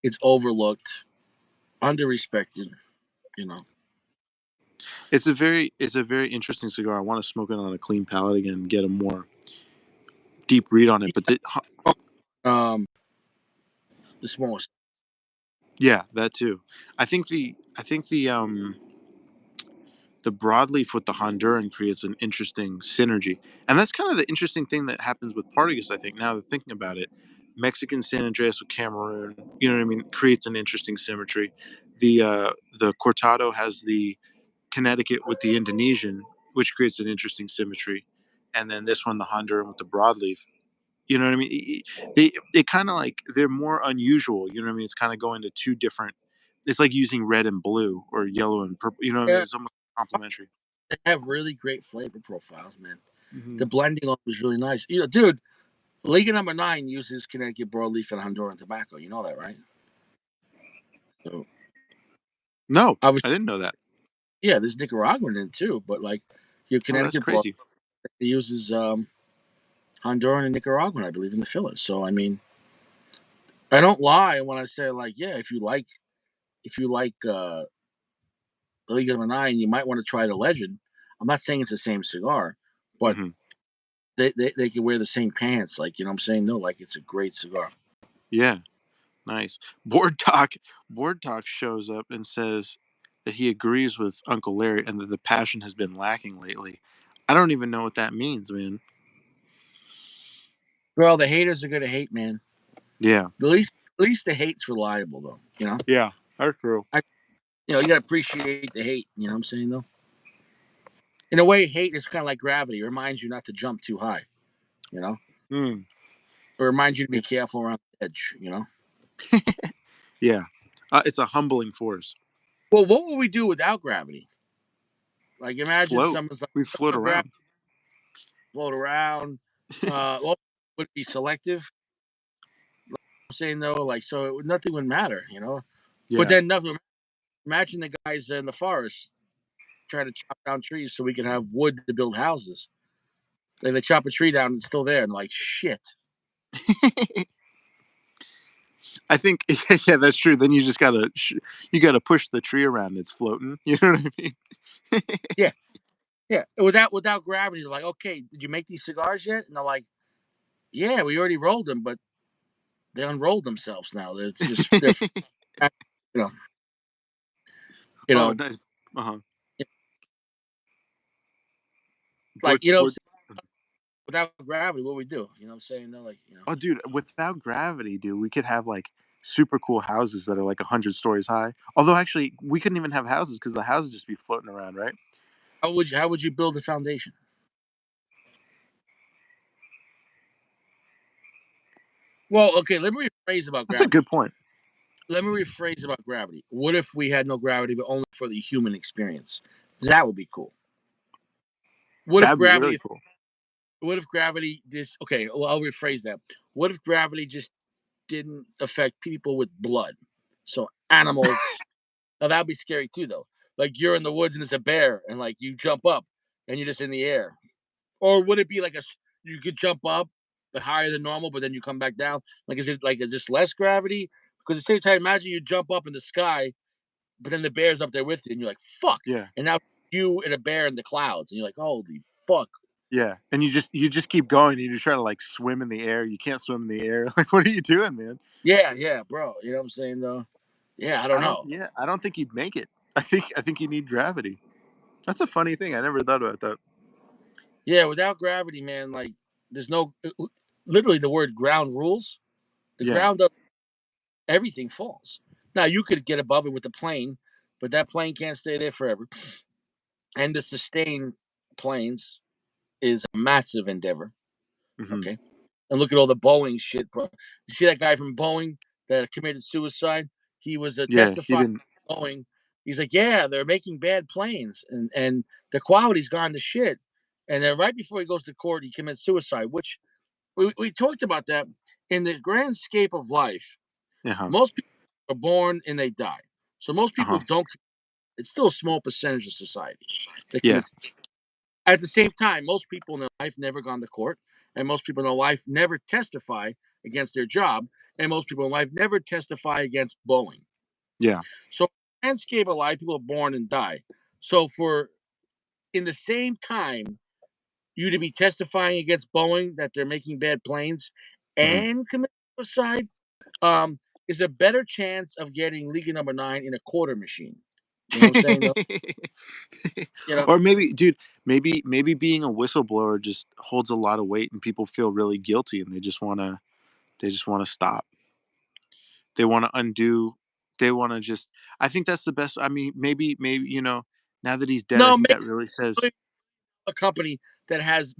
it's overlooked, underrespected. You know, It's a very interesting cigar. I want to smoke it on a clean palate again and get a more deep read on it. But um, the smallest. yeah, that too. I think the broadleaf with the Honduran creates an interesting synergy, and that's kind of the interesting thing that happens with Partagas. I think now that thinking about it, Mexican San Andreas with Cameroon, you know what I mean, creates an interesting symmetry. The Cortado has the Connecticut with the Indonesian, which creates an interesting symmetry, and then this one, the Honduran with the broadleaf. You know what I mean? They kind of like they're more unusual. You know what I mean? It's kind of going to two different. It's like using red and blue or yellow and purple. You know what I mean? Yeah, It's almost complementary. they have really great flavor profiles, man. Hmm. The blending on was really nice. You know, dude, Liga Number Nine uses Connecticut broadleaf and Honduran tobacco. You know that, right? So No, I was, I didn't know that. yeah, there's Nicaraguan in it too, but like your Oh, that's Connecticut broad crazy. uses Honduran and Nicaraguan, I believe, in the fillers. So I mean, I don't lie when I say like, yeah, if you like the League of Nine, you might want to try the Legend. I'm not saying it's the same cigar, but Hmm. they can wear the same pants. Like, you know what I'm saying? No, like it's a great cigar. Yeah, nice. Board Talk shows up and says that he agrees with Uncle Larry and that the passion has been lacking lately. I don't even know what that means, man. Girl, the haters are gonna hate, man. Yeah, At least the hate's reliable though. You know? yeah, that's true. I you gotta appreciate the hate, you know what I'm saying though? In a way, hate is kinda like gravity. It reminds you not to jump too high, you know? Mm, It reminds you to be yeah, careful around the edge, you know? yeah. It's a humbling force. Well, what would we do without gravity? Like imagine Float. someone's like, We float no gravity, around. float around. Well, would it be selective? I'm saying though, like nothing would matter, you know. But Yeah. then nothing. Imagine the guys in the forest trying to chop down trees so we can have wood to build houses. Then they chop a tree down and it's still there, and like shit. I think yeah, that's true. Then you just gotta you gotta push the tree around. It's floating. You know what I mean? Yeah, yeah. Without gravity, they're like, okay, did you make these cigars yet? And they're like, yeah, we already rolled them, but they unrolled themselves now. It's just they're you know you Oh, know nice. Uh huh. like Board, board. without gravity, what we do? You know what I'm saying? They're like, Oh, dude, without gravity, dude, we could have like super cool houses that are like 100 stories high. Although, actually, we couldn't even have houses because the houses just be floating around, right? how would you build a foundation? Well, okay, let me rephrase about That's a gravity. good point. Let me rephrase about gravity. What if we had no gravity, but only for the human experience? That would be cool. What if That'd be really gravity? cool. What if gravity just okay? Well, I'll rephrase that. What if gravity just didn't affect people with blood? So animals. Now that'd be scary too, though. Like you're in the woods and there's a bear, and like you jump up and you're just in the air. Or would it be like you could jump up higher than normal, but then you come back down? Like is this less gravity? Because at the same time, imagine you jump up in the sky, but then the bear's up there with you, and you're like, fuck. Yeah. And now you and a bear in the clouds, and you're like, holy fuck. Yeah. And you just keep going and you try to like swim in the air. You can't swim in the air. Like, what are you doing, man? Yeah, yeah, bro. You know what I'm saying though? Yeah, I don't know. I don't think you'd make it. I think you need gravity. That's a funny thing. I never thought about that. Yeah, without gravity, man, like there's no literally the word ground rules. The Yeah. ground everything falls. Now you could get above it with the plane, but that plane can't stay there forever. And to sustain planes is a massive endeavor. Hmm. Okay. And look at all the Boeing shit, bro. You see that guy from Boeing that committed suicide? He was a Yeah. He testifying didn't. Boeing. He's like, yeah, they're making bad planes and the quality's gone to shit. And then right before he goes to court, he commits suicide, which we talked about that in the grand scape of life. Uh huh. Most people are born and they die. So most Uh people huh. don't, it's still a small percentage of society that Yeah. commits. At the same time, most people in their life never gone to court, and most people in their life never testify against their job, and most people in life never testify against Boeing. Yeah. So, landscape of life, people are born and die. So, for in the same time, you to be testifying against Boeing that they're making bad planes Hmm. and commit suicide, um, is a better chance of getting league number nine in a quarter machine. You know what I'm saying, though? You know, Or maybe, dude, maybe being a whistleblower just holds a lot of weight, and people feel really guilty, and they just wanna stop. They wanna undo. They wanna just. I think that's the best. I mean, maybe now that he's dead, I no, think that really says. maybe a company that has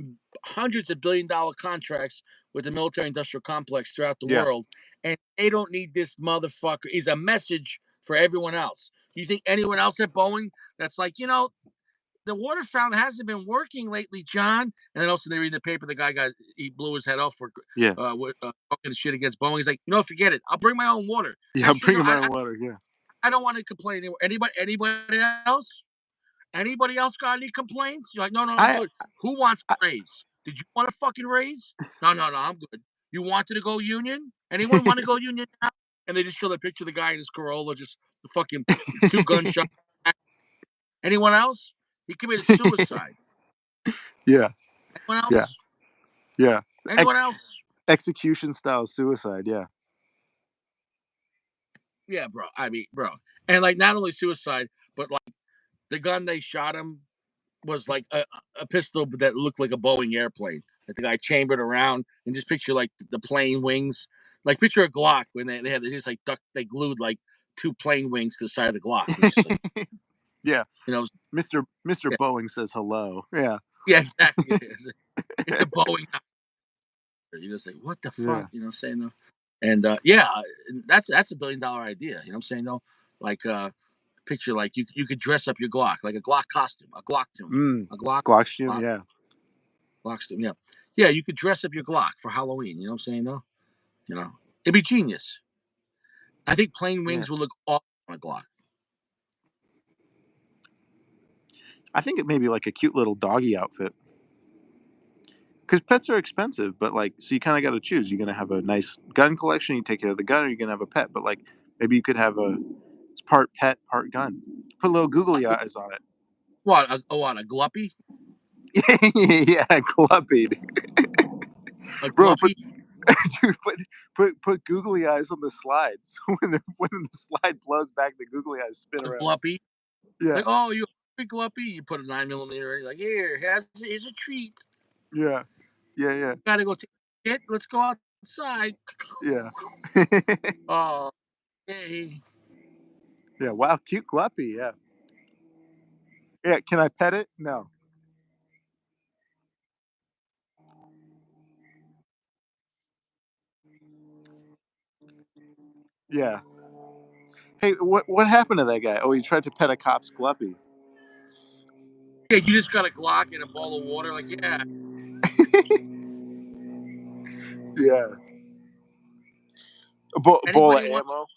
hundreds of billion-dollar contracts with the military industrial complex throughout the Yeah. world, and they don't need this motherfucker. Is a message for everyone else. You think anyone else at Boeing that's like, the water fountain hasn't been working lately, John? And then also they read in the paper the guy he blew his head off for Yeah. talking shit against Boeing. He's like, forget it. I'll bring my own water. Yeah. Actually, Bring my own water. Yeah. I don't want to complain anymore. Anybody else? Anybody else got any complaints? You're like, no, no, I'm I. good. Who wants I a raise? Did you want a fucking raise? No, no, no, I'm good. You wanted to go union? Anyone want to go union now? And they just show the picture of the guy in his Corolla, just the fucking two gunshots. Anyone else? He committed suicide. yeah. Anyone Yeah. else? Yeah. Anyone Ex- else? execution style suicide. Yeah. Yeah, bro. I mean, bro. And like, not only suicide, but like the gun they shot him was like a pistol that looked like a Boeing airplane that the guy chambered around, and just picture like the plane wings, like picture a Glock when they had just like they glued like two plane wings to the side of the Glock. It's just like Yeah. you know, Mr. yeah, Boeing says hello. Yeah. yeah, exactly. It's a Boeing. You just like what the Yeah. fuck, you know what I'm saying though, and yeah, that's $1 billion idea. You know what I'm saying though, like picture like you could dress up your Glock like a Glock costume, a Glock tomb, Mm. a Glock Glockstream. Glock Yeah. Glock, yeah. Yeah, you could dress up your Glock for Halloween. You know what I'm saying? Though, it'd be genius. I think plain Yeah. wings would look awesome on a Glock. I think it may be like a cute little doggy outfit. Because pets are expensive, but like, so you kind of got to choose. You're gonna have a nice gun collection, you take care of the gun, or you're gonna have a pet. But like, maybe you could have it's part pet, part gun. Put little googly eyes on it. What? What? A Gluppy? Yeah, Cluppy, A bro. Gluppy? Dude, put googly eyes on the slides. When the slide blows back, the googly eyes spin A around. Gluppy? Yeah, Like, oh, you a Gluppy? You put a 9 millimeter. You're like, here, here's a treat. yeah, yeah, yeah, Gotta go take a shit. Let's go outside. yeah, Oh, hey. yeah. Wow, cute Cluppy. Yeah, yeah. Can I pet it? No. Yeah. Hey, what happened to that guy? Oh, he tried to pet a cop's puppy. Yeah, you just got a Glock and a bottle of water. Like, yeah. Yeah. A bowl of Anybody want ammo.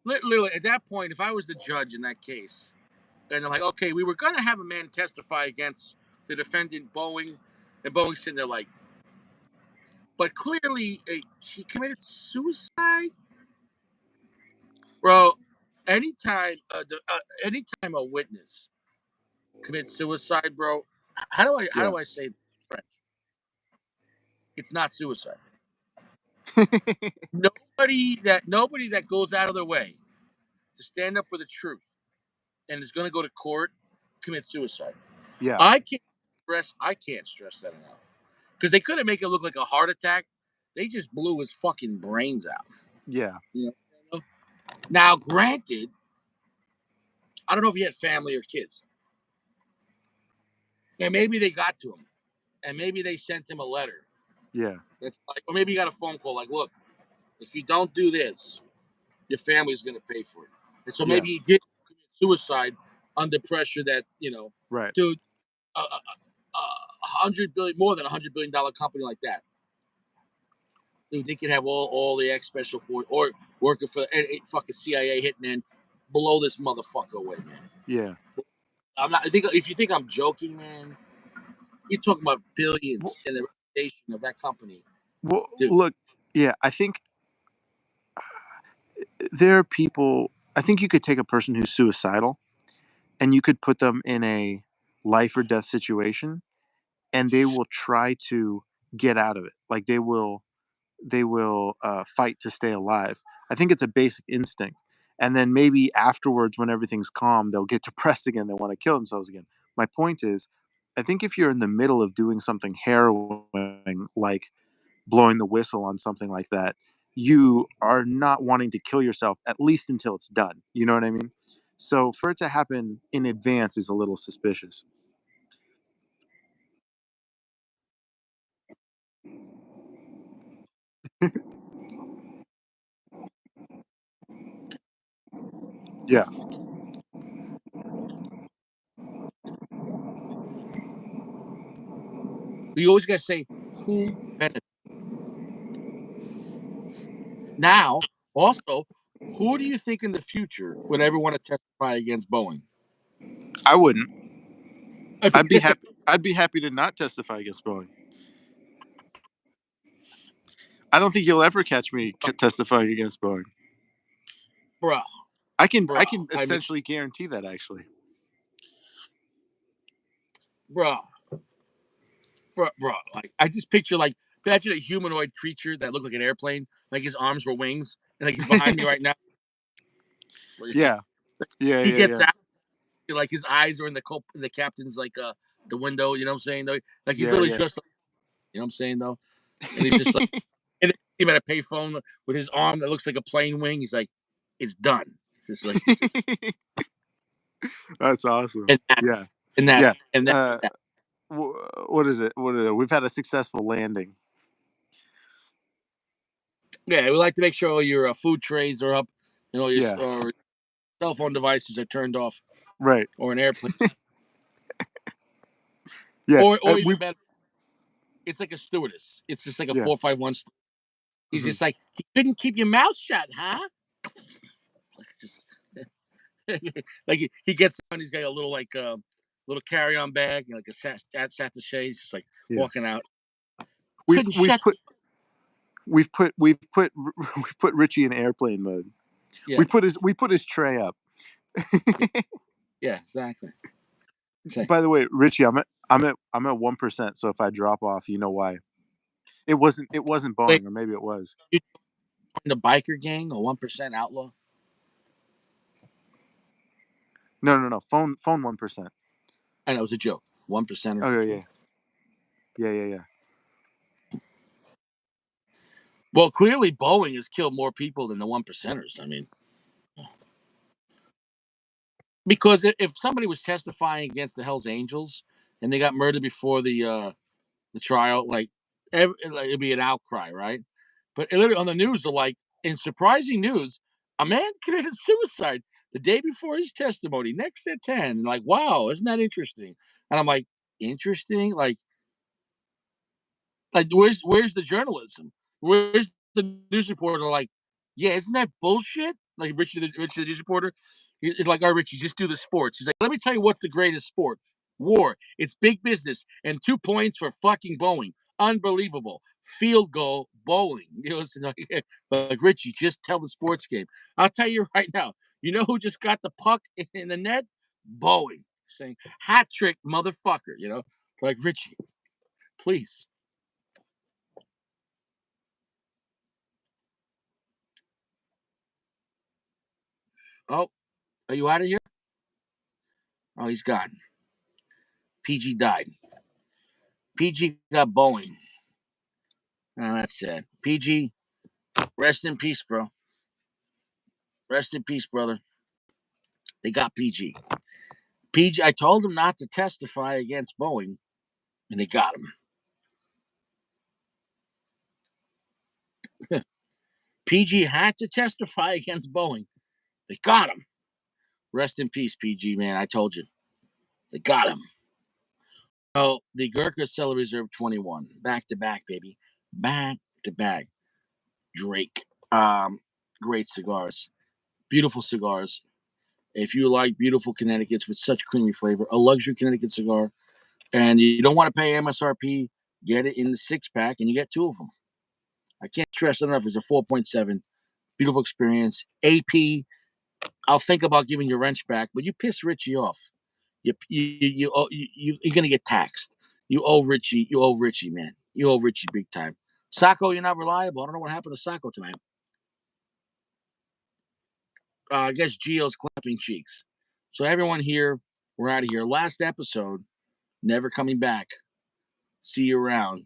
literally at that point, if I was the judge in that case, and they're like, okay, we were going to have a man testify against the defendant Boeing, and Boeing's sitting there like, but clearly he committed suicide, bro. Anytime a witness commits suicide, bro, how Yeah. do I say this in French? It's not suicide. Nobody that goes out of their way to stand up for the truth and is going to go to court commits suicide. Yeah. I can't stress that enough because they couldn't make it look like a heart attack. They just blew his fucking brains out. Yeah. You know? Now, granted, I don't know if he had family or kids. And maybe they got to him, and maybe they sent him a letter. Yeah. That's like, or maybe he got a phone call like, "Look, if you don't do this, your family's going to pay for it." And so Yeah. maybe he did commit suicide under pressure. Right. Dude, more than $100 billion company like that, dude, they could have all the ex special force or working for fucking CIA hitmen blow this motherfucker away, man. Yeah. I'm not. I think if you think I'm joking, man, you're talking about Well, billions in the reputation of that company, well, dude. look. Yeah, I think there are people. I think you could take a person who's suicidal and you could put them in a life or death situation, and they will try to get out of it. Like they will fight to stay alive. I think it's a basic instinct. And then maybe afterwards, when everything's calm, they'll get depressed again. They want to kill themselves again. My point is, I think if you're in the middle of doing something harrowing, like blowing the whistle on something like that, you are not wanting to kill yourself, at least until it's done. You know what I mean? So for it to happen in advance is a little suspicious. Yeah, You always gotta say who benefits. Now, also, who do you think in the future would ever want to testify against Boeing? I wouldn't. I I'd be mean, happy. I'd be happy to not testify against Boeing. I don't think you'll ever catch me testifying against Boeing. bruh, I bruh. can I mean, essentially guarantee that actually. bruh, bruh. Like, I just picture like imagine a humanoid creature that looked like an airplane, like his arms were wings, and like he's behind me right now. Yeah, yeah, He yeah, gets yeah, out, like his eyes are in the captain's like the window. You know what I'm saying? Though, like he's yeah, literally yeah. dressed. You know what I'm saying though? And he's just like, and him at a payphone with his arm that looks like a plane wing. He's like, it's done. It's just like it's just That's awesome. and that Yeah, and that yeah. and that. Uh, what is it? What is it? We've had a successful landing. Yeah, we like to make sure all your food trays are up, your Yeah, cell phone devices are turned off, right. or an airplane, Yeah, or we. even better, it's like a stewardess. It's just like a Yeah. 451. He's Hmm. just like, you couldn't keep your mouth shut, huh? Like, just like he gets on, he's got a little like little carry on bag, like a sachet. He's just like Yeah, walking out. we've Couldn't we've shut. put we've put we've put Richie in airplane mode. Yeah, We put his tray up. yeah, yeah, exactly. Say, By the way, Richie, I'm at 1%. So if I drop off, you know why? It wasn't wait, Boeing, or maybe it was. you joined the biker gang or 1% outlaw? No, no, no. Phone 1%. I know it was a joke. 1%er. Oh yeah, yeah, yeah, yeah, yeah. Well, clearly Boeing has killed more people than the 1%ers. I mean, because if somebody was testifying against the Hell's Angels and they got murdered before the trial, like, it'd be an outcry, right? But literally on the news, they're like, In surprising news, a man committed suicide the day before his testimony, next at 10. Like, wow, isn't that interesting? And I'm like, interesting? Like, where's the journalism? Where's the news reporter? Like, yeah, isn't that bullshit? Like Richie the news reporter, he's like, all right, Richie, just do the sports. He's like, let me tell you what's the greatest sport. War. It's big business and 2 points for fucking Boeing. Unbelievable. Field goal bowling. You know, it's like Richie, just tell the sports game. I'll tell you right now. You know who just got the puck in the net? Boeing. Saying hat trick, motherfucker. You know, like Richie, please. Oh, are you out of here? Oh, he's gone. PG died. PG got Boeing. Oh, that's sad. PG, rest in peace, bro. Rest in peace, brother. They got PG. PG, I told him not to testify against Boeing, and they got him. PG had to testify against Boeing. They got him. Rest in peace, PG, man. I told you. They got him. So the Gurkha Cellar Reserve 21. Back to back, baby. Back to back. Drake. Great cigars. Beautiful cigars. If you like beautiful Connecticut's with such creamy flavor, a luxury Connecticut cigar, and you don't want to pay MSRP, get it in the 6 pack and you get 2 of them. I can't stress enough. It's a 4.7. Beautiful experience. AP, I'll think about giving your wrench back, but you piss Richie off. You're going to get taxed. You owe Richie. You owe Richie, man. You owe Richie big time. Sacco, you're not reliable. I don't know what happened to Sacco tonight. I guess Gio's clapping cheeks. So everyone here, we're out of here. Last episode, never coming back. See you around.